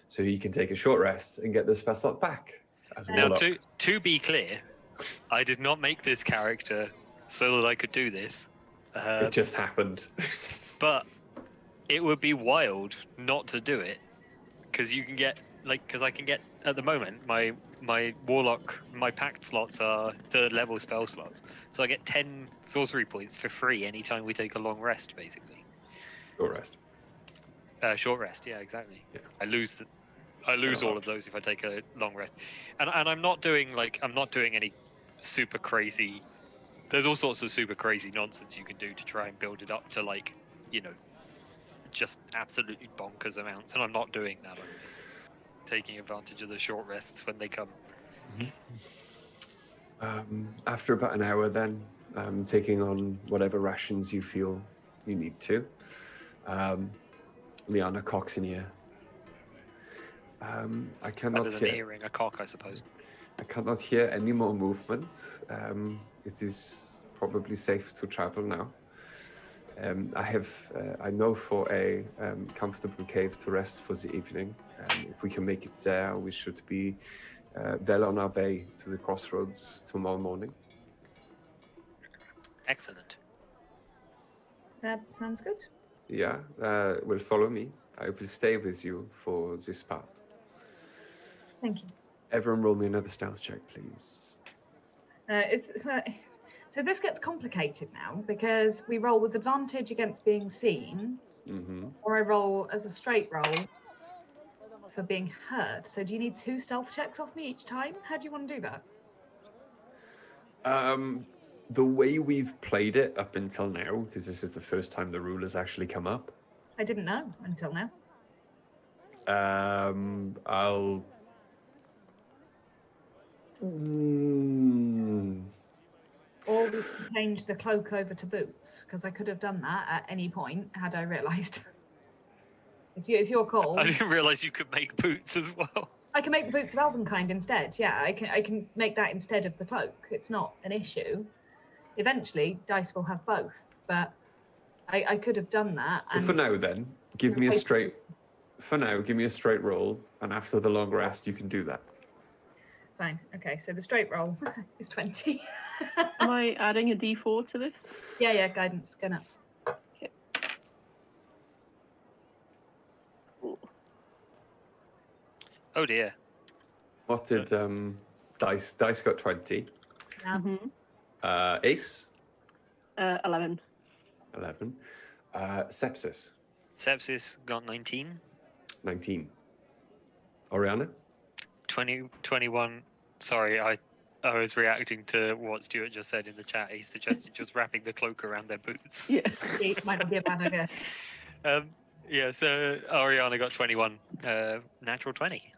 so he can take a short rest and get the spell slot back as a Now, warlock. to be clear, I did not make this character so that I could do this. It just happened. But it would be wild not to do it, because you can get because I can get at the moment my warlock, my pact slots are 3rd level spell slots, so I get 10 sorcery points for free anytime we take a long rest, basically. Short rest. Short rest, yeah, exactly. Yeah. I lose all of those if I take a long rest, and I'm not doing any super crazy. There's all sorts of super crazy nonsense you can do to try and build it up to just absolutely bonkers amounts, and I'm not doing that. I'm just taking advantage of the short rests when they come. After about an hour then, taking on whatever rations you feel you need to, Liana cocks in ear. I cannot Better than hear. hearing a cock, I suppose. I cannot hear any more movement. It is probably safe to travel now. I know for a comfortable cave to rest for the evening. If we can make it there, we should be well on our way to the crossroads tomorrow morning. Excellent. That sounds good. Yeah, will follow me. I will stay with you for this part. Thank you. Everyone roll me another stealth check, please. So this gets complicated now because we roll with advantage against being seen, or I roll as a straight roll for being heard. So do you need 2 stealth checks off me each time? How do you want to do that? The way we've played it up until now, because this is the first time the rule has actually come up, I didn't know until now. I'll... Or we can change the cloak over to boots, because I could have done that at any point had I realised. It's your call. I didn't realise you could make boots as well. I can make the boots of Elvenkind instead. Yeah, I can make that instead of the cloak. It's not an issue. eventually dice will have both, but I could have done that. Well, And for now, then, give me a straight. For now, give me a straight roll, and after the long rest, you can do that. Fine. Okay, so the straight roll is 20. Am I adding a d4 to this? Yeah, guidance, go nuts. Okay. Ooh. Oh dear. What did dice? Dice got 20. Yeah. Mhm. Ace 11. 11. Sepsis Sepsis got 19. 19. Oriana 21. Sorry, I was reacting to what Stuart just said in the chat. He suggested just wrapping the cloak around their boots. Yeah. It might not be a bad idea. Yeah, so Ariana got 21. Natural 20.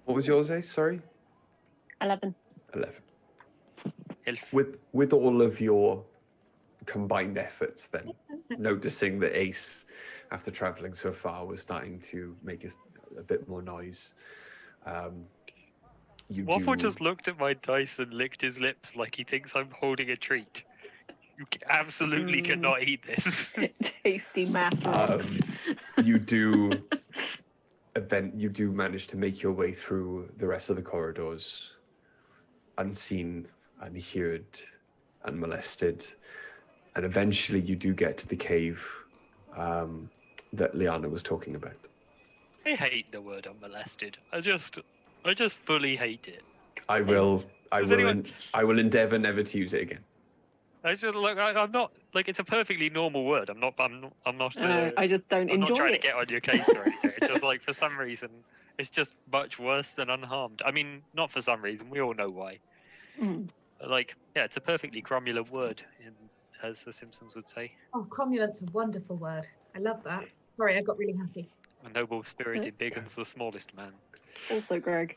What was yours, Ace? Sorry. 11. 11. Elf. With all of your combined efforts, then noticing that Ace, after traveling so far, was starting to make a bit more noise. Waffle just looked at my dice and licked his lips like he thinks I'm holding a treat. You absolutely cannot eat this. Tasty math rocks. You do manage to make your way through the rest of the corridors, unseen, unheard, unmolested, and eventually you do get to the cave that Liana was talking about. I hate the word unmolested. I just fully hate it. I will endeavor never to use it again. I just look. I'm not like it's a perfectly normal word. I'm not. I just don't I'm enjoy not trying it. to get on your case or anything. It's just like for some reason, it's just much worse than unharmed. I mean, not for some reason. We all know why. Mm. Like, yeah, it's a perfectly cromulent word, as the Simpsons would say. Oh, cromulent's a wonderful word. I love that. Sorry, I got really happy. A noble-spirited bigans the smallest man. Also, Greg,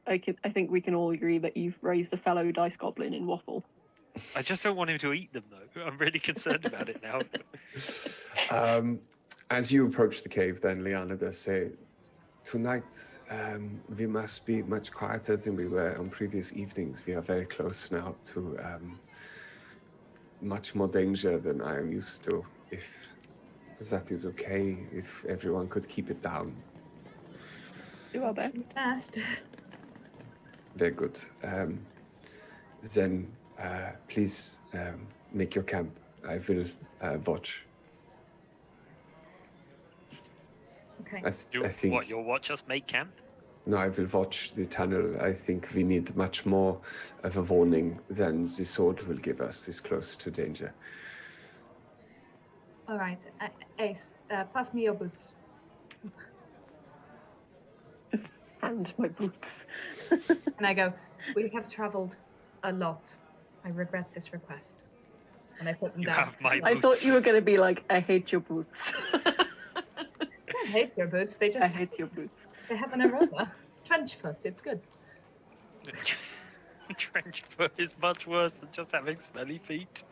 I think we can all agree that you've raised a fellow dice goblin in Waffle. I just don't want him to eat them, though. I'm really concerned about it now. As you approach the cave, then Liana does say, "Tonight, we must be much quieter than we were on previous evenings. We are very close now to much more danger than I am used to. If that is okay, if everyone could keep it down." Do our best. Best. Very good. Then, please make your camp. I will watch. Okay. I think. What, you'll watch us make camp? No, I will watch the tunnel. I think we need much more of a warning than the sword will give us this close to danger. All right. Ace, pass me your boots. And my boots. And I go, we have traveled a lot. I regret this request. And I put them You down. have my boots. I thought you were going to be like, I hate your boots. I hate your boots. They I just hate your boots. they have an aroma. Trench foot. It's good. Trench foot is much worse than just having smelly feet.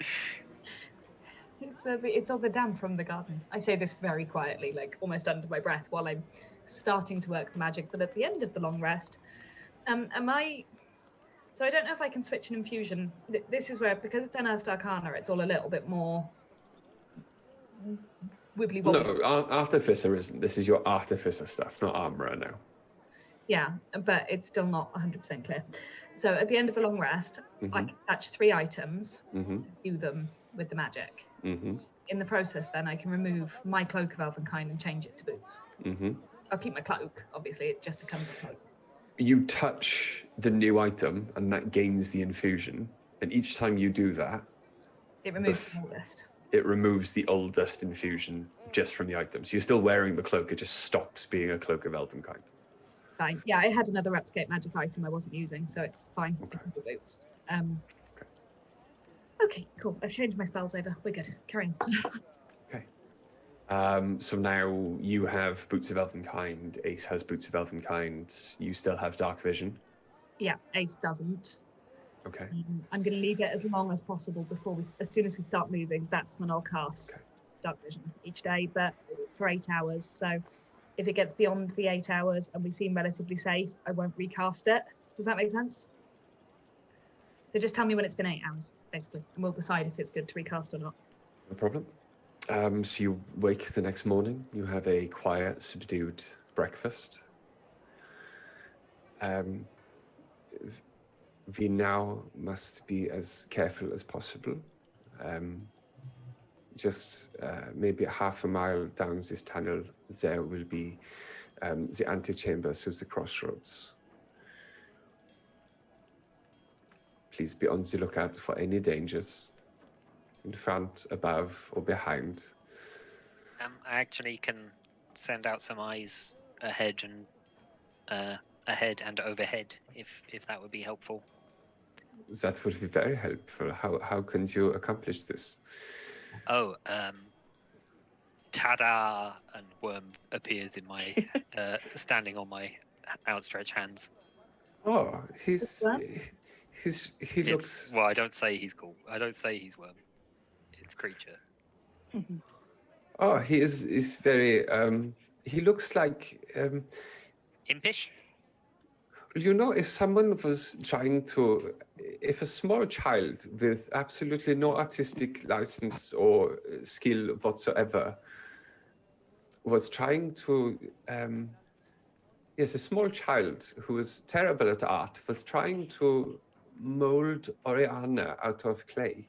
It's all the damp from the garden. I say this very quietly, like almost under my breath, while I'm starting to work the magic. But at the end of the long rest, So I don't know if I can switch an infusion. This is where, because it's Unearthed Arcana, it's all a little bit more wibbly wobbly. No, Artificer isn't. This is your Artificer stuff, not Armorer now. Yeah, but it's still not 100% clear. So at the end of a long rest, Mm-hmm. I can touch 3 items, Mm-hmm. do them with the magic. Mm-hmm. In the process, then I can remove my cloak of Elvenkind and change it to boots. Mm-hmm. I'll keep my cloak, obviously, it just becomes a cloak. You touch the new item, and that gains the infusion. And each time you do that, It removes the oldest. it removes the oldest infusion just from the item. So you're still wearing the cloak, it just stops being a cloak of Elvenkind. Fine. Yeah, I had another replicate magic item I wasn't using, so it's fine. Okay. I can do boots. Okay, cool. I've changed my spells over. We're good. Carry on. Okay. So now you have Boots of Elvenkind, Ace has Boots of Elvenkind, you still have Dark Vision. Yeah, Ace doesn't. Okay. I'm going to leave it as long as possible before as soon as we start moving, that's when I'll cast Dark Vision each day, but for 8 hours. So if it gets beyond the 8 hours and we seem relatively safe, I won't recast it. Does that make sense? So just tell me when it's been 8 hours, basically, and we'll decide if it's good to recast or not. No problem. So you wake the next morning. You have a quiet, subdued breakfast. We now must be as careful as possible. Just maybe half a mile down this tunnel, there will be the antechamber through the crossroads. Please be on the lookout for any dangers in front, above, or behind. I actually can send out some eyes ahead and overhead, if that would be helpful. That would be very helpful. How can you accomplish this? Oh, ta-da! And Worm appears in my standing on my outstretched hands. Oh, he It's, looks. well, I don't say he's cool. I don't say he's Worm. It's creature. Oh, he is very. He looks like. Impish? You know, if someone was trying to, if a small child with absolutely no artistic license or skill whatsoever was trying to, yes, a small child who was terrible at art was trying to mold Oriana out of clay.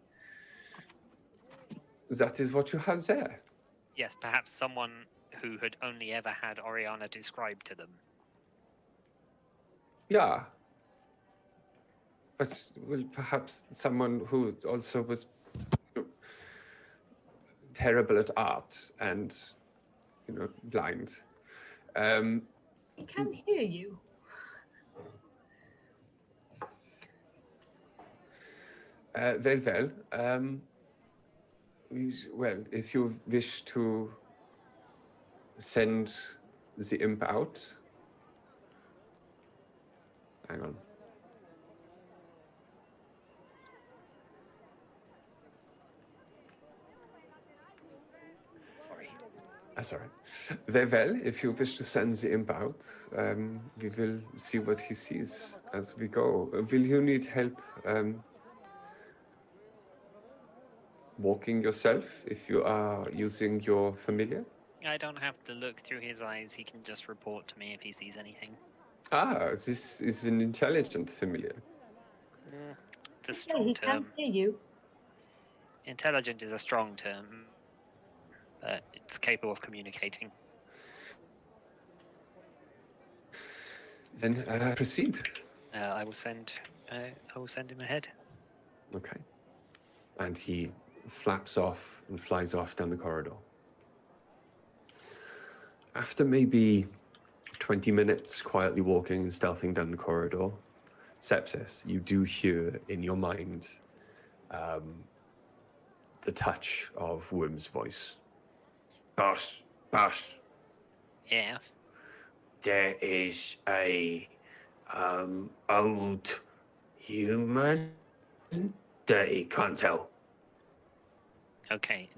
That is what you have there. Yes, perhaps someone who had only ever had Oriana described to them. Yeah. But, well, perhaps someone who also was terrible at art and, blind. He can hear you. Well. Well, if you wish to send the imp out. Hang on. Sorry. Very well. If you wish to send the imp out, we will see what he sees as we go. Will you need help walking yourself if you are using your familiar? I don't have to look through his eyes. He can just report to me if he sees anything. Ah, this is an intelligent familiar. It's a strong He term. can hear you. Intelligent is a strong term. But it's capable of communicating. Then proceed. I will send him ahead. Okay. And he flaps off and flies off down the corridor. After maybe 20 minutes quietly walking and stealthing down the corridor, Sepsis, you do hear in your mind the touch of Worm's voice. Boss, Yes. there is a old human that he can't tell. Okay.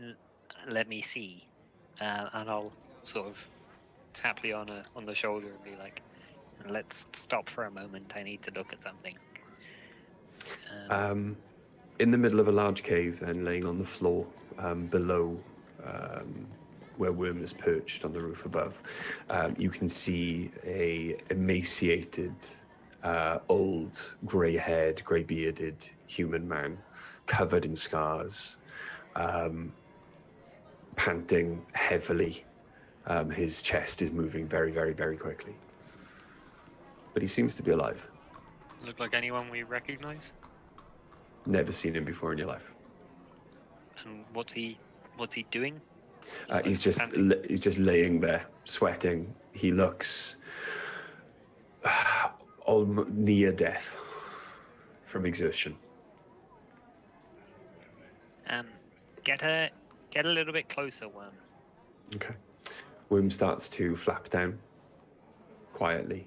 Let me see. And I'll sort of tap Liana on the shoulder and be like, "Let's stop for a moment. I need to look at something." In the middle of a large cave, then laying on the floor below where Worm is perched on the roof above, you can see a emaciated, old, grey-haired, grey-bearded human man, covered in scars, panting heavily. His chest is moving very, very, very quickly. But he seems to be alive. Look like anyone we recognize? Never seen him before in your life. And what's he doing? He's just laying there, sweating. He looks near death from exertion. Get a little bit closer, Worm. Okay. Worm starts to flap down quietly.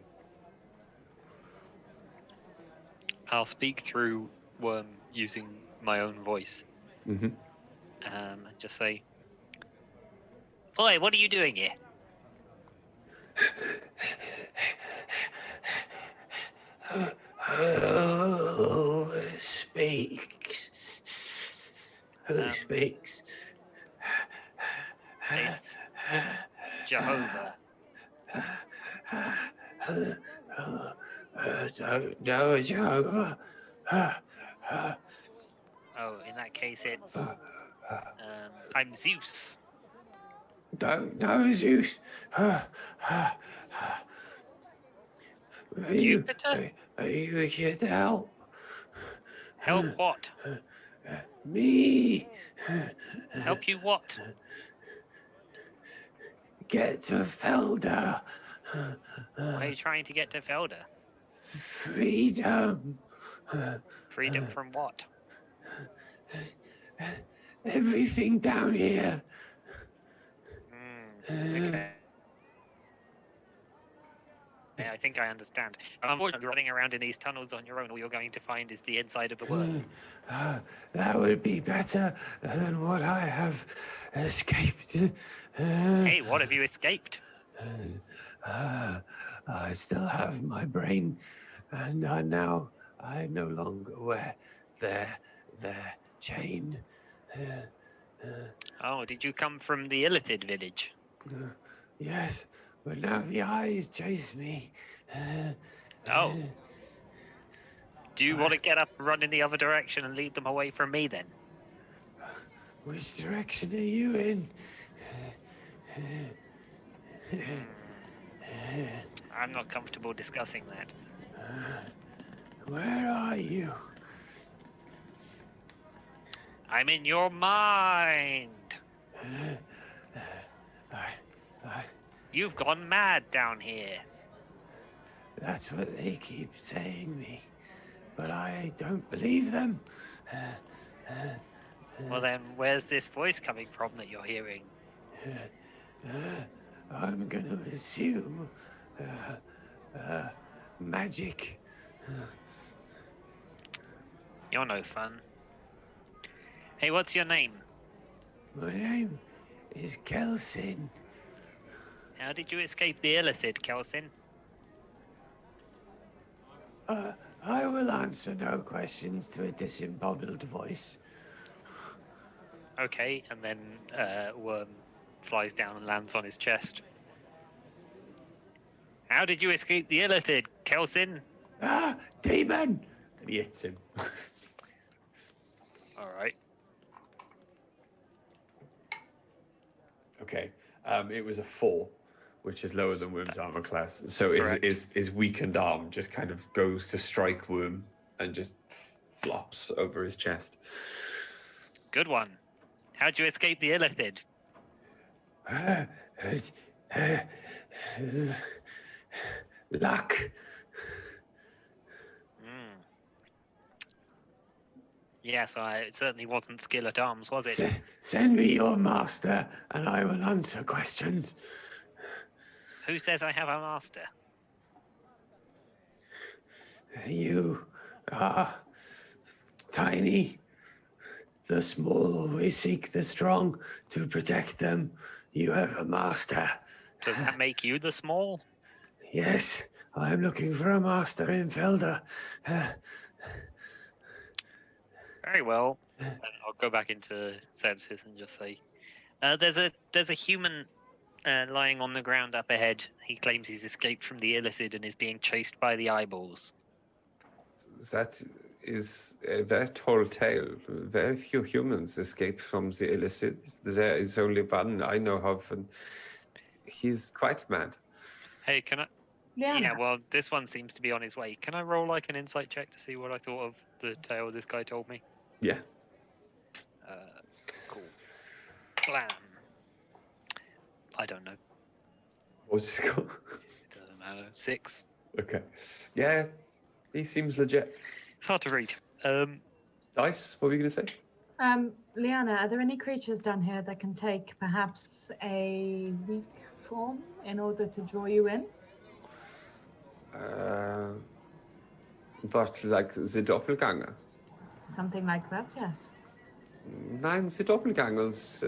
I'll speak through Worm using my own voice. Mm-hmm. And just say, "Boy, what are you doing here?" Oh, speaks? Who speaks? It's Jehovah. Don't know Jehovah. Oh, in that case, it's I'm Zeus. Don't know Zeus. Are you, Jupiter? are you here to help? Help what? Me. Help you what? Get to Felder. Why are you trying to get to Felde? Freedom. Freedom from what? Everything down here. Okay. Yeah, I think I understand. Unfortunately, running around in these tunnels on your own, all you're going to find is the inside of the world. That would be better than what I have escaped. Hey, what have you escaped? I still have my brain, and I no longer wear their chain. Oh, did you come from the Illithid village? Yes, but now the eyes chase me. Oh. Do you want to get up and run in the other direction and lead them away from me then? Which direction are you in? I'm not comfortable discussing that. Where are you? I'm in your mind. You've gone mad down here. That's what they keep saying me, but I don't believe them. Well then, where's this voice coming from that you're hearing? I'm gonna assume magic. You're no fun. Hey, what's your name? My name is Kelsin. How did you escape the Illithid, Kelsin? I will answer no questions to a disembodied voice. Okay, and then Worm flies down and lands on his chest. How did you escape the Illithid, Kelsin? Ah, demon! And he hits him. All right. Okay. It was a 4, which is lower than Worm's armor class. So Correct. his weakened arm just kind of goes to strike Worm and just flops over his chest. Good one. How'd you escape the Illithid? Luck. Yes, it certainly wasn't skill at arms, was it? Send me your master, and I will answer questions. Who says I have a master? You are tiny. The small always seek the strong to protect them. You have a master. Does that make you the small? Yes, I am looking for a master in Felder. Very well. I'll go back into services and just say, there's a human lying on the ground up ahead. He claims he's escaped from the Illithid and is being chased by the eyeballs. That is a very tall tale. Very few humans escape from the illicit. There is only one I know of, and he's quite mad. Hey, can I? Liana. Yeah, well, this one seems to be on his way. Can I roll like an insight check to see what I thought of the tale this guy told me? Yeah. Cool. Blam. I don't know. What's it called? It doesn't matter. 6. Okay. Yeah, he seems legit. It's hard to read. Dice, what were you going to say? Liana, are there any creatures down here that can take perhaps a weak form in order to draw you in? But like the doppelganger? Something like that, yes. Nein, the doppelgangers,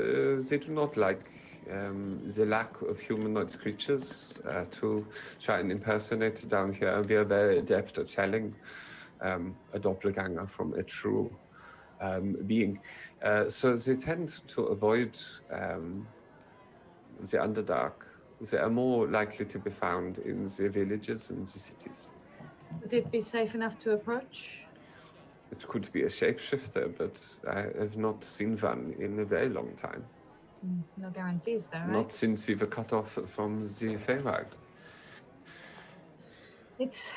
they do not like the lack of humanoid creatures to try and impersonate down here. We are very adept at telling a doppelganger from a true being. So they tend to avoid the Underdark. They are more likely to be found in the villages and the cities. Would it be safe enough to approach? It could be a shapeshifter, but I have not seen one in a very long time. No guarantees, though, right? Not since we were cut off from the Feywild. It's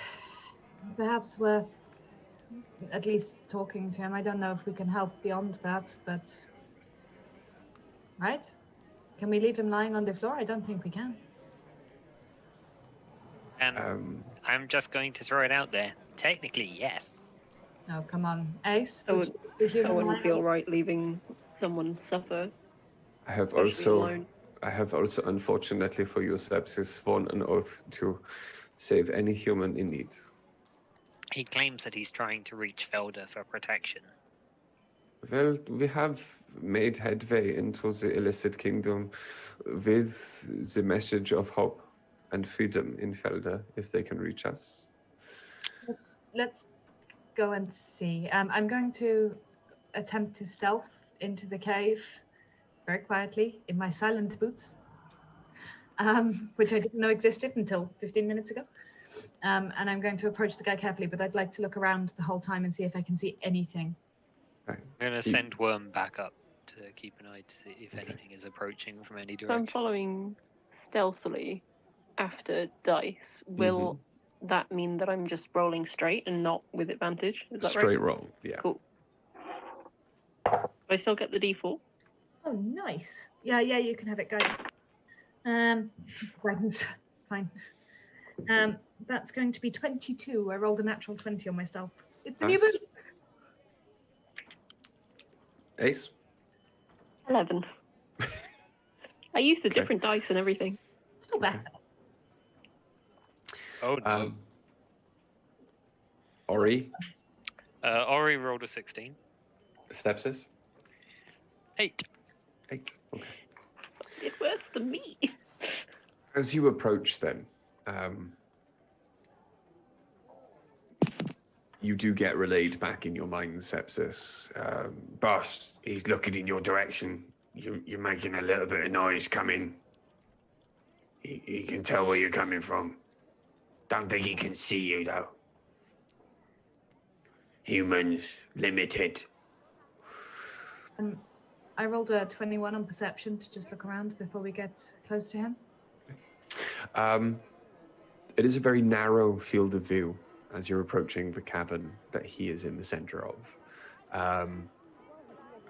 perhaps worth at least talking to him. I don't know if we can help beyond that, but... Right? Can we leave him lying on the floor? I don't think we can. And I'm just going to throw it out there. Technically, yes. Oh, come on. Ace, I would you be human wouldn't lying feel on- right leaving someone suffer. I have especially alone. also, unfortunately for you, Sepsis, sworn an oath to save any human in need. He claims that he's trying to reach Felde for protection. Well, we have made headway into the illicit kingdom with the message of hope and freedom in Felde, if they can reach us. Let's go and see. I'm going to attempt to stealth into the cave very quietly in my silent boots, which I didn't know existed until 15 minutes ago. And I'm going to approach the guy carefully, but I'd like to look around the whole time and see if I can see anything. Right. I'm going to send Worm back up to keep an eye to see if anything is approaching from any So I'm direction. following stealthily after dice. Will that mean that I'm just rolling straight and not with advantage? Is that Straight right? roll, yeah. Cool. Do I still get the D4? Oh, nice. Yeah, you can have it, guidance. Guidance, fine. That's going to be 22. I rolled a natural 20 on my stealth. It's the new Nice. boots. Ace? 11. I used a Okay. different dice and everything. Still better. Oh, no. Ori? Ori rolled a 16. Sepsis? 8. 8. Okay. It's worse than me. As you approach then, you do get relayed back in your mind, Sepsis. Boss, he's looking in your direction. You're making a little bit of noise coming. He can tell where you're coming from. Don't think he can see you, though. Humans, limited. I rolled a 21 on perception to just look around before we get close to him. It is a very narrow field of view as you're approaching the cavern that he is in the center of.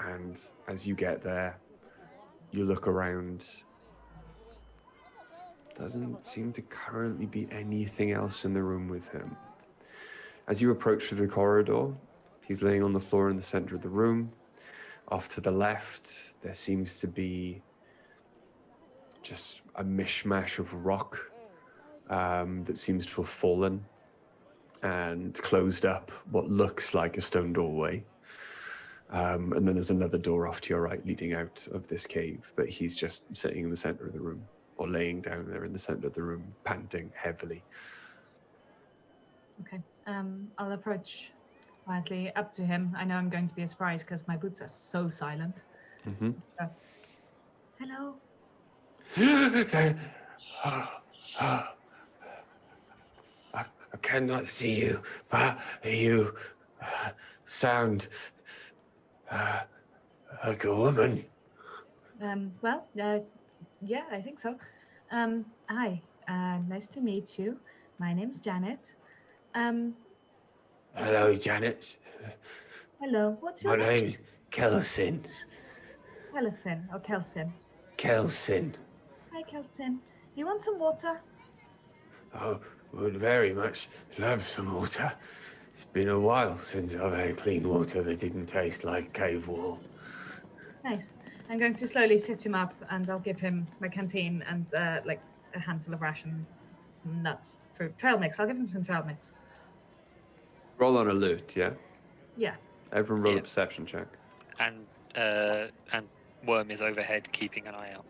And as you get there, you look around. Doesn't seem to currently be anything else in the room with him. As you approach through the corridor, he's laying on the floor in the center of the room. Off to the left, there seems to be just a mishmash of rock that seems to have fallen and closed up what looks like a stone doorway. And then there's another door off to your right leading out of this cave, but he's just sitting in the center of the room, or laying down there in the center of the room, panting heavily. Okay. I'll approach quietly up to him. I know I'm going to be a surprise because my boots are so silent. Hello. I cannot see you, but you sound like a woman. Well, yeah, I think so. Hi. Nice to meet you. My name's Janet. Hello, Janet. Hello. What's My your name? name's Kelsin. Kelsin or Kelsin. Kelsin. Hi, Kelsin. Do you want some water? I would very much love some water. It's been a while since I've had clean water that didn't taste like cave wall. Nice. I'm going to slowly sit him up, and I'll give him my canteen and like a handful of ration, nuts, fruit, trail mix. I'll give him some trail mix. Roll on alert, yeah? Yeah. Everyone roll a Yeah. perception check. And Worm is overhead keeping an eye out.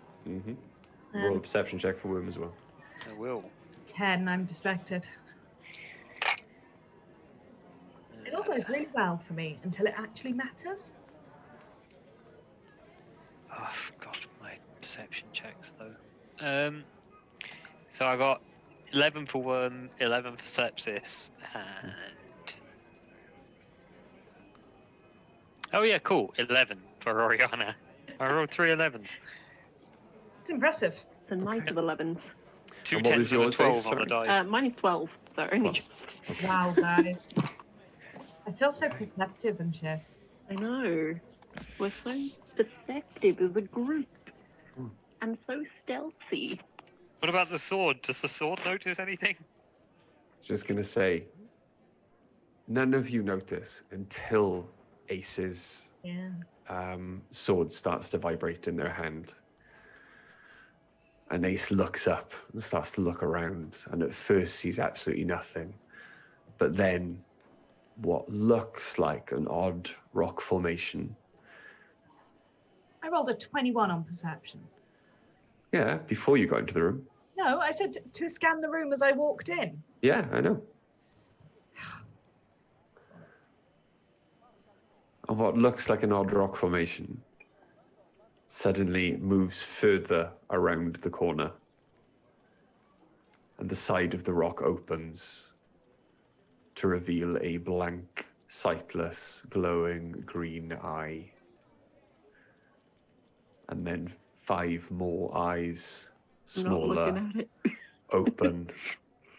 Roll a perception check for Worm as well. I will. 10. I'm distracted. goes really well for me until it actually matters. Oh God, my perception checks though. So I got 11 for one, 11 for sepsis, and oh yeah, cool, 11 for Oriana. I rolled 3 11s. It's impressive. The night of 11s. 2 And what was 10s and a yours, 12 Ace? on the Sorry. die. Mine is 12, so only 12. just. Wow, guys. I feel so perceptive and shit. I know. We're so perceptive as a group. Hmm. And so stealthy. What about the sword? Does the sword notice anything? Just gonna say, none of you notice until Ace's Yeah. sword starts to vibrate in their hand. And Ace looks up and starts to look around, and at first sees absolutely nothing. But then what looks like an odd rock formation. I rolled a 21 on perception. Yeah, before you got into the room. No, I said to scan the room as I walked in. Yeah, I know. And what looks like an odd rock formation suddenly moves further around the corner. And the side of the rock opens to reveal a blank, sightless, glowing green eye. And then 5 more eyes, I'm not smaller, looking at it. open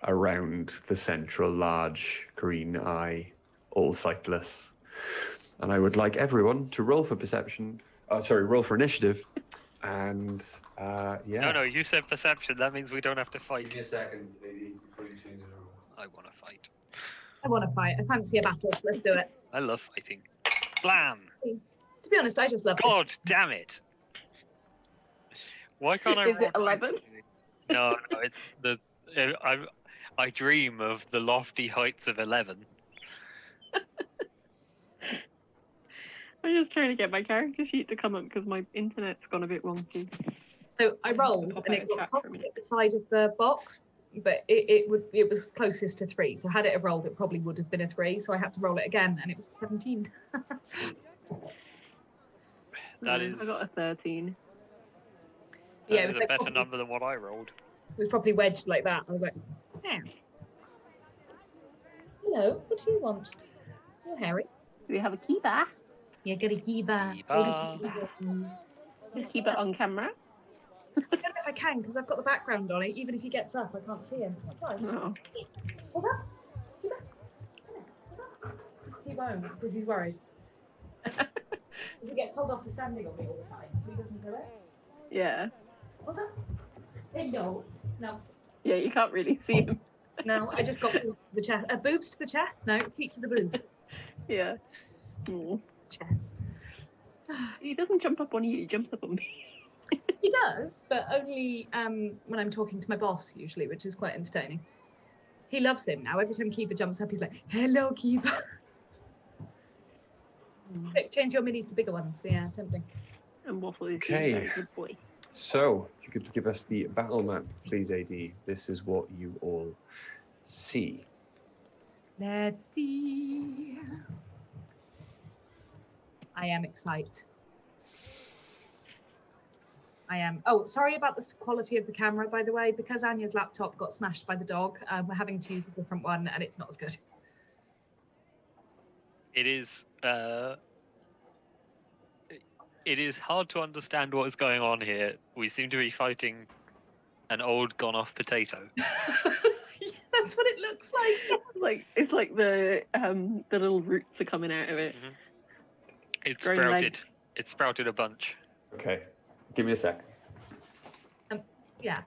around the central large green eye, all sightless. And I would like everyone to roll for perception. Roll for initiative. And yeah. No, you said perception. That means we don't have to fight. Give me a second, lady, before you change the roll. I want to fight. I want to fight. I fancy a battle. Let's do it. I love fighting. Blam! To be honest, I just love this. God damn it! Why can't I Is it roll 11? No, it's the. I dream of the lofty heights of 11. I'm just trying to get my character sheet to come up because my internet's gone a bit wonky. So I rolled Pop and out it of got chat for a popped minute. at the side of the box, but it was closest to 3. So had it have rolled, it probably would have been a 3. So I had to roll it again, and it was a 17. That I got a is- 13. That Yeah, it is was a like better probably- number than what I rolled. It was probably wedged like that. I was like, yeah. Hello, what do you want? You're Harry. Do we have a keybar? You get a keybar. Keybar. Just keep it on camera. I don't know if I can because I've got the background on it. Even if he gets up, I can't see him. I'll try. Oh. What's up? What's up? He won't because he's worried. He gets told off for standing on me all the time, so he doesn't do it. Yeah. What's up? Hello. No, Yeah, you can't really see him. no, I just got the chest. Boobs to the chest? No, feet to the boobs. Yeah. Mm. Chest. He doesn't jump up on you, he jumps up on me. He does, but only when I'm talking to my boss, usually, which is quite entertaining. He loves him now. Every time Kiva jumps up, he's like, hello, Kiva. Quick, change your minis to bigger ones. Yeah, tempting. And Waffle is Okay. a very good boy. So, if you could give us the battle map, please, AD. This is what you all see. Let's see. I am excited. I am. Oh, sorry about the quality of the camera, by the way. Because Anya's laptop got smashed by the dog, we're having to use a different one, and it's not as good. It is. It is hard to understand what is going on here. We seem to be fighting an old, gone-off potato. That's what it looks like. It's like the little roots are coming out of it. It's Growing sprouted. legs. It sprouted a bunch. Okay, give me a sec. Yeah.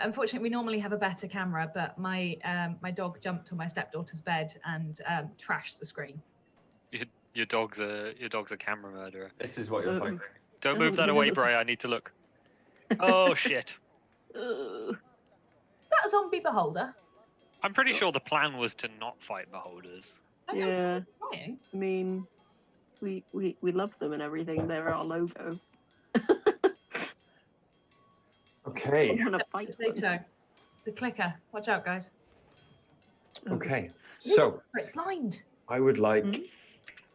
Unfortunately, we normally have a better camera, but my my dog jumped on my stepdaughter's bed and trashed the screen. Your dog's a camera murderer. This is what you're fighting. Don't move that away, Bri. I need to look. Oh shit! Ugh. Is that a zombie beholder? I'm pretty sure the plan was to not fight beholders. I know Yeah, it's annoying. I mean, we love them and everything. They're our logo. Okay, I want to fight them. Potato. The clicker. Watch out, guys. okay. So, It's blind. I would like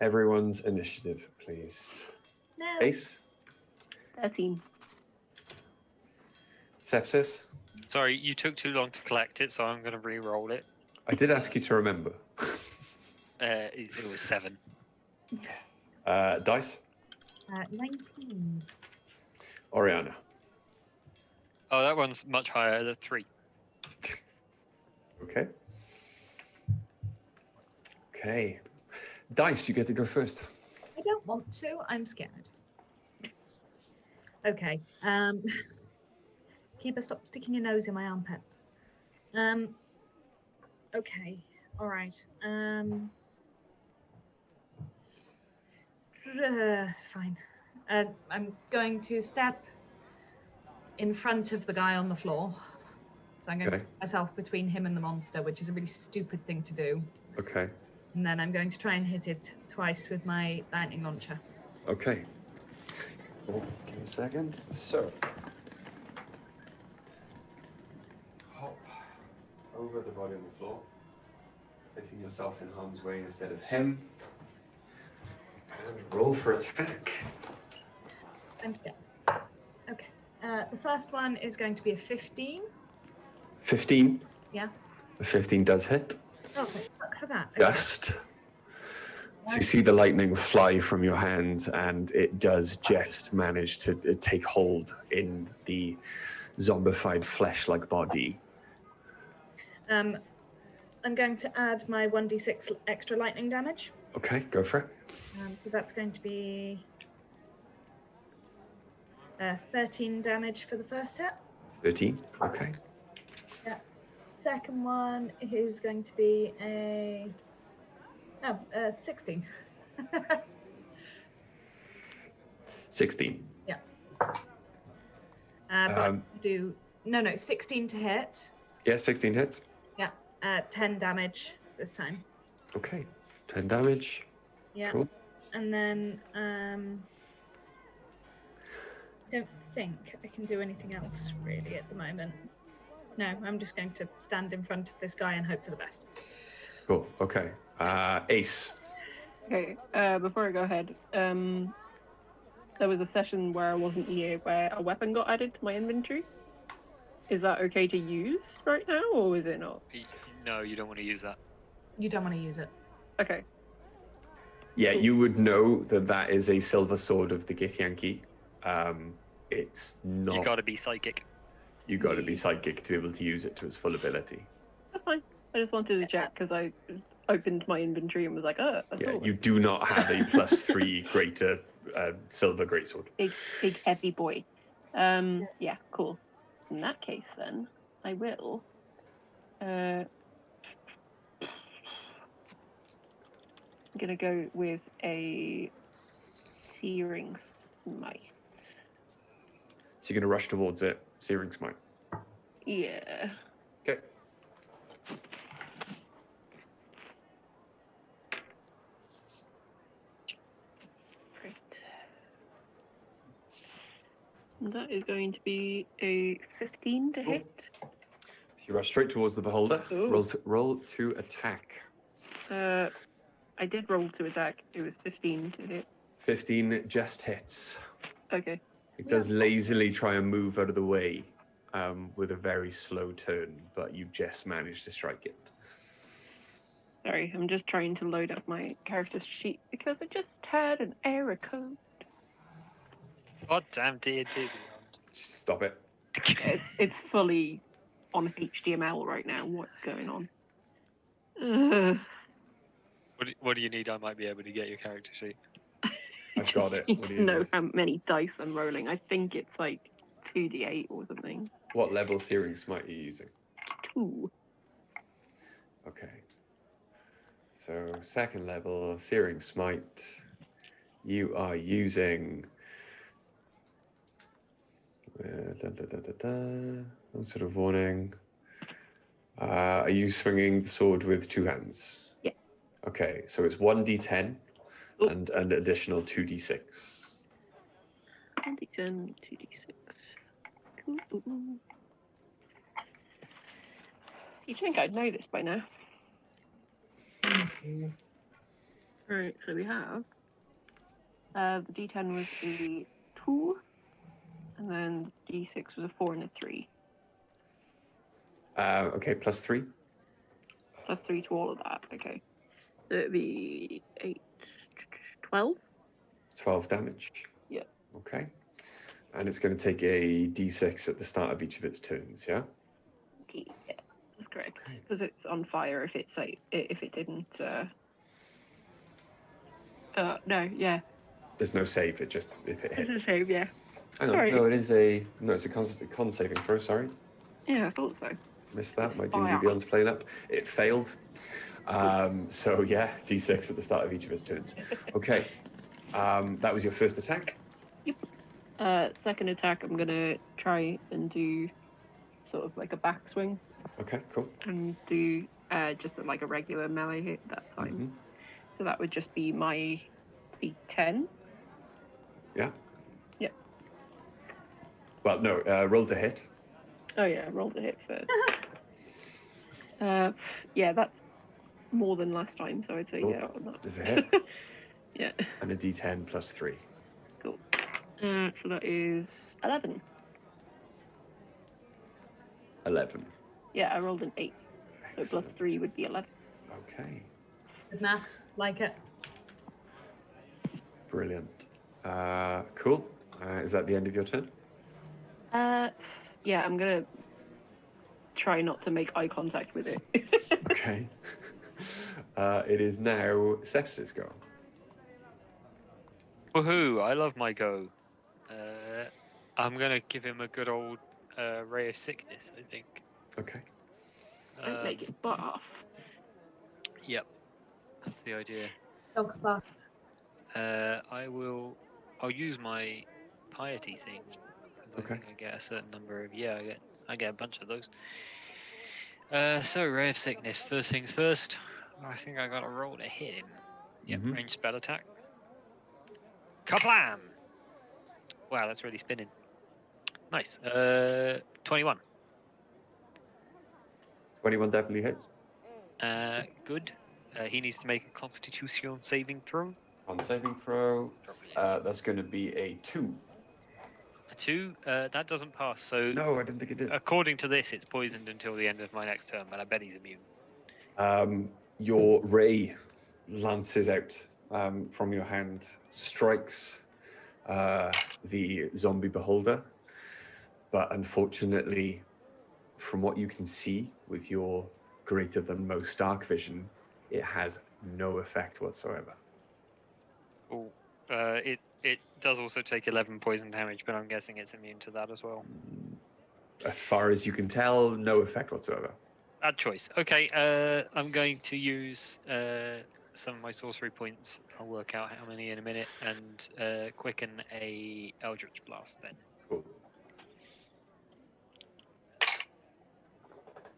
everyone's initiative, please. No. Ace, 13. Sepsis. Sorry, you took too long to collect it, so I'm going to re-roll it. I did ask you to remember. It was 7. Dice, 19. Oriana. Oh, that one's much higher, the 3. Okay. Okay. Dice, you get to go first. I don't want to. I'm scared. Okay. Keeper, stop sticking your nose in my armpit. Okay. All right. Fine. I'm going to step in front of the guy on the floor. So I'm going to Okay. put myself between him and the monster, which is a really stupid thing to do. Okay. And then I'm going to try and hit it twice with my lightning launcher. Okay. Oh, give me a second. So, hop over the body on the floor, placing yourself in harm's way instead of him, and roll for attack. I'm scared. Okay. The first one is going to be a 15. 15. Yeah. A 15 does hit. Okay, look at that. Okay. Just. So you see the lightning fly from your hand, and it does just manage to take hold in the zombified flesh-like body. I'm going to add my 1d6 extra lightning damage. Okay, go for it. So that's going to be 13 damage for the first hit. 13. Okay. Yeah. Second one is going to be 16. 16. Yeah. But do 16 to hit. Yeah, 16 hits. Yeah. 10 damage this time. Okay. 10 damage. Yeah. Cool. And then I don't think I can do anything else really at the moment. No, I'm just going to stand in front of this guy and hope for the best. Cool. Okay. Ace. Okay, before I go ahead, there was a session where I wasn't here where a weapon got added to my inventory. Is that okay to use right now, or is it not? No, you don't want to use that. You don't want to use it. Okay. Yeah, you would know that that is a silver sword of the Githyanki. It's not. You got to be psychic. You got to be psychic to be able to use it to its full ability. That's fine. I just wanted to check because I opened my inventory and was like, oh, a Yeah, sword. you do not have a +3 greater silver greatsword. Big heavy boy. Yeah, cool. In that case, then I will. I'm gonna go with a searing smite. So you're going to rush towards it, Searing Smite. Yeah. Okay. Right. And that is going to be a 15 to hit. So you rush straight towards the beholder. Ooh. Roll to attack. I did roll to attack. It was 15 to hit. 15 just hits. Okay. It does lazily try and move out of the way with a very slow turn, but you just manage to strike it. Sorry, I'm just trying to load up my character sheet because I just had an error code. What damn did you do? Stop it. It's fully on HTML right now. What's going on? Ugh. What do you need? I might be able to get your character sheet. I've got it. Need What do to you know need? how many dice I'm rolling. I think it's like 2d8 or something. What level Searing Smite are you using? 2. Okay. So second level Searing Smite, you are using what sort of warning? Are you swinging the sword with 2 hands? Yeah. Okay, so it's 1d10 Oh. and an additional 2d6. 2d10, 2d6. Cool. You'd think I'd know this by now. Right, so we have the D10 was a 2, and then D6 was a 4 and a 3. Okay, +3. Plus 3 to all of that. Okay. So it'd be 8, 12. 12 damage. Yeah. Okay. And it's going to take a d6 at the start of each of its turns, yeah? Okay, yeah, that's correct. Okay. Because it's on fire if it's like if it didn't. No, yeah. There's no save, it just, if it It's the hits. same, yeah. Hang on, Sorry. no, it's a con saving throw, sorry. Yeah, I thought so. Missed that, my Oh, D&D yeah. Beyond's playing up. It failed. So yeah, d6 at the start of each of its turns. Okay, that was your first attack. Second attack, I'm gonna try and do sort of like a backswing Okay, cool. and do just like a regular melee hit that time. Mhm. So that would just be my D10. Yeah. Yep. Well, no, roll to hit. Oh yeah, I rolled a hit first. Yeah, that's more than last time, so I'd say Cool. yeah on that. There's a hit. Yeah, And a d10 +3. cool. So that is 11. 11. Yeah, I rolled an 8. So plus Excellent. 3 would be 11. Okay, Good math. Like it. brilliant. Cool. Is that the end of your turn? Yeah, I'm gonna try not to make eye contact with it. Okay. It is now Sepsis' go. Woohoo! I love my go. I'm gonna give him a good old ray of sickness. I think. Okay. Don't make it barf. Yep, that's the idea. Dog's bark. I'll use my piety thing. 'Cause I Okay. think I get a certain number of I get a bunch of those. So ray of sickness. First things first. I think I got a roll to hit him. Yep, Mhm. ranged spell attack. Kablam! Wow, that's really spinning. Nice. 21. 21 definitely hits. Good. He needs to make a Constitution saving throw. On saving throw, that's going to be a 2. A 2. That doesn't pass. So No, I didn't think it did. according to this, it's poisoned until the end of my next turn, but I bet he's immune. Your ray lances out from your hand, strikes the zombie beholder, but unfortunately, from what you can see with your greater than most dark vision, it has no effect whatsoever. Oh, it does also take 11 poison damage, but I'm guessing it's immune to that as well. As far as you can tell, no effect whatsoever. Bad choice. Okay, I'm going to use some of my sorcery points. I'll work out how many in a minute, and quicken a Eldritch Blast then. Cool.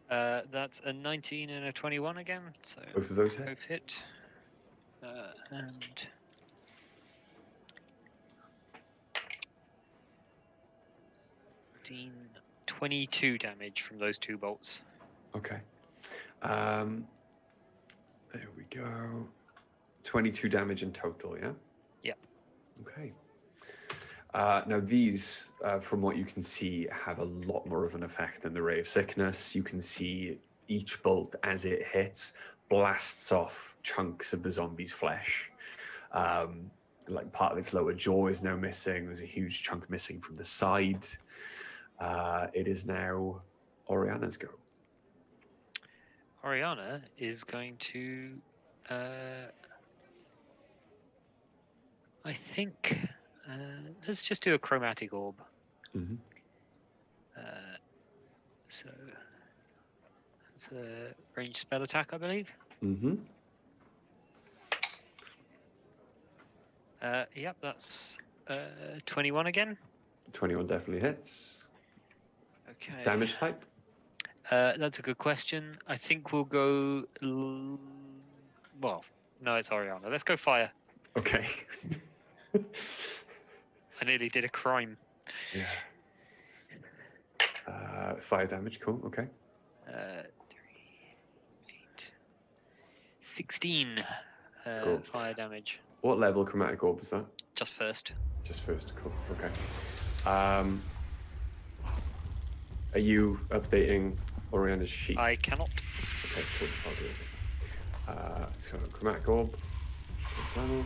That's a 19 and a 21 again, so Both of those hit. both hit. And 22 damage from those 2 bolts. Okay. There we go. 22 damage in total, yeah? Yep. Okay. Now these, from what you can see, have a lot more of an effect than the Ray of Sickness. You can see each bolt, as it hits, blasts off chunks of the zombie's flesh. Like part of its lower jaw is now missing. There's a huge chunk missing from the side. It is now Oriana's go. Oriana is going to, I think, let's just do a chromatic orb. Mm-hmm. So it's a ranged spell attack, I believe. Mm-hmm. Yep, that's 21 again. 21 definitely hits. Okay. Damage type? That's a good question. I think we'll go. Well, no, it's Oriana. Let's go fire. Okay. I nearly did a crime. Yeah. Fire damage, cool, okay. 3, 8, 16 Cool. Fire damage. What level chromatic orb is that? Just first. Just first. Cool. Okay. Are you updating Oriana's sheet? I cannot. Okay, cool. I'll do it. So chromatic orb. First level.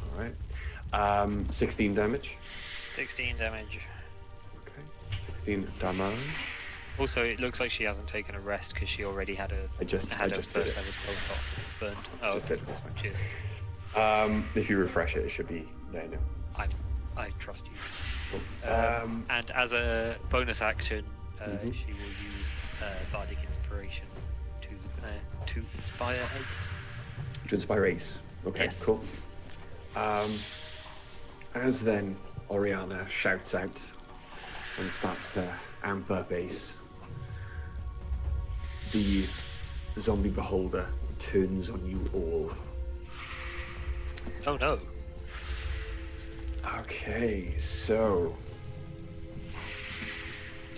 All right. 16 damage. 16 damage. Okay. 16 damage. Also, it looks like she hasn't taken a rest because she already had a I just first did level it. spell slot burned. Oh, Just okay. did it this one. Cheers. If you refresh it, it should be there now. I trust you. Cool. And as a bonus action, Mhm. she will use Bardic Inspiration to inspire Ace. To inspire Ace. Okay, Yes. cool. As then Oriana shouts out and starts to amp up Ace, the zombie beholder turns on you all. Oh no. Okay, so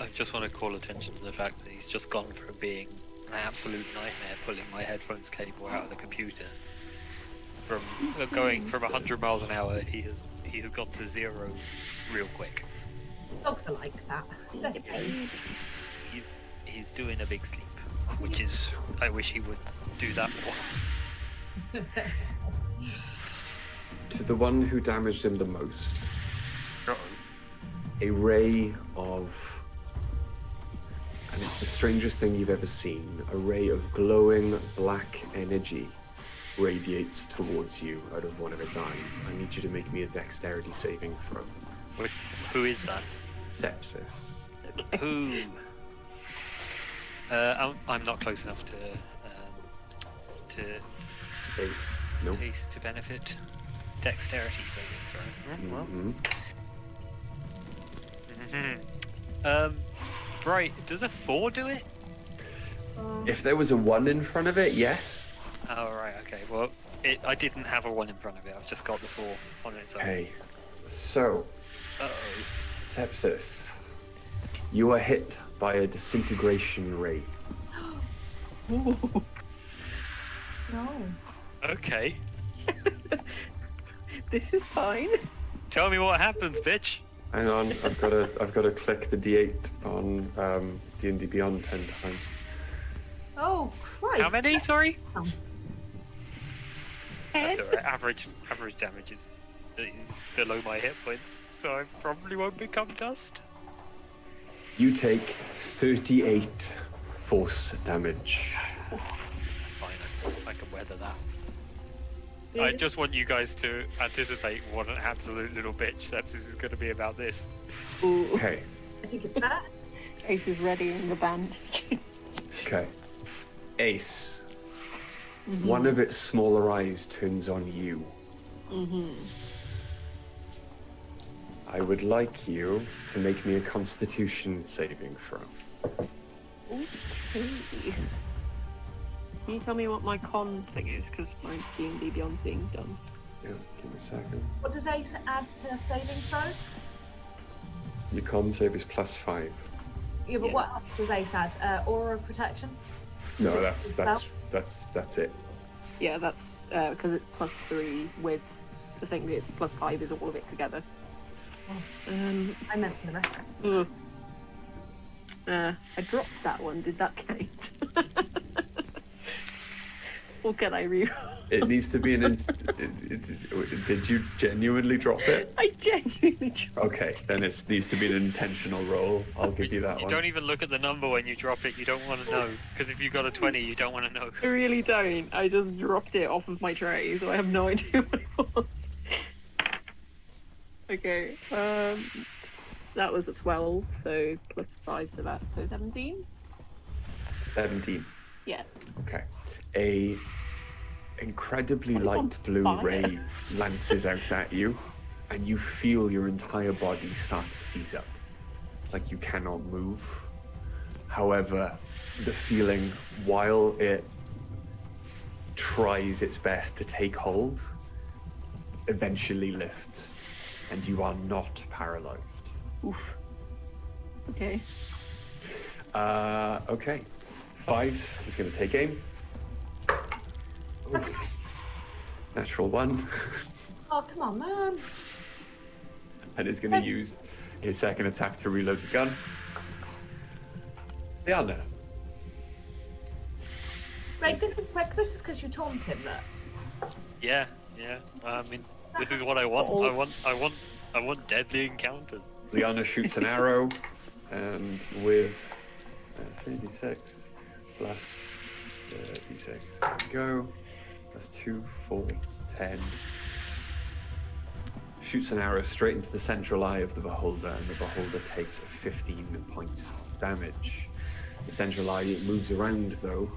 I just want to call attention to the fact that he's just gone from being an absolute nightmare pulling my headphones cable out of the computer. From going from 100 miles an hour, he has gone to 0 real quick. Dogs are like that. Let's be. He's doing a big sleep, which is I wish he would do that more. to the one who damaged him the most, Uh-oh. a ray of, and it's the strangest thing you've ever seen, a ray of glowing black energy radiates towards you out of one of its eyes. I need you to make me a dexterity saving throw. Who is that? Sepsis. Who? I'm not close enough to Ace. No. Ace to benefit. Dexterity saving throw. Well. Right. Does a 4 do it? If there was a 1 in front of it, yes. Oh right. Okay. Well, I didn't have a 1 in front of it. I've just got the 4 on its own. Okay. So, Uh-oh. Sepsis, you are hit by a disintegration ray. No. Okay. This is fine. Tell me what happens, bitch. Hang on, I've got to click the D8 on D&D Beyond 10 times. Oh, Christ. How many? Sorry. Oh. That's alright. Average damage is below my hit points, so I probably won't become dust. You take 38 force damage. That's fine. I can weather that. Yeah. I just want you guys to anticipate what an absolute little bitch Sepsis is going to be about this. Ooh. Okay, I think it's better. Ace is ready in the band. okay. Ace, one of its smaller eyes turns on you. I would like you to make me a Constitution saving throw. Okay. Can you tell me what my con thing is? Because my D&D Beyond thing's done. Yeah, give me a second. What does Ace add to saving throws? Your con save is +5. Yeah, but Yeah. what else does Ace add? Aura of protection? No, that's it. Yeah, that's because it's +3 with the thing that it's +5 is all of it together. I meant for the rest. Ugh. I dropped that one. Did that count? Or can I re? It needs to be an. Did you genuinely drop it? I genuinely dropped. Okay, then it needs to be an intentional roll. I'll give you that You one. don't even look at the number when you drop it. You don't want to know, because if you got a 20, you don't want to know. I really don't. I just dropped it off of my tray, so I have no idea what it was. Okay. That was a 12, so +5 to that, so 17. 17. Yeah. Okay. A incredibly What is on light blue fire? ray lances out at you, and you feel your entire body start to seize up, like you cannot move. However, the feeling, while it tries its best to take hold, eventually lifts, and you are not paralyzed. Oof. Okay. Okay. Fives is going to take aim. Oof. Natural 1. Oh, come on, man. And is going to use his second attack to reload the gun. Liana. Right, this is because you taunt him, look. Yeah. I mean, this is what I want. I want deadly encounters. Liana shoots an arrow, and with 3d6 plus d6, there we go. That's 2, 4, 10. Shoots an arrow straight into the central eye of the beholder, and the beholder takes 15 points of damage. The central eye, it moves around though,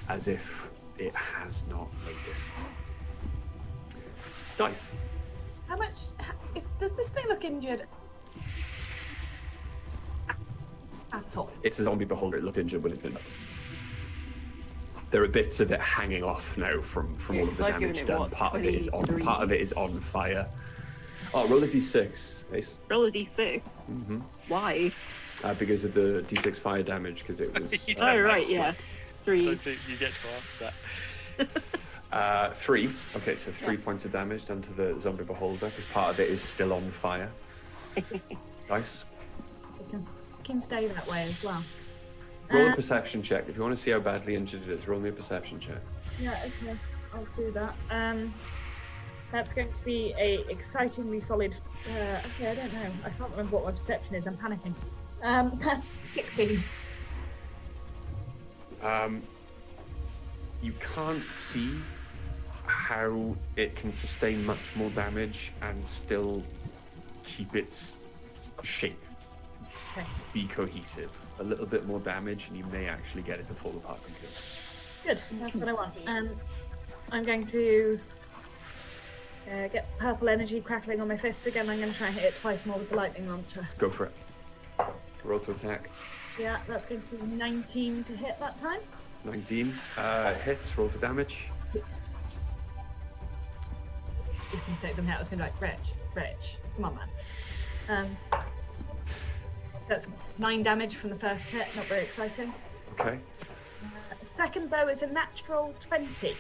as if it has not noticed. Dice. How much does this thing look injured at all? It's a zombie beholder. It looked injured when it been up. There are bits of it hanging off now from all of the I've given damage it, done. what, Part of it is on. 23? Part of it is on fire. Oh, roll a d6, Ace. Roll a d6. Mm-hmm. Why? Because of the d6 fire damage, because it was. You Oh, right, yeah. I 3. don't think you get to ask that. 3. Okay, so 3 points of damage done to the zombie beholder, because part of it is still on fire. Dice. It can stay that way as well. Roll a perception check. If you want to see how badly injured it is, roll me a perception check. Yeah, okay, I'll do that. That's going to be a excitingly solid. Okay, I don't know. I can't remember what my perception is. I'm panicking. That's 16. You can't see how it can sustain much more damage and still keep its shape. Okay. Be cohesive. A little bit more damage, and you may actually get it to fall apart completely. Good, that's what I want. I'm going to get purple energy crackling on my fists again. I'm going to try and hit it twice more with the lightning launcher. Go for it. Roll to attack. Yeah, that's going to be 19 to hit that time. 19 hits. Roll for damage. You can say it doesn't hit. I was going to be like, Rich, come on, man. That's 9 damage from the first hit. Not very exciting. Okay. Second bow is a natural 20.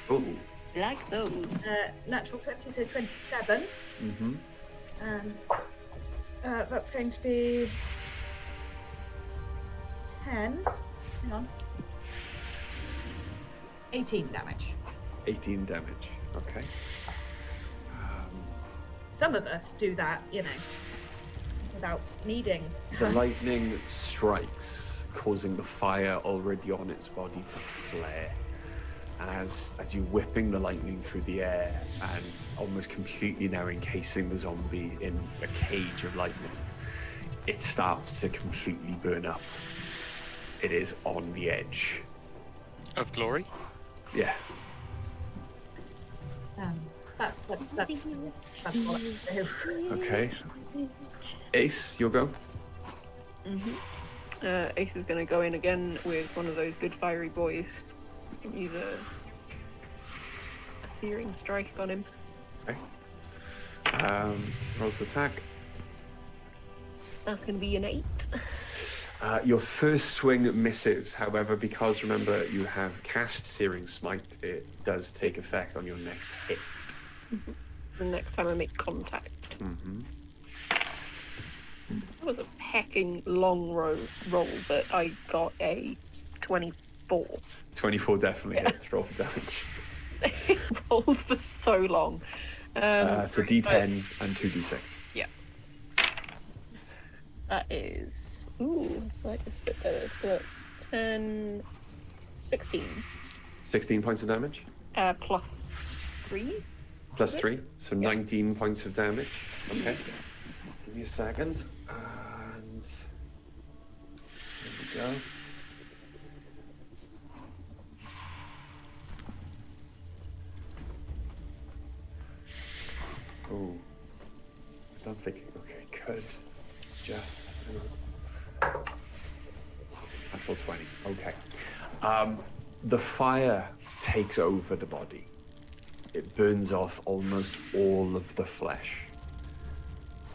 Oh. Like those. Natural 20, so 27. Mm-hmm. And that's going to be 10. Hang on. 18 damage. 18 damage. Okay. Some of us do that, without needing. The lightning strikes, causing the fire already on its body to flare. And as you're whipping the lightning through the air and almost completely now encasing the zombie in a cage of lightning, it starts to completely burn up. It is on the edge. Of glory? Yeah. That's what I do. Okay. Ace, you'll go. Ace is going to go in again with one of those good fiery boys. And use a searing strike on him. Okay. Roll to attack. That's going to be an 8. Your first swing misses. However, because remember you have cast Searing Smite, it does take effect on your next hit. The next time I make contact. Mm-hmm. That was a pecking long roll, but I got a 24. 24 definitely hits. Roll for damage. It rolled for so long. So D10 and 2D6. Yeah. That is... Ooh, like a bit better. So 10... 16. 16 points of damage. Plus 3. Plus 3. So 19 points of damage. Okay. Give me a second. And... There we go. Oh, I don't think. Okay, could just. Natural 20. Okay. The fire takes over the body. It burns off almost all of the flesh.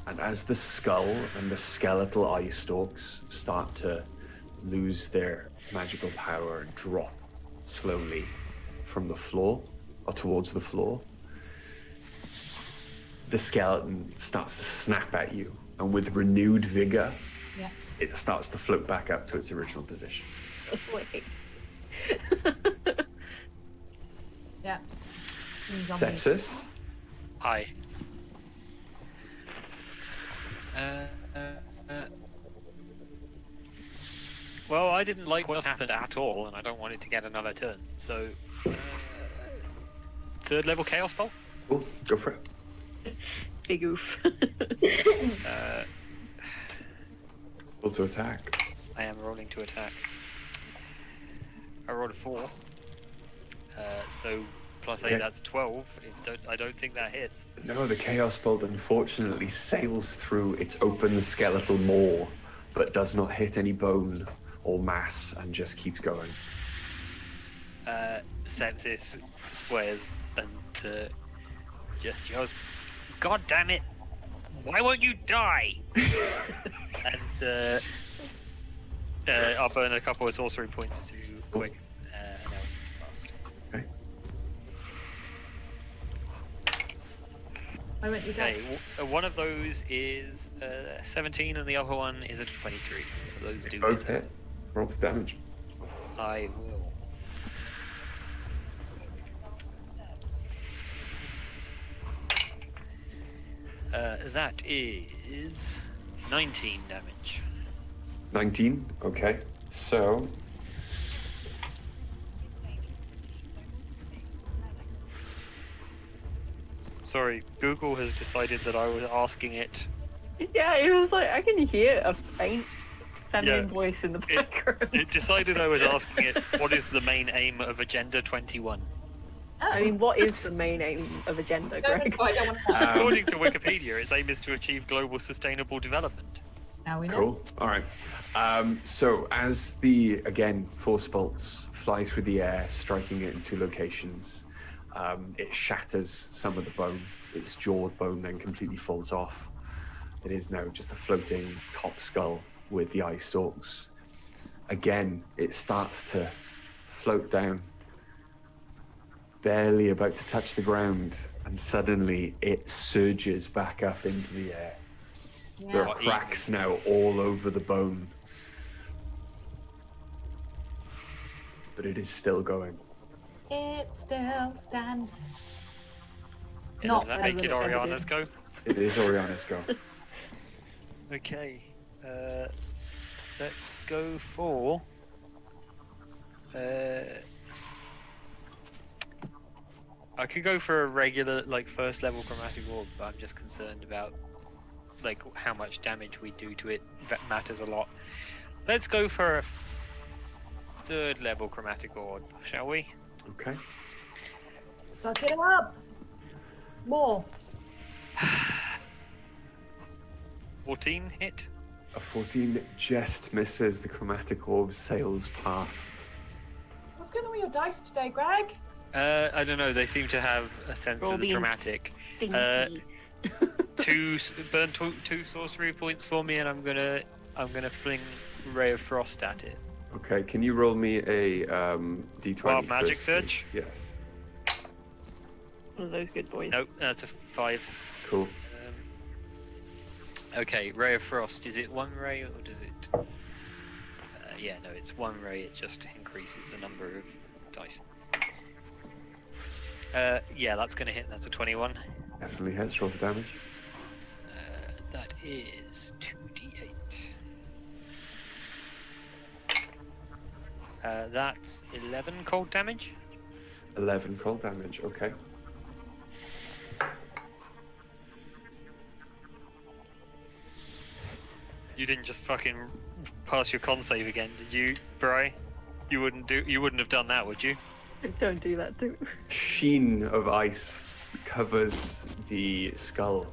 And as the skull and the skeletal eye stalks start to lose their magical power and drop slowly from the floor, or towards the floor, the skeleton starts to snap at you, and with renewed vigor, Yeah. it starts to float back up to its original position. Wait. Yeah. Zombie. Sepsis. Hi. Well, I didn't like what happened at all, and I don't want it to get another turn. So, third level Chaos Bolt. Cool, go for it. Big oof. Roll to attack. I am rolling to attack. I rolled a 4. So plus 8, Okay. that's 12. I don't think that hits. No, the Chaos Bolt unfortunately sails through its open skeletal maw, but does not hit any bone or mass and just keeps going. Sepsis swears and just yells, "God damn it! Why won't you die?" And I'll burn a couple of sorcery points to quick. And I'll last. Okay. Why won't you die? Okay, one of those is 17 and the other one is a 23. So those do Both hit. hit. Roll for damage. I will. That is 19 damage. 19. Okay. So Sorry, Google has decided that I was asking it. Yeah, it was like I can hear a faint feminine Yeah. voice in the background. It decided I was asking it, what is the main aim of Agenda 21? I mean, what is the main aim of Agenda, Greg? I don't want to know. According to Wikipedia, its aim is to achieve global sustainable development. Now we know. cool. All right. So as the force bolts fly through the air, striking it in 2 locations, it shatters some of the bone. Its jawed bone then completely falls off. It is now just a floating top skull with the eye stalks. Again, it starts to float down, barely about to touch the ground, and suddenly it surges back up into the air. There Yeah. are cracks now all over the bone. But it is still going. It's still standing. Yeah, Not does that better make it than it ever Oriana's go? It is Oriana's go. Okay. Let's go for... I could go for a regular, first level chromatic orb, but I'm just concerned about, how much damage we do to it. That matters a lot. Let's go for a third level chromatic orb, shall we? Okay. Suck it up. More. 14 hit. A 14 just misses. The chromatic orb sails past. What's going on with your dice today, Greg? I don't know, they seem to have a sense Roll of the being dramatic. Stinky. Burn two sorcery points for me, and I'm gonna fling Ray of Frost at it. Okay, can you roll me a d20? Wild magic first, surge? please? Yes. One of those good boys. Nope, that's a 5. Cool. Okay, Ray of Frost. Is it 1 ray or does it? Yeah, no, it's 1 ray. It just increases the number of dice. Yeah, that's gonna hit. That's a 21. Definitely hits. Roll for damage. That is 2d8. That's 11 cold damage. 11 cold damage. Okay. You didn't just fucking pass your con save again, did you, Bri? You wouldn't have done that, would you? Don't do that too. Sheen of ice covers the skull,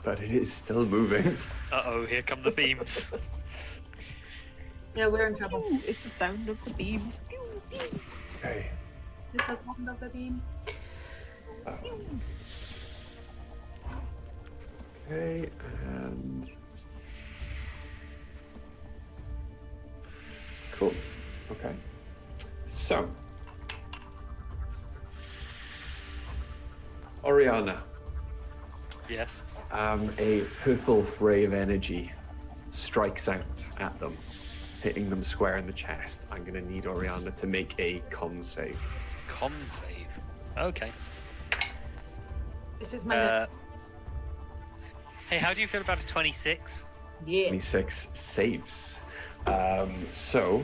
but it is still moving. Uh-oh, here come the beams. Yeah, we're in trouble. Ooh, it's the sound of the beams. Okay. This has one of the beams. Okay, and cool. Okay. So Oriana, Yes. a purple ray of energy strikes out at them, hitting them square in the chest. I'm going to need Oriana to make a con save. Con save. Okay. This is my Hey, how do you feel about a 26? yeah. 26 saves. So,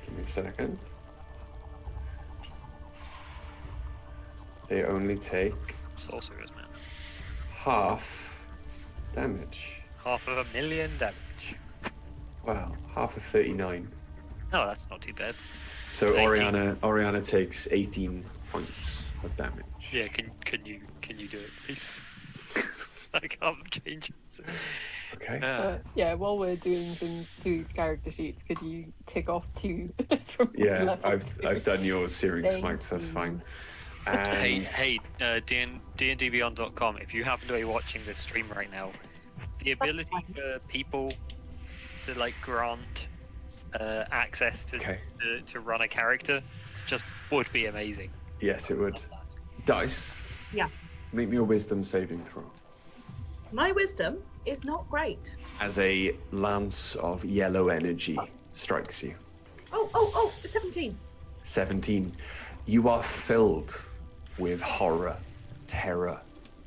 give me a second. They only take Sorcerers, man. half damage. 500,000 damage. Wow, half of 39. Oh, that's not too bad. So It's 18. Oriana takes 18 points of damage. Yeah, can you do it, please? I can't change it. Okay. Yeah, while we're doing things to character sheets, could you tick off 2 from Yeah, level I've done your series Thank smites. That's you. fine. Hey, dndbeyond.com, if you happen to be watching this stream right now, the ability for people to like grant access to, Okay. to run a character just would be amazing. Yes, it would. Dice. Yeah. Make me a wisdom saving throw. My wisdom is not great. As a lance of yellow energy strikes you. Oh, 17. 17. You are filled with horror, terror.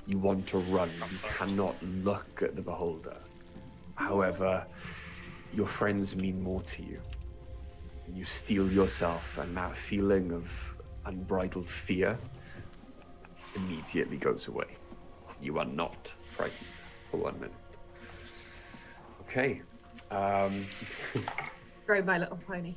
You want to run. You cannot look at the beholder. However, your friends mean more to you. You steel yourself, and that feeling of unbridled fear immediately goes away. You are not frightened for 1 minute. Okay. Grow my little pony.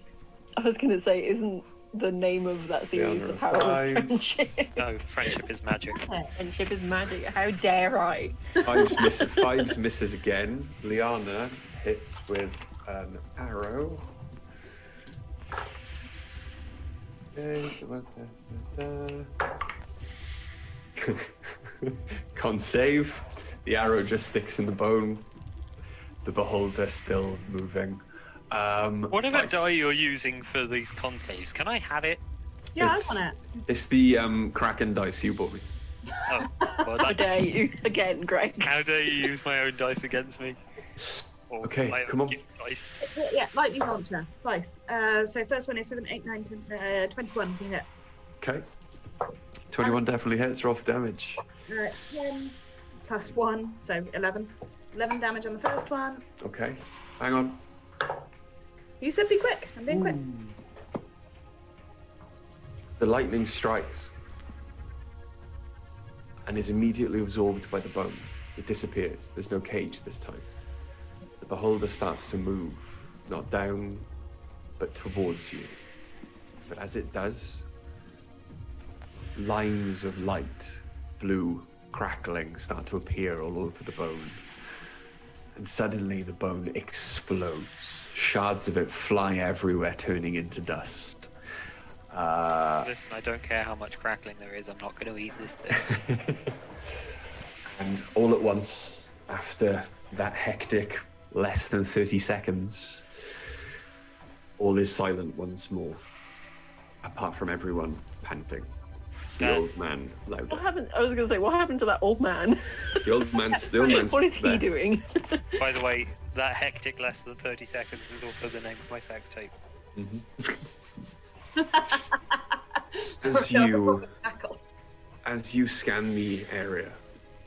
I was going to say, isn't the name of that series The Power of Friendship? No, friendship is magic. Friendship is magic. How dare I? Fives misses again. Liana hits with an arrow. Okay, can't save. The arrow just sticks in the bone. The beholder still moving. What about dice. die you're using for these con saves? Can I have it? Yeah, It's- I want it. It's the Kraken dice you bought me. Oh, well, How that, dare you again, Greg? how dare you use my own dice against me? Or Okay, my own come on. gift dice. Yeah, lightning launcher. Twice. So first one is 7, 8, 9, 10, 21 to hit. Okay. 21 definitely hits. Roll for damage. 10 plus 1, so 11. 11 damage on the first one. Okay. Hang on. You said be quick. I'm being quick. The lightning strikes and is immediately absorbed by the bone. It disappears. There's no cage this time. The beholder starts to move, not down, but towards you. But as it does, lines of light, blue, crackling, start to appear all over the bone. And suddenly the bone explodes. Shards of it fly everywhere, turning into dust. Listen, I don't care how much crackling there is. I'm not going to eat this thing. And all at once, after that hectic less than 30 seconds, all is silent once more, apart from everyone panting. The That- old man louder. What happened? I was going to say, what happened to that old man? The old man's What is he there. doing? By the way, that hectic less than 30 seconds is also the name of my sex tape. As you scan the area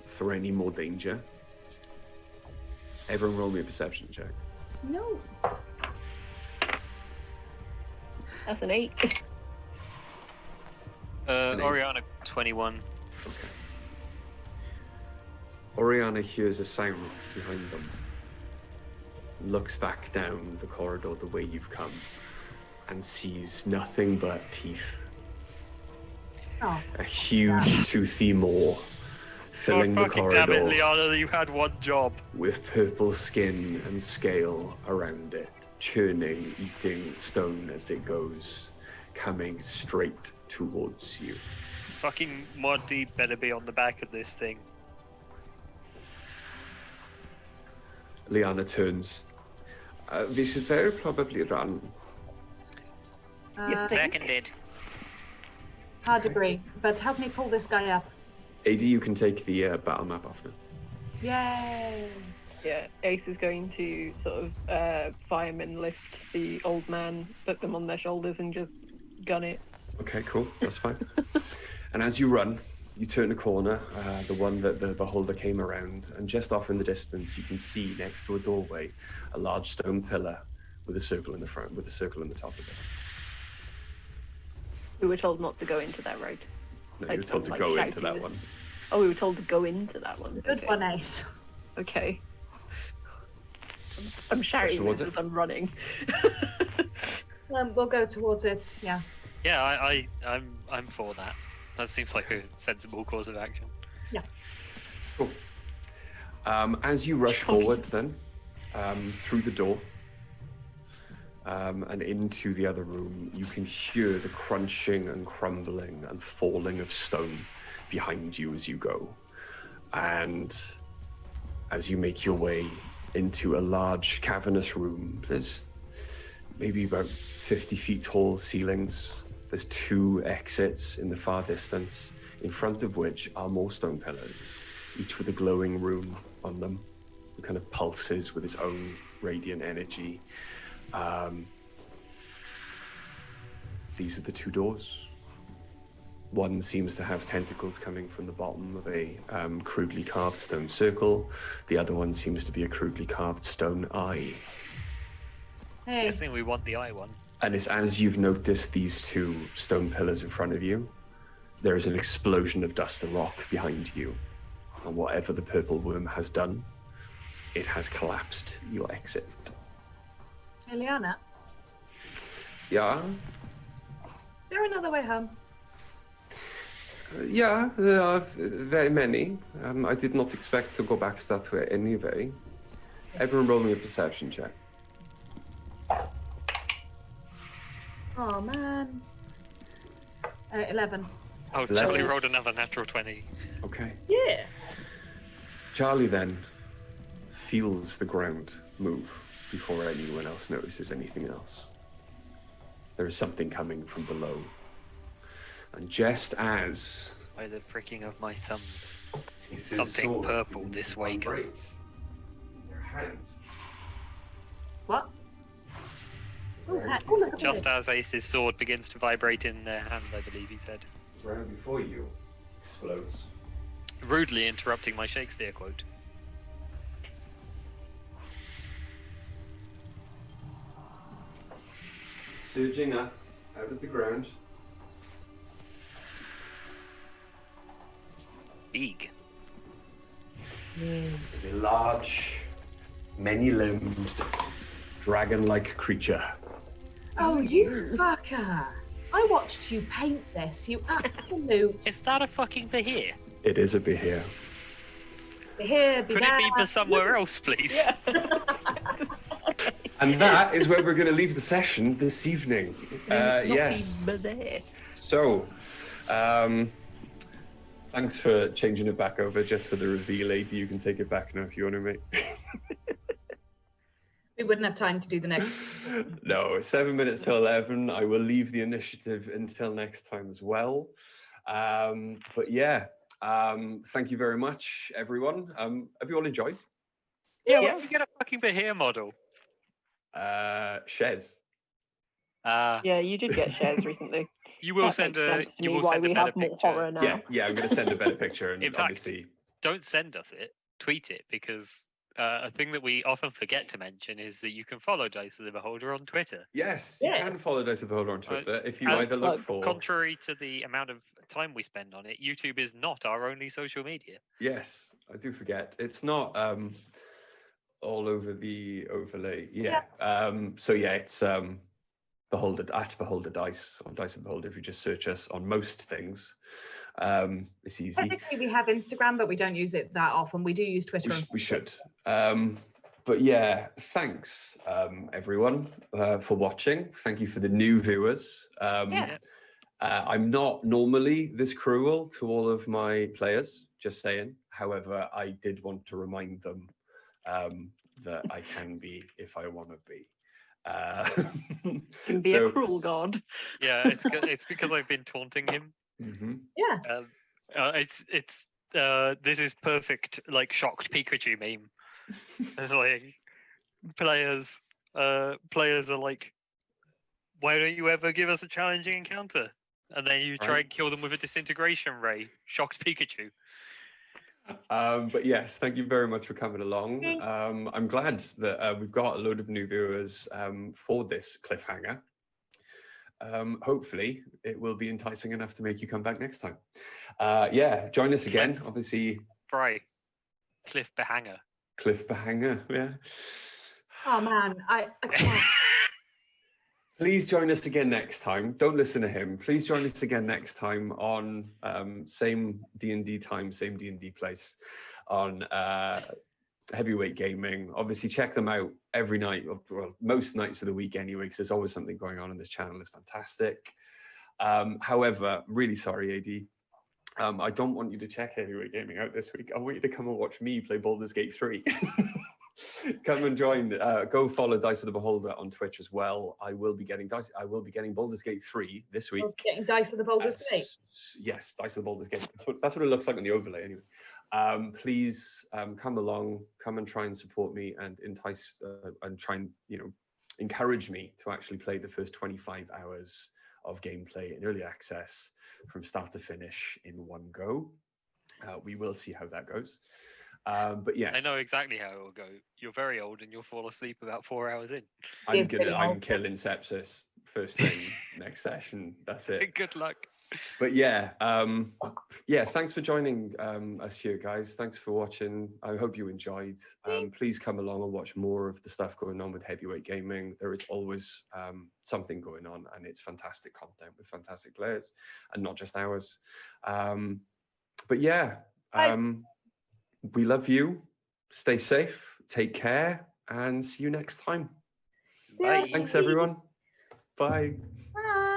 for any more danger, everyone roll me a perception check. No. That's an 8. An eight. Oriana 21. Okay. Oriana hears a sound behind them, looks back down the corridor the way you've come, and sees nothing but teeth. Oh. A huge toothy maw filling the fucking damn it, corridor Liana, you had one job. with purple skin and scale around it, churning, eating stone as it goes, coming straight towards you. Fucking Monty better be on the back of this thing. Liana turns. We should very probably run. You think? Seconded. Hard agree, but help me pull this guy up. AD, you can take the battle map off now. Yay! Yeah, Ace is going to sort of fireman lift the old man, put them on their shoulders, and just gun it. Okay, cool. That's fine. And as you run, you turn a corner, the one that the beholder came around, and just off in the distance, you can see next to a doorway a large stone pillar with a circle in the front, with a circle in the top of it. We were told not to go into that, right? No, Like, you were told to like go into shouting that this. one. Oh, we were told to go into that one. Good Okay. one, Ace. Okay. I'm shouting towards this it? as I'm running. We'll go towards it. Yeah. Yeah, I'm for that. That seems like a sensible course of action. Cool. As you rush forward, then through the door and into the other room, you can hear the crunching and crumbling and falling of stone behind you as you go. And as you make your way into a large cavernous room, there's maybe about 50 feet tall ceilings. There's 2 exits in the far distance, in front of which are more stone pillars, each with a glowing rune on them. It kind of pulses with its own radiant energy. These are the 2 doors. One seems to have tentacles coming from the bottom of a crudely carved stone circle. The other one seems to be a crudely carved stone eye. Hey. Guessing we want the eye one. And it's as you've noticed these 2 stone pillars in front of you, there is an explosion of dust and rock behind you. And whatever the purple worm has done, it has collapsed your exit. Eliana, Yeah? is there another way home? Yeah, there are very many. I did not expect to go back that way anyway. Everyone roll me a perception check. Oh man. 11. Oh, Level. Charlie rolled another natural 20. Okay. Yeah. Charlie then feels the ground move before anyone else notices anything else. There is something coming from below. And just as By the pricking of my thumbs. his Something sword purple this way comes. vibrates, their hand What? Oh, oh look at Just this. as Ace's sword begins to vibrate in their hand, I believe he said. right before you explodes. Rudely interrupting my Shakespeare quote. Surging up out of the ground. Big. Is a large, many-limbed, dragon-like creature. Oh, you fucker. I watched you paint this, you absolute. Is that a fucking behir? It is a behir. Here, be Could it be there. somewhere else, please? And that is where we're going to leave the session this evening. Yes. So, thanks for changing it back over just for the reveal, AD. You can take it back now if you want to, mate. We wouldn't have time to do the next. No, 7 minutes to 11. I will leave the initiative until next time as well. But yeah, thank you very much, everyone. Have you all enjoyed? Yeah, where did you get a fucking behir model? Shez. Yeah, you did get shares recently. You will That send makes a sense to you me will why send a we better have more picture. horror now. Yeah, I'm going to send a better picture and In fact, obviously. Don't send us it. Tweet it, because a thing that we often forget to mention is that you can follow Dice of the Beholder on Twitter. Yes, you Yeah. can follow Dice of the Beholder on Twitter if you and either look for. Contrary to the amount of time we spend on it, YouTube is not our only social media. Yes, I do forget. It's not all over the overlay. Yeah. So yeah, it's Beholder Dice on Dice of the Beholder. If you just search us on most things, it's easy. Technically, we have Instagram, but we don't use it that often. We do use Twitter. We should. But yeah, thanks everyone for watching. Thank you for the new viewers. I'm not normally this cruel to all of my players, just saying. However, I did want to remind them that I can be if I want to be. Can be a cruel god. Yeah, it's because I've been taunting him. Mm-hmm. Yeah. It's this is perfect, like shocked Pikachu meme. It's like players are like, why don't you ever give us a challenging encounter? And then you try Right. and kill them with a disintegration ray. Shocked Pikachu. But yes, thank you very much for coming along. I'm glad that we've got a load of new viewers for this cliffhanger. Hopefully, it will be enticing enough to make you come back next time. Yeah, join us again. Cliff. Obviously, Right. Cliff Behanger. cliffhanger. Yeah. Oh man, I can't. Please join us again next time. Don't listen to him. Please join us again next time on same D&D time, same D&D place on Heavyweight Gaming. Obviously, check them out every night, well, most nights of the week anyway, because there's always something going on this channel. It's fantastic. However, really sorry, AD. I don't want you to check Heavyweight Gaming out this week. I want you to come and watch me play Baldur's Gate 3. Come and join. Go follow Dice of the Beholder on Twitch as well. I will be getting Baldur's Gate 3 this week. Getting Dice of the Baldur's Gate. Yes, Dice of the Baldur's Gate. That's what it looks like on the overlay anyway. Please come along, come and try and support me and entice and try and encourage me to actually play the first 25 hours of gameplay in early access from start to finish in one go. We will see how that goes. But yes, I know exactly how it will go. You're very old and you'll fall asleep about 4 hours in. I'm killing sepsis first thing next session. That's it. Good luck. But yeah, thanks for joining us here, guys. Thanks for watching. I hope you enjoyed. Please come along and watch more of the stuff going on with Heavyweight Gaming. There is always something going on, and it's fantastic content with fantastic players, and not just ours. But yeah, we love you. Stay safe, take care, and see you next time. Yeah. Thanks, everyone. Bye. Bye.